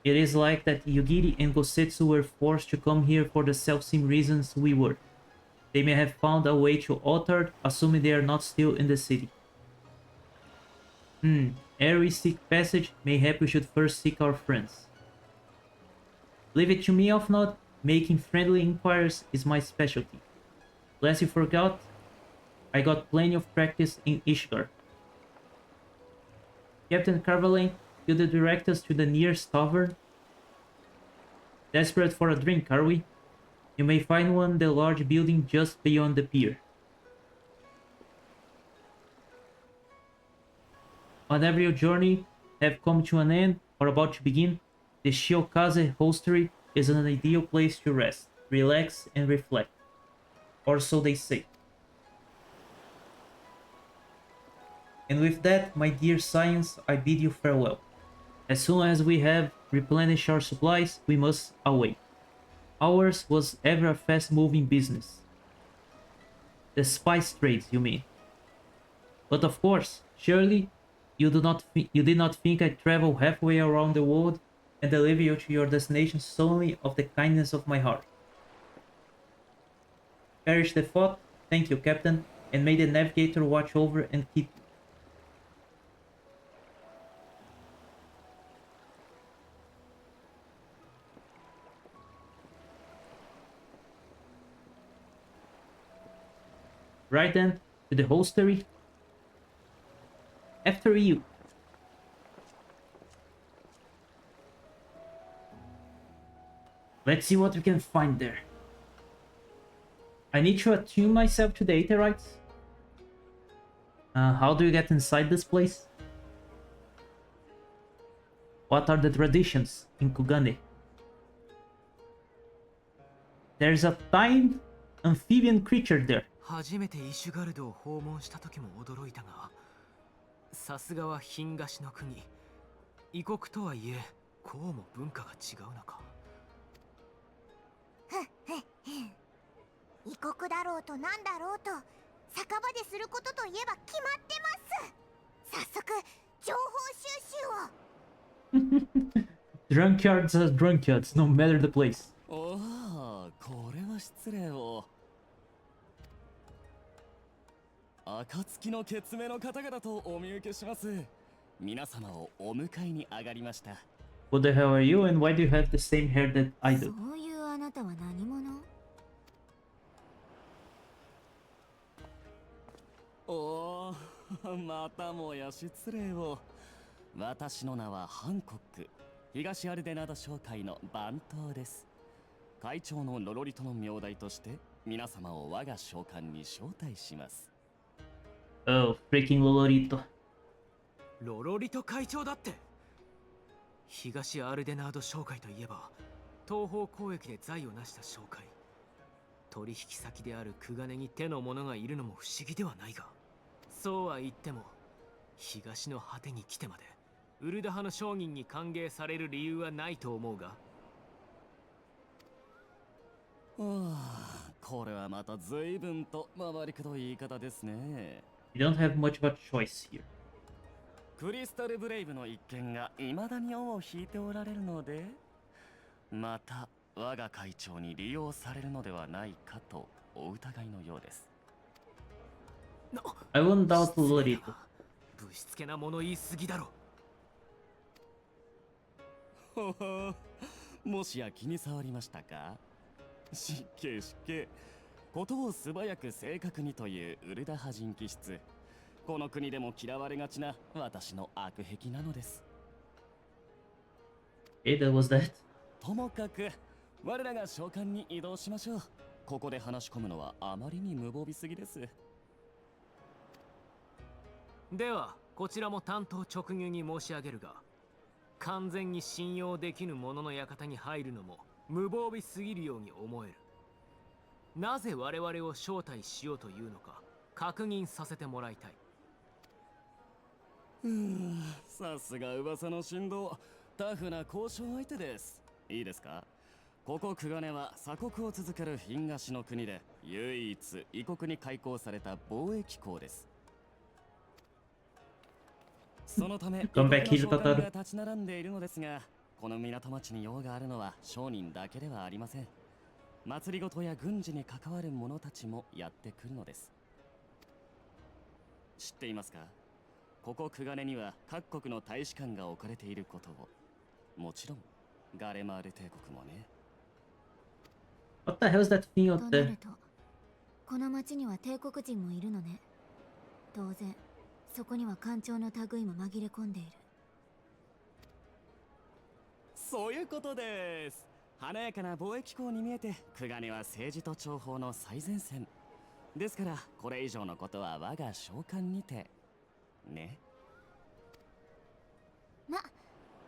It is like that Yugiri and Gosetsu were forced to come here for the self-same reasons we were. They may have found a way to Otard, assuming they are not still in the city. Ere we seek passage, mayhap we should first seek our friends. Leave it to me, if not, making friendly inquiries is my specialty. Lest you forgot, I got plenty of practice in Ishgar. Captain Carvalhain, you direct us to the nearest tavern? Desperate for a drink, are we? You may find one in the large building just beyond the pier. Whenever your journey have come to an end or about to begin, the Shiokaze Hostelry is an ideal place to rest, relax, and reflect. Or so they say. And with that, my dear Science, I bid you farewell. As soon as we have replenished our supplies, we must away. Ours was ever a fast-moving business. The spice trades, you mean? But of course, surely, you did not think I'd travel halfway around the world and deliver you to your destination solely of the kindness of my heart. Perish the thought, thank you, Captain, and may the navigator watch over and keep you. Right then, to the hostelry. After you. Let's see what we can find there. I need to attune myself to the Aetherites. How do you get inside this place? What are the traditions in Kugane? There's a tiny amphibian creature there. 初めてイシュガルドを訪問した時も驚いたが、さすがは東の国。異国とはいえ、こうも文化が違うのか。異国だろうとなんだろうと、酒場ですることといえば決まってます。早速情報収集を。Drunkards are drunkards, no matter the place. おお、これは失礼を。暁の決めの方々とお見受けします。皆様をお迎えに上がりました。What the hell are you and why do you have the same hair that I do? そういうあなたは何者？おお、またもや失礼を。私の名はハンコック。東アルデナード商会の番頭です。会長のロロリトの名代として皆様を我が召喚に招待します。Oh, freaking Lolorito. ロロリト会長だって。東アルデナード商会といえば、東方交易で財を成した商会。取引先であるクガネに手の者がいるのも不思議ではないが、そうは言っても、東の果てに来てまで、ウルダ派の商人に歓迎される理由はないと思うが。これはまた随分と回りくどい言い方ですね。You don't have much of a choice here. クリスタルブレイブの一件が未だに尾を引いておられるので、また我が会長に利用されるのではないかとお疑いのようです。I won't doubt Lolorito. ぶしつけな物言いすぎだろ。ほほ、もしや気に障りましたか？失敬失敬。ことを素早く正確にというウルダ派人気質。この国でも嫌われがちな私の悪癖なのです。Okay, that was that. ともかく我らが召喚に移動しましょう。ここで話し込むのはあまりに無防備すぎです。ではこちらも担当直入に申し上げるが、完全に信用できぬ者の館に入るのも無防備すぎるように思える。なぜ我々を招待しようというのか確認させてもらいたい。さすが噂の神童、タフな交渉相手です。いいですか？ここクガネは鎖国を続ける東の国で唯一異国に開港された貿易港です。そのため異国の商館が立ち並んでいるのですが、この港町に用があるのは商人だけではありません。祭りごとや軍事に関わる者たちもやってくるのです。知っていますか？ここクガネには各国の大使館が置かれていることを。もちろんガレマール帝国もね。What the hell is that thing と out な there? るとこの町には帝国人もいるのね。当然そこには官庁の類も紛れ込んでいる。そういうことです。華やかな貿易港に見えてクガネは政治と諜報の最前線ですから、これ以上のことは我が召喚にてね。ま、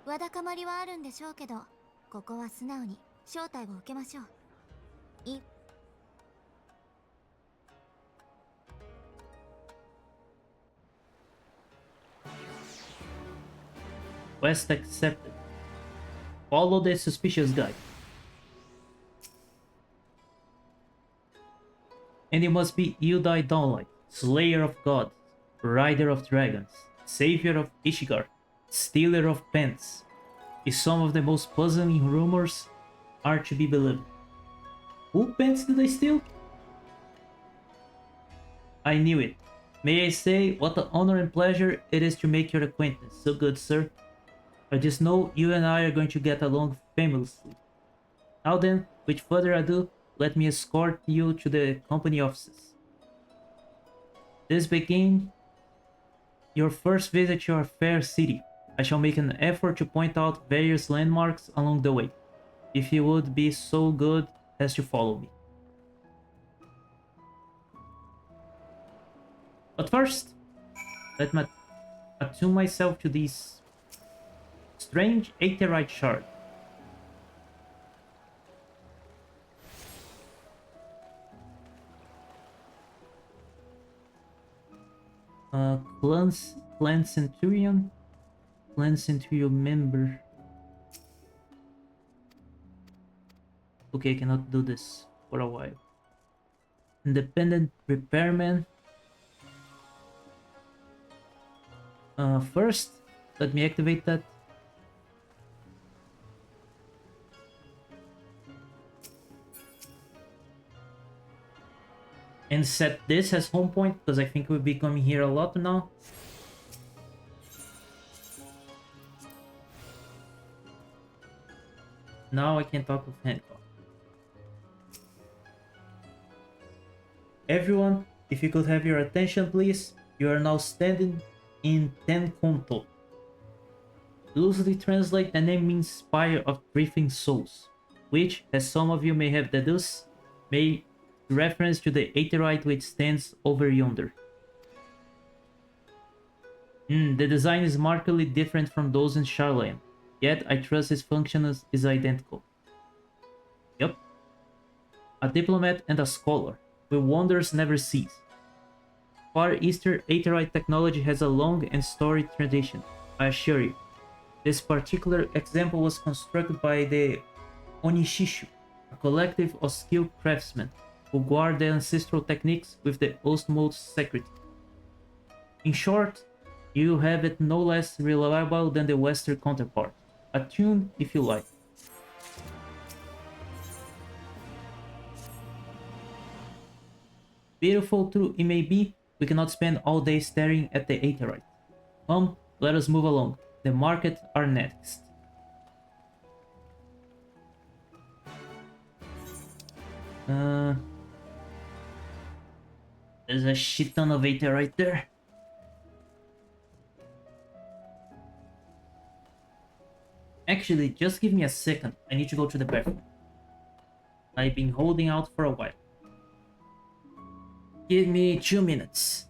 わだかまりはあるんでしょうけど、ここは素直に招待を受けましょう。Quest accepted. Follow the suspicious guy. And you must be Yudai Dawnlight, Slayer of Gods, Rider of Dragons, Savior of Ishigard, Stealer of Pens. If some of the most puzzling rumors are to be believed. Who pens did I steal? I knew it. May I say what an honor and pleasure it is to make your acquaintance. So good, sir. I just know you and I are going to get along famously. Now then, with further ado, let me escort you to the company offices. This being your first visit to our fair city. I shall make an effort to point out various landmarks along the way, if you would be so good as to follow me. But first, let me attune myself to these strange aetherite shard. Clan Centurion member. Okay, I cannot do this for a while. Independent repairman. First, let me activate that. And set this as home point, because I think we'll be coming here a lot now. Now I can talk with Hancock. Everyone, if you could have your attention please, you are now standing in Tenkonto. Loosely translate, the name means Spire of Drifting Souls, which, as some of you may have deduced, may reference to the aetherite which stands over yonder. The design is markedly different from those in Charlayan, yet I trust its function is identical. Yup. A diplomat and a scholar, where wonders never cease. Far Eastern aetherite technology has a long and storied tradition, I assure you. This particular example was constructed by the Onishishu, a collective of skilled craftsmen who guard the ancestral techniques with the utmost secrecy. In short, you have it no less reliable than the Western counterpart. Attune if you like. Beautiful though it may be, we cannot spend all day staring at the aetherite. Come, let us move along. The market are next. There's a shit ton of aetherite there. Actually, just give me a second. I need to go to the bathroom. I've been holding out for a while. Give me 2 minutes.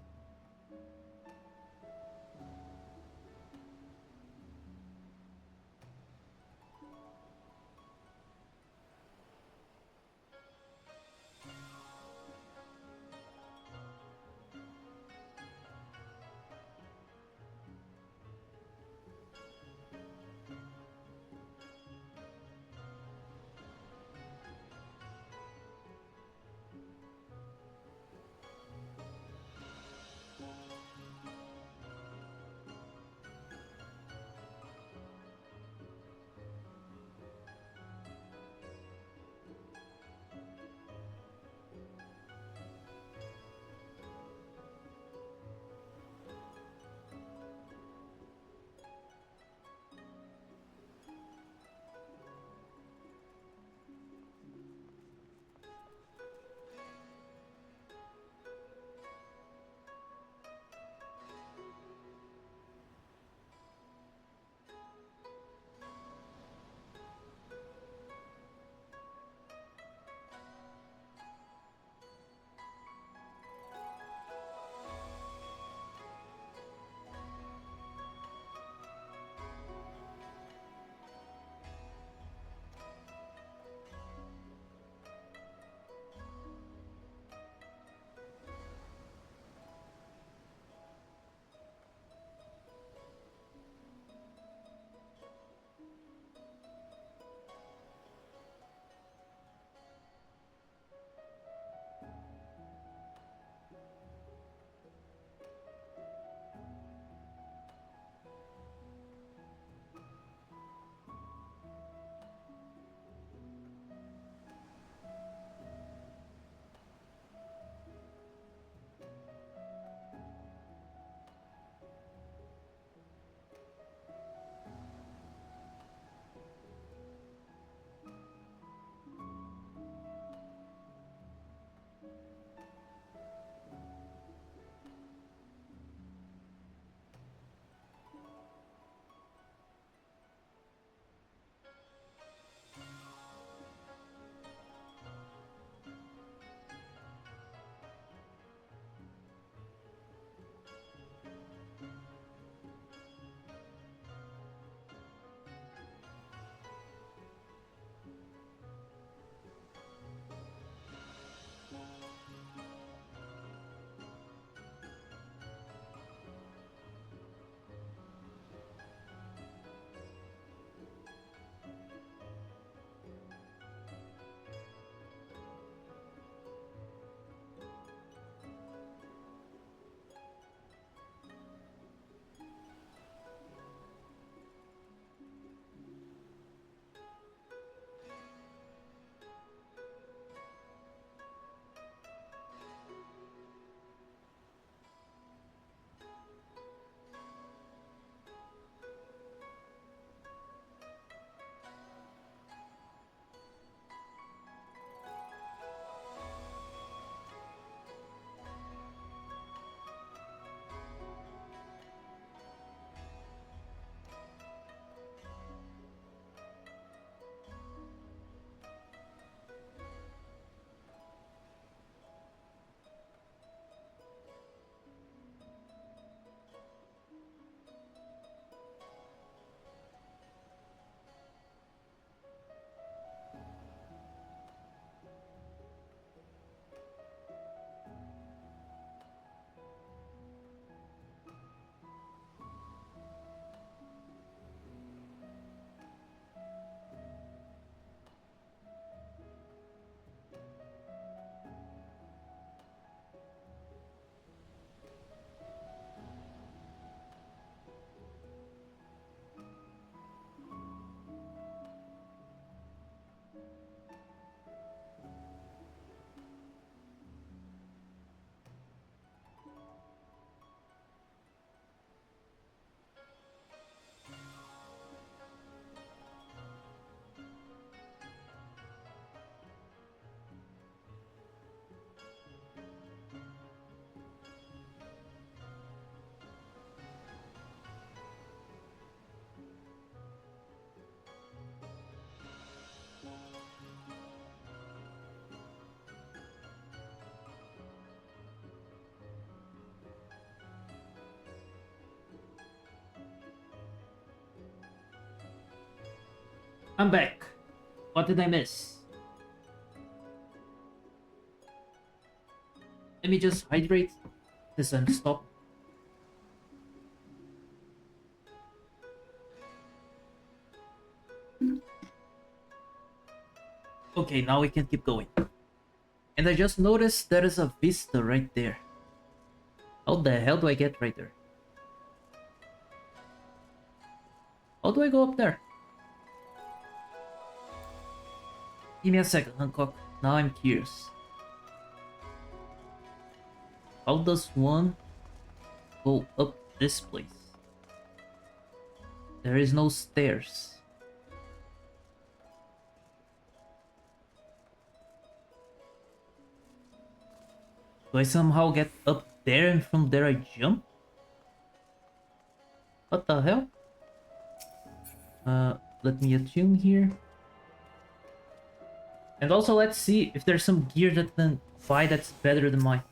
I'm back. What did I miss? Let me just hydrate this and stop. Okay, now we can keep going. And I just noticed there is a vista right there. How the hell do I get right there? How do I go up there? Give me a second, Hancock. Now I'm curious. How does one go up this place? There is no stairs. Do I somehow get up there and from there I jump? What the hell? Let me attune here. And also let's see if there's some gear that can buy that's better than mine.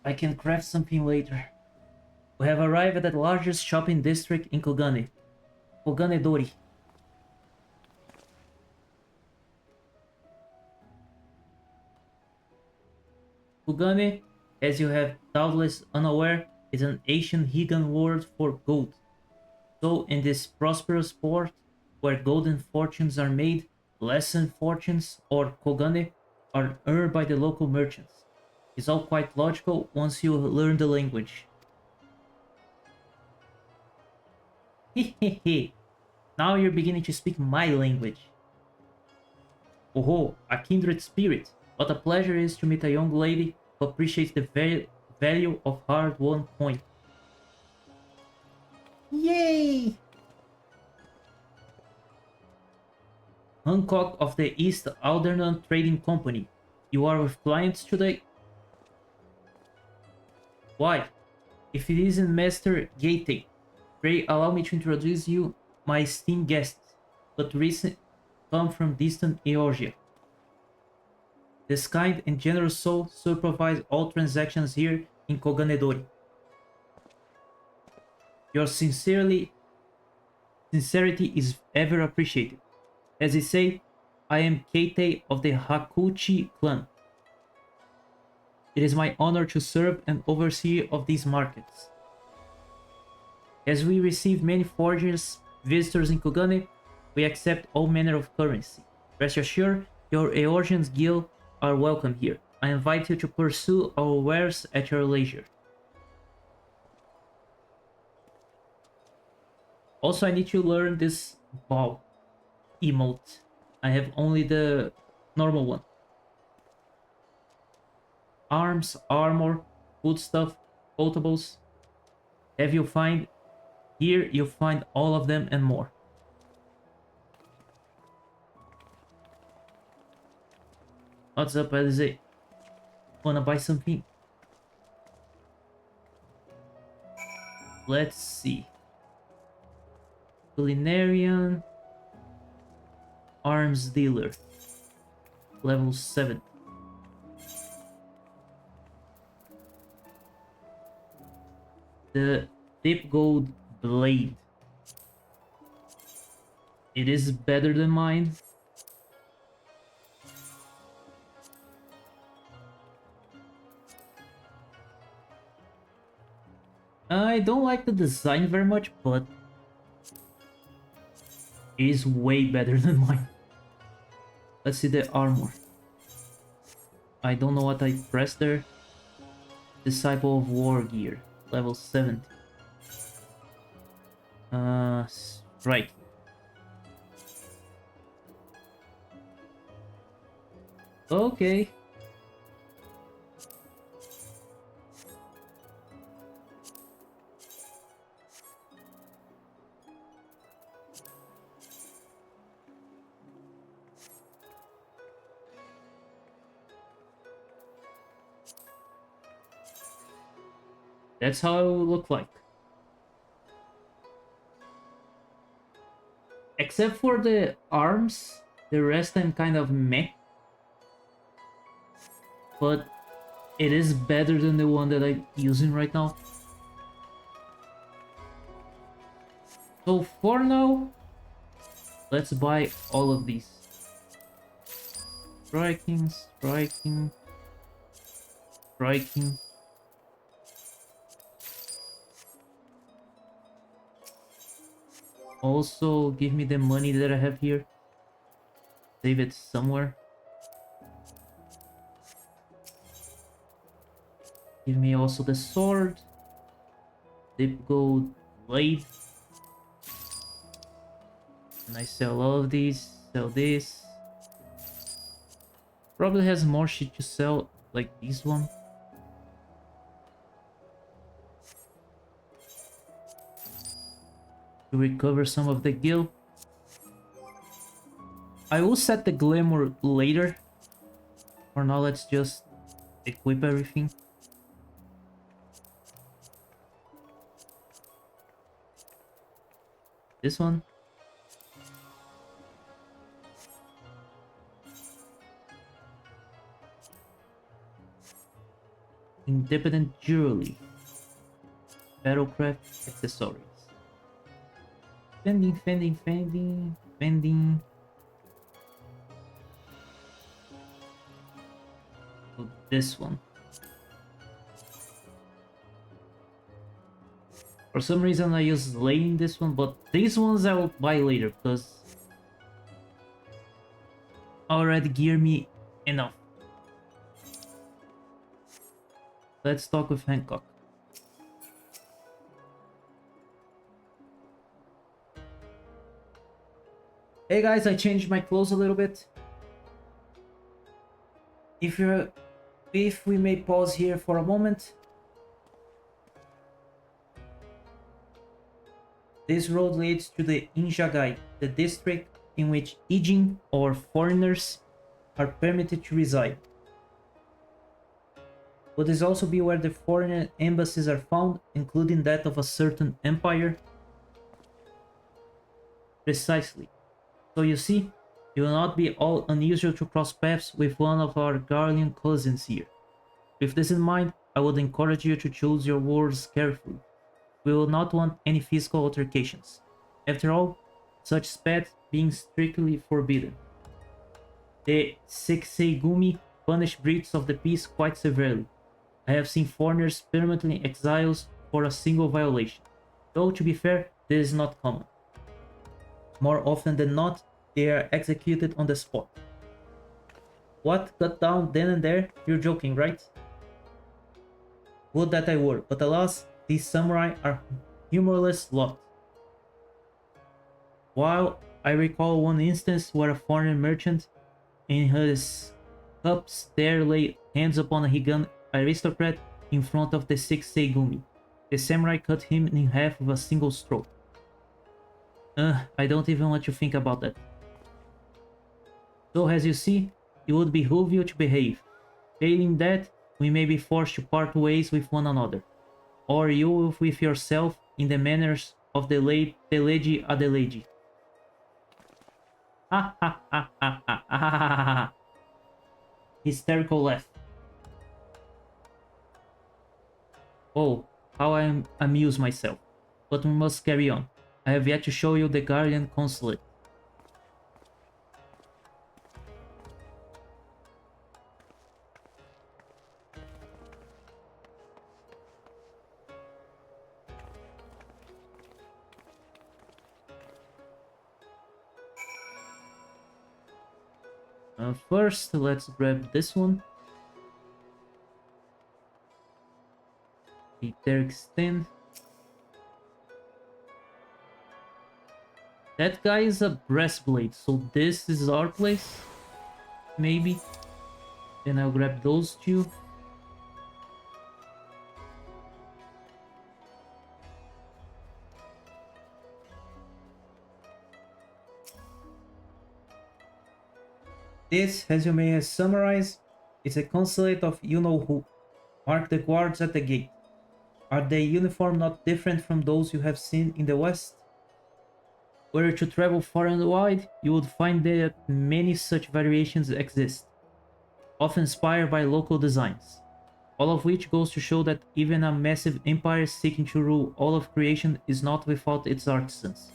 I can craft something later. We have arrived at the largest shopping district in Kugane. Kugane Dori. Kugane, as you have doubtless unaware, is an ancient Higan word for gold. So in this prosperous port, where golden fortunes are made, lesson fortunes, or Kogane, are earned by the local merchants. It's all quite logical once you learn the language. Hehehe, now you're beginning to speak my language. Oh, a kindred spirit. What a pleasure it is to meet a young lady who appreciates the value of hard-won coin. Yay! Hancock of the East Aldernon Trading Company. You are with clients today? Why? If it isn't Master Gate, pray allow me to introduce you my esteemed guests, but recent come from distant Eorzea. This kind and generous soul supervise all transactions here in Koganedori. Your sincerity is ever appreciated. As I say, I am Keitei of the Hakuchi clan. It is my honor to serve and oversee of these markets. As we receive many foreigners, visitors in Kugane, we accept all manner of currency. Rest assured, your Eorzean guild are welcome here. I invite you to pursue our wares at your leisure. Also, I need to learn this bow emote. I have only the normal one. Arms, armor, food stuff, potables. Here you'll find all of them and more. What's up, Alize? Wanna buy something? Let's see. Culinarian. Arms dealer. Level 7. The deep gold blade. It is better than mine. I don't like the design very much, but it is way better than mine. Let's see the armor. I don't know what I pressed there. Disciple of War Gear, level 70. Right. Okay. That's how it would look like. Except for the arms, the rest I'm kind of meh. But it is better than the one that I'm using right now. So for now, let's buy all of these. Striking, striking, striking. Also, give me the money that I have here. Save it somewhere. Give me also the sword. Deep gold blade. And I sell all of these. Sell this. Probably has more shit to sell, like this one. To recover some of the gil. I will set the glamour later. For now, let's just equip everything. This one. Independent jewelry. Battlecraft accessories. Fending, fending, fending, fending. So this one. For some reason I use lane this one, but these ones I will buy later because already gear me enough. Let's talk with Hancock. Hey guys, I changed my clothes a little bit. If we may pause here for a moment. This road leads to the Injagai, the district in which Ijin or foreigners are permitted to reside. Would this also be where the foreign embassies are found, including that of a certain empire? Precisely. So you see, it will not be all unusual to cross paths with one of our Garlean cousins here. With this in mind, I would encourage you to choose your words carefully. We will not want any physical altercations. After all, such spat being strictly forbidden. The Seiseigumi punish breaches of the peace quite severely. I have seen foreigners permanently exiled for a single violation, though to be fair, this is not common. More often than not, they are executed on the spot. What? Cut down then and there? You're joking, right? Would that I were, but alas, these samurai are humorless lot. While I recall one instance where a foreign merchant in his cups there laid hands upon a Kugane aristocrat in front of the Seiseigumi. The samurai cut him in half with a single stroke. I don't even want to think about that. So as you see, it would behoove you to behave. Failing that, we may be forced to part ways with one another. Or you with yourself in the manners of the late Lady Adelaide. Ha ha ha ha ha ha ha ha ha. Hysterical laugh. Oh, how I amuse myself. But we must carry on. I have yet to show you the Guardian Consulate. First, let's grab this one. Peter extend. That guy is a breastplate, so this is our place. Maybe. Then I'll grab those two. This, as you may summarize, is a consulate of you-know-who. Mark the guards at the gate. Are their uniform not different from those you have seen in the West? Were you to travel far and wide, you would find that many such variations exist, often inspired by local designs. All of which goes to show that even a massive empire seeking to rule all of creation is not without its artisans.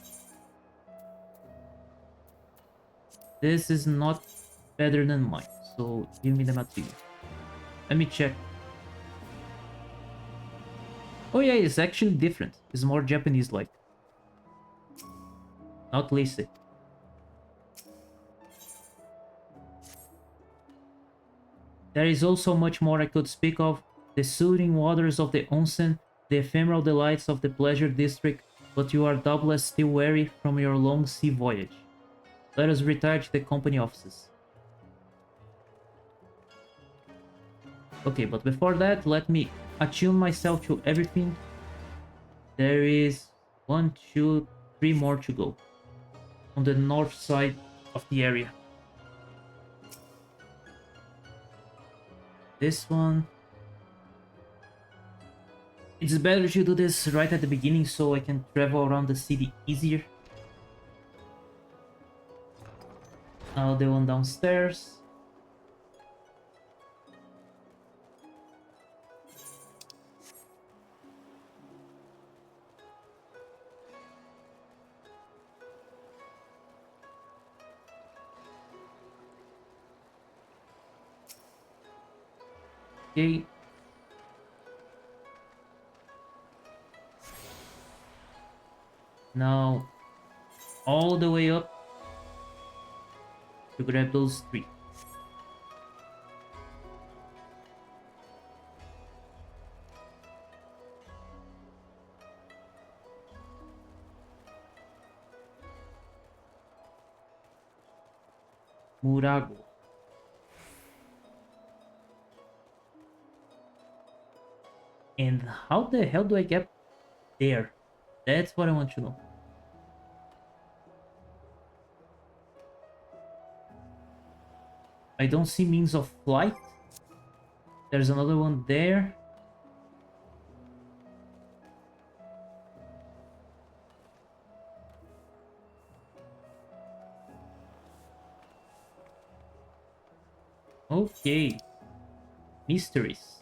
This is not better than mine, so give me the material. Let me check. Oh yeah, it's actually different. It's more Japanese-like. Not lacy. There is also much more I could speak of. The soothing waters of the onsen, the ephemeral delights of the pleasure district, but you are doubtless still weary from your long sea voyage. Let us retire to the company offices. Okay, but before that, let me attune myself to everything. There is 1, 2, 3 more to go on the north side of the area. This one. It's better to do this right at the beginning so I can travel around the city easier. Now the one downstairs. Okay. Now, all the way up to grab those 3. Murago. And how the hell do I get there? That's what I want to know. I don't see means of flight. There's another one there. Okay. Mysteries.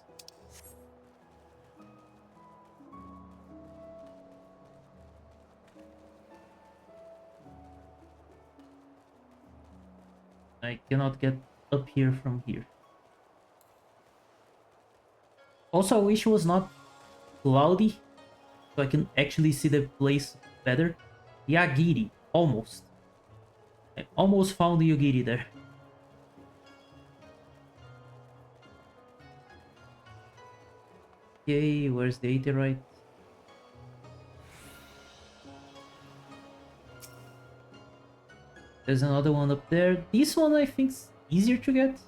I cannot get up here from here. Also, I wish it was not cloudy, so I can actually see the place better. Yagiri, almost. I almost found the Yagiri there. Okay, where's the Aetheryte? There's another one up there. This one I think's easier to get.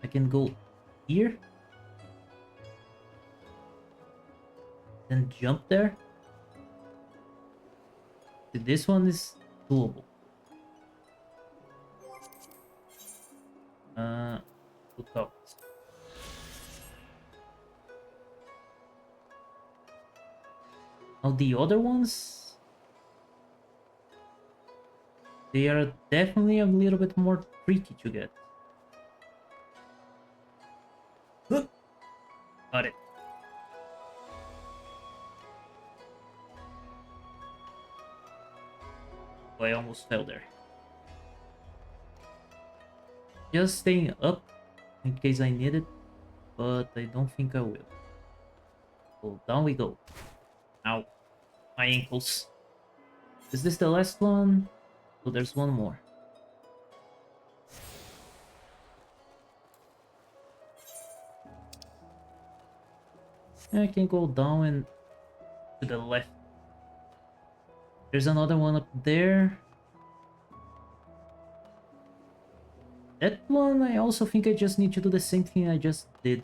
I can go here. Then jump there. This one is doable. Look out. Now the other ones, they are definitely a little bit more tricky to get. Got it. Oh, I almost fell there. Just staying up in case I need it, but I don't think I will. So down we go. Ow. My ankles. Is this the last one? Oh, there's one more. I can go down and to the left. There's another one up there. That one, I also think I just need to do the same thing I just did.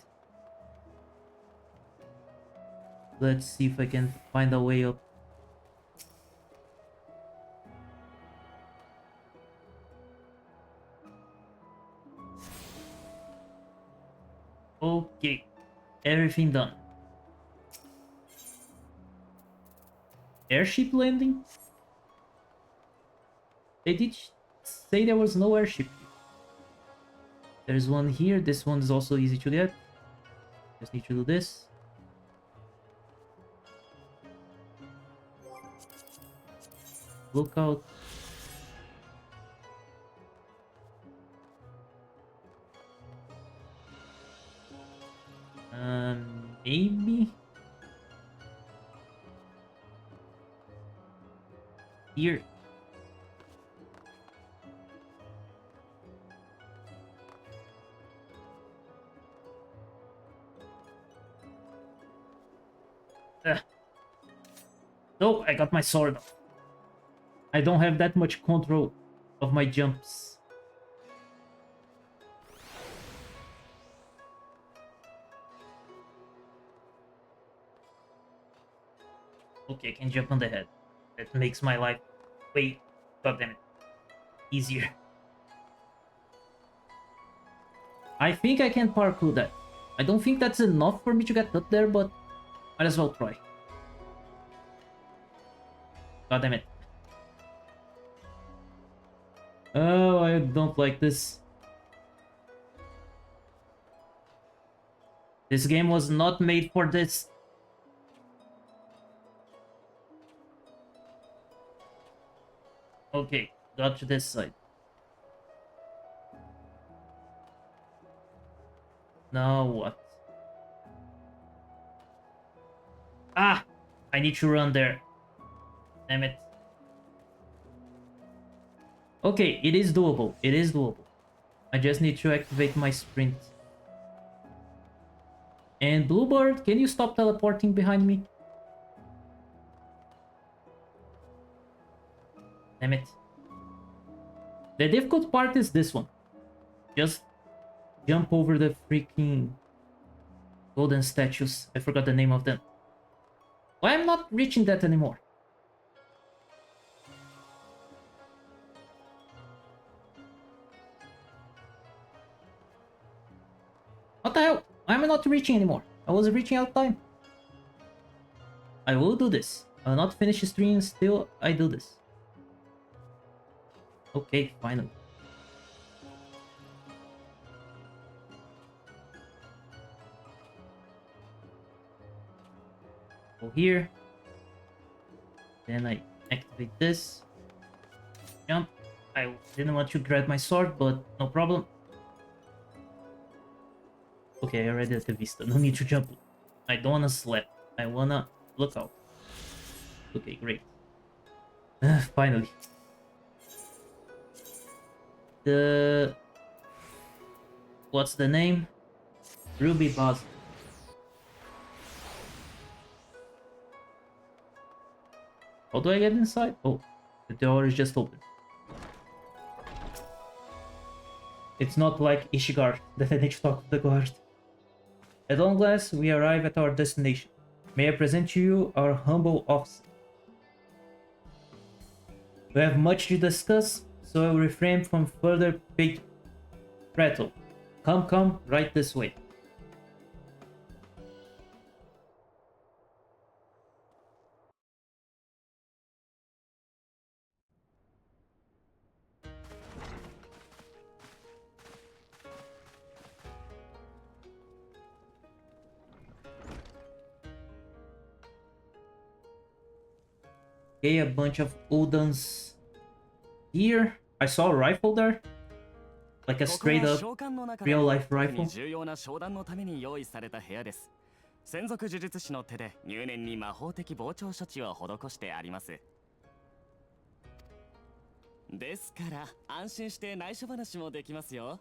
Let's see if I can find a way up. Okay, everything done. Airship landing? They did say there was no airship. There's one here. This one is also easy to get. Just need to do this. Lookout. Maybe here. No, I got my sword. I don't have that much control of my jumps. Okay, I can jump on the head. That makes my life way, goddamn it, easier. I think I can parkour that. I don't think that's enough for me to get up there, but might as well try. God damn it. Oh, I don't like this. This game was not made for this. Okay, got to this side. Now what? Ah! I need to run there. Damn it. Okay, it is doable. It is doable. I just need to activate my sprint. And Bluebird, can you stop teleporting behind me? Damn it. The difficult part is this one. Just jump over the freaking golden statues. I forgot the name of them. Why am I not reaching that anymore? What the hell? Why am I not reaching anymore? I was reaching out time. I will do this. I'll not finish the stream still I do this. Okay, finally. Go here. Then I activate this. Jump. I didn't want to grab my sword, but no problem. Okay, I already at the vista. No need to jump. I don't wanna slap. I wanna look out. Okay, great. Finally. What's the name? Ruby Boss. How do I get inside? Oh, the door is just open. It's not like Ishigar that I need to talk to the guard. At long last, we arrive at our destination. May I present to you our humble officer. We have much to discuss, so I will refrain from further prattle. Come, right this way. Okay, a bunch of Udons here. I saw a rifle there. Like a straight up real life rifle. 専属呪術師の手で入念に魔法的膨張処置を施してあります。ですから安心して内緒話もできますよ。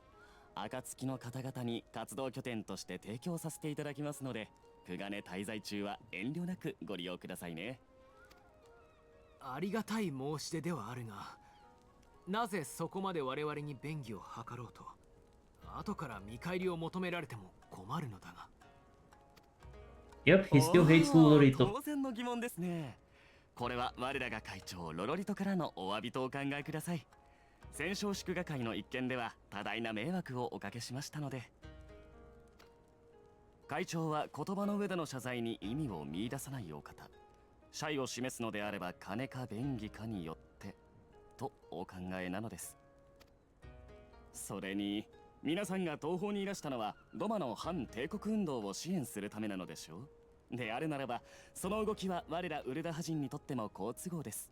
暁の方々に活動拠点として提供させていただきますので、久金滞在中は遠慮なくご利用くださいね。ありがたい申し出ではあるが、なぜそこまで我々に便宜を図ろうと、後から見返りを求められても困るのだが。Yep, he still hates Lolorito. 当然の疑問ですね。これは我らが会長ロロリトからのお詫びとお考えください。戦勝祝賀会の一件では多大な迷惑をおかけしましたので。会長は言葉の上での謝罪に意味を見出さないお方。謝意を示すのであれば金か便宜かによってとお考えなのです。それに皆さんが東方にいらしたのはドマの反帝国運動を支援するためなのでしょう。であるならば、その動きは我らウルダハ人にとっても好都合です。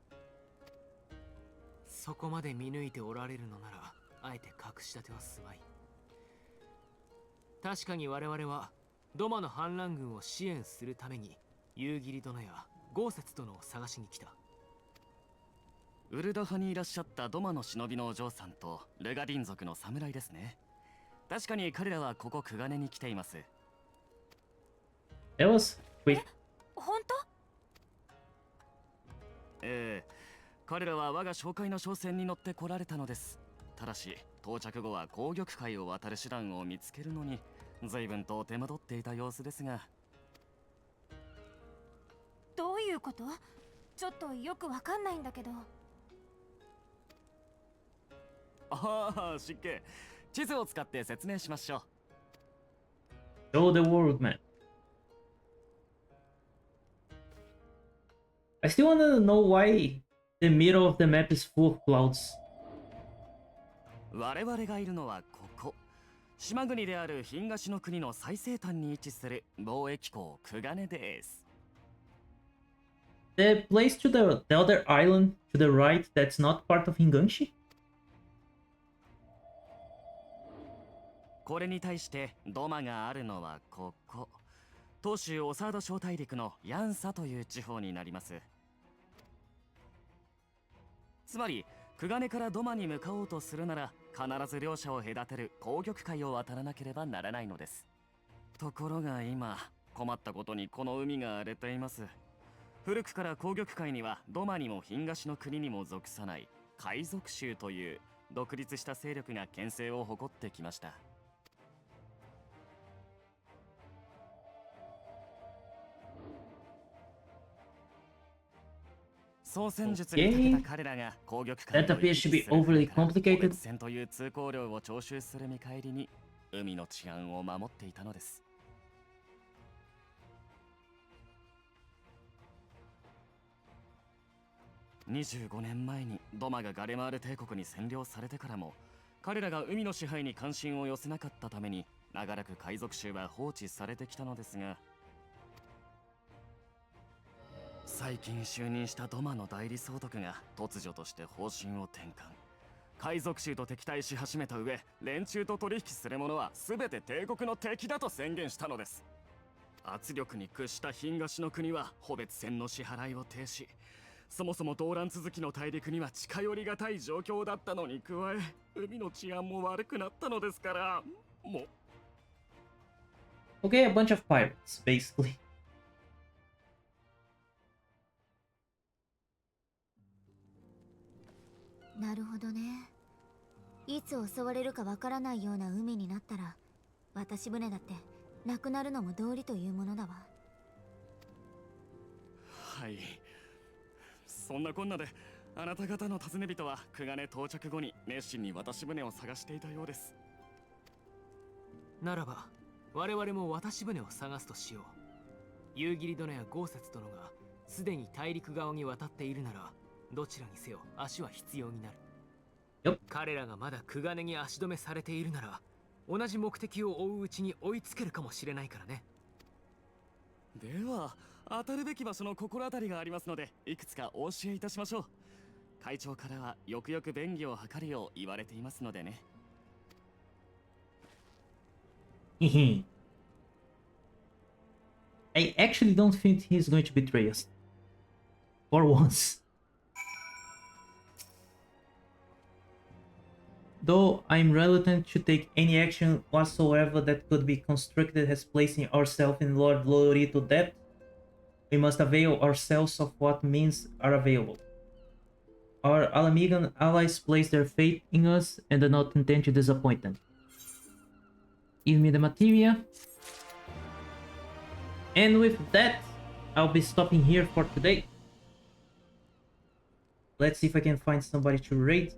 そこまで見抜いておられるのなら、あえて隠し立てはすまい。確かに我々はドマの反乱軍を支援するために夕霧殿や豪雪殿を探しに来た。ウルダハにいらっしゃったドマの忍びのお嬢さんとルガディン族の侍ですね。確かに彼らはここクガネに来ています。That was quick. 本当？彼らは我が紹介の商船に乗って来られたのです。ただし到着後は紅玉海を渡る手段を見つけるのに随分と手間取っていた様子ですが。どういうこと？ちょっとよくわかんないんだけど。ああ、失敬。地図を使って説明しましょう。Show the world map. I still wanna know why the middle of the map is full of clouds. 我々がいるのはここ。島国である東の国の最西端に位置する貿易港クガネです。The place to the other island to the right that's not part of Hinganshi? これに対してドマがあるのはここ。東州オサード小大陸のヤンサという地方になります。つまりクガネからドマに向かおうとするなら必ず両者を隔てる紅玉海を渡らなければならないのです。ところが今困ったことにこの海が荒れています。古くから紅玉海にはドマにも東の国にも属さない海賊衆という独立した勢力が権勢を誇ってきました。操船術に長けた彼らが紅玉海 That appears to be overly complicated. 船という通行料を徴収する見返りに海の治安を守っていたのです。25年前にドマがガレマール帝国に占領されてからも彼らが海の支配に関心を寄せなかったために長らく海賊衆は放置されてきたのですが、最近就任したドマの代理総督が突如として方針を転換。海賊衆と敵対し始めた上、連中と取引する者は全て帝国の敵だと宣言したのです。圧力に屈した東の国は補別船の支払いを停止。そもそも動乱続きの大陸には近寄りがたい状況だったのに加え、海の治安も悪くなったのですから、もう。Okay, a bunch of pirates, basically. なるほどね。いつ襲われるかわからないような海になったら、渡し船だってなくなるのも道理というものだわ。はい。そんなこんなであなた方の尋ね人はクガネ到着後に熱心に渡し船を探していたようです。ならば我々も渡し船を探すとしよう。夕霧殿や豪雪殿がすでに大陸側に渡っているなら、どちらにせよ足は必要になる。彼らがまだクガネに足止めされているなら、同じ目的を追ううちに追いつけるかもしれないからね。では当たるべき場所の心当たりがありますので、いくつかお教えいたしましょう。会長からはよくよく便宜を図るよう言われていますのでね。I actually don't think he's going to betray us. For once. Though I'm reluctant to take any action whatsoever that could be constructed as placing ourselves in Lord Lorito debt, we must avail ourselves of what means are available. Our Alamigan allies place their faith in us and do not intend to disappoint them. Give me the materia. And with that, I'll be stopping here for today. Let's see if I can find somebody to raid.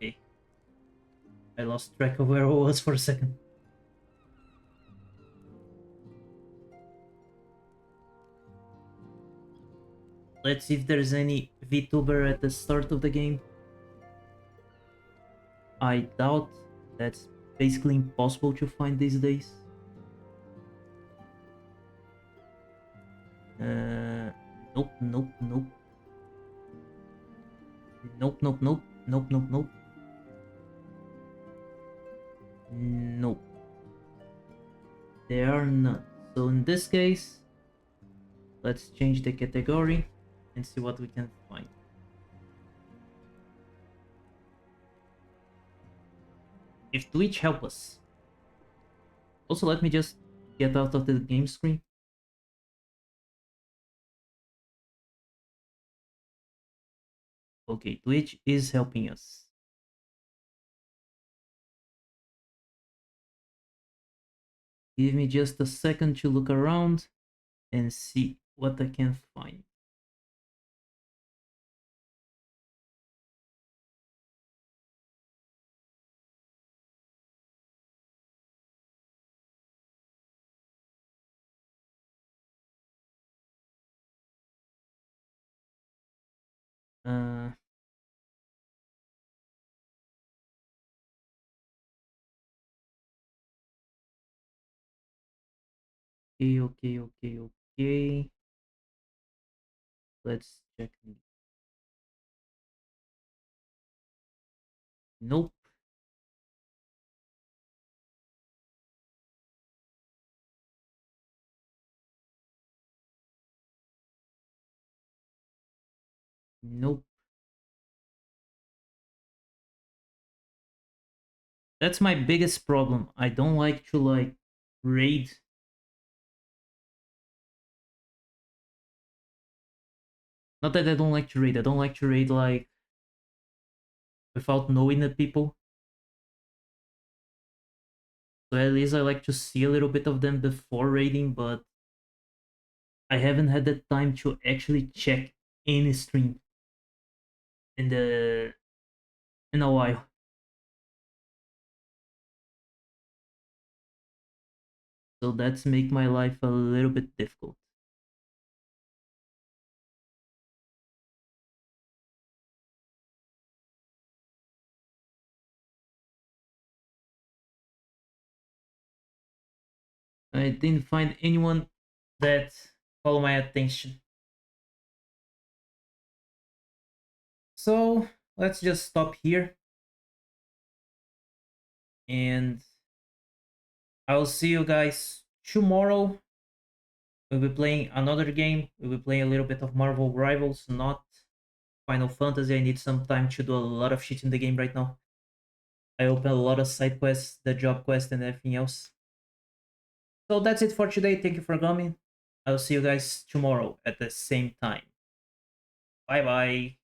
Okay. I lost track of where I was for a second. Let's see if there's any VTuber at the start of the game. I doubt that's basically impossible to find these days. Nope, nope, nope. Nope, nope, nope, nope, nope, nope. Nope. There are none. So in this case, let's change the category and see what we can find. If Twitch help us. Also, let me just get out of the game screen. Okay, Twitch is helping us. Give me just a second to look around and see what I can find. Uh, okay. Let's check. Nope. Nope. That's my biggest problem. I don't like to like raid. Not that I don't like to raid. I don't like to raid like without knowing the people. So at least I like to see a little bit of them before raiding, but I haven't had the time to actually check any stream in a while. So that's make my life a little bit difficult. I didn't find anyone that follow my attention. So let's just stop here. And I'll see you guys tomorrow. We'll be playing another game. We'll be playing a little bit of Marvel Rivals, not Final Fantasy. I need some time to do a lot of shit in the game right now. I open a lot of side quests, the job quest, and everything else. So that's it for today. Thank you for coming. I'll see you guys tomorrow at the same time. Bye bye.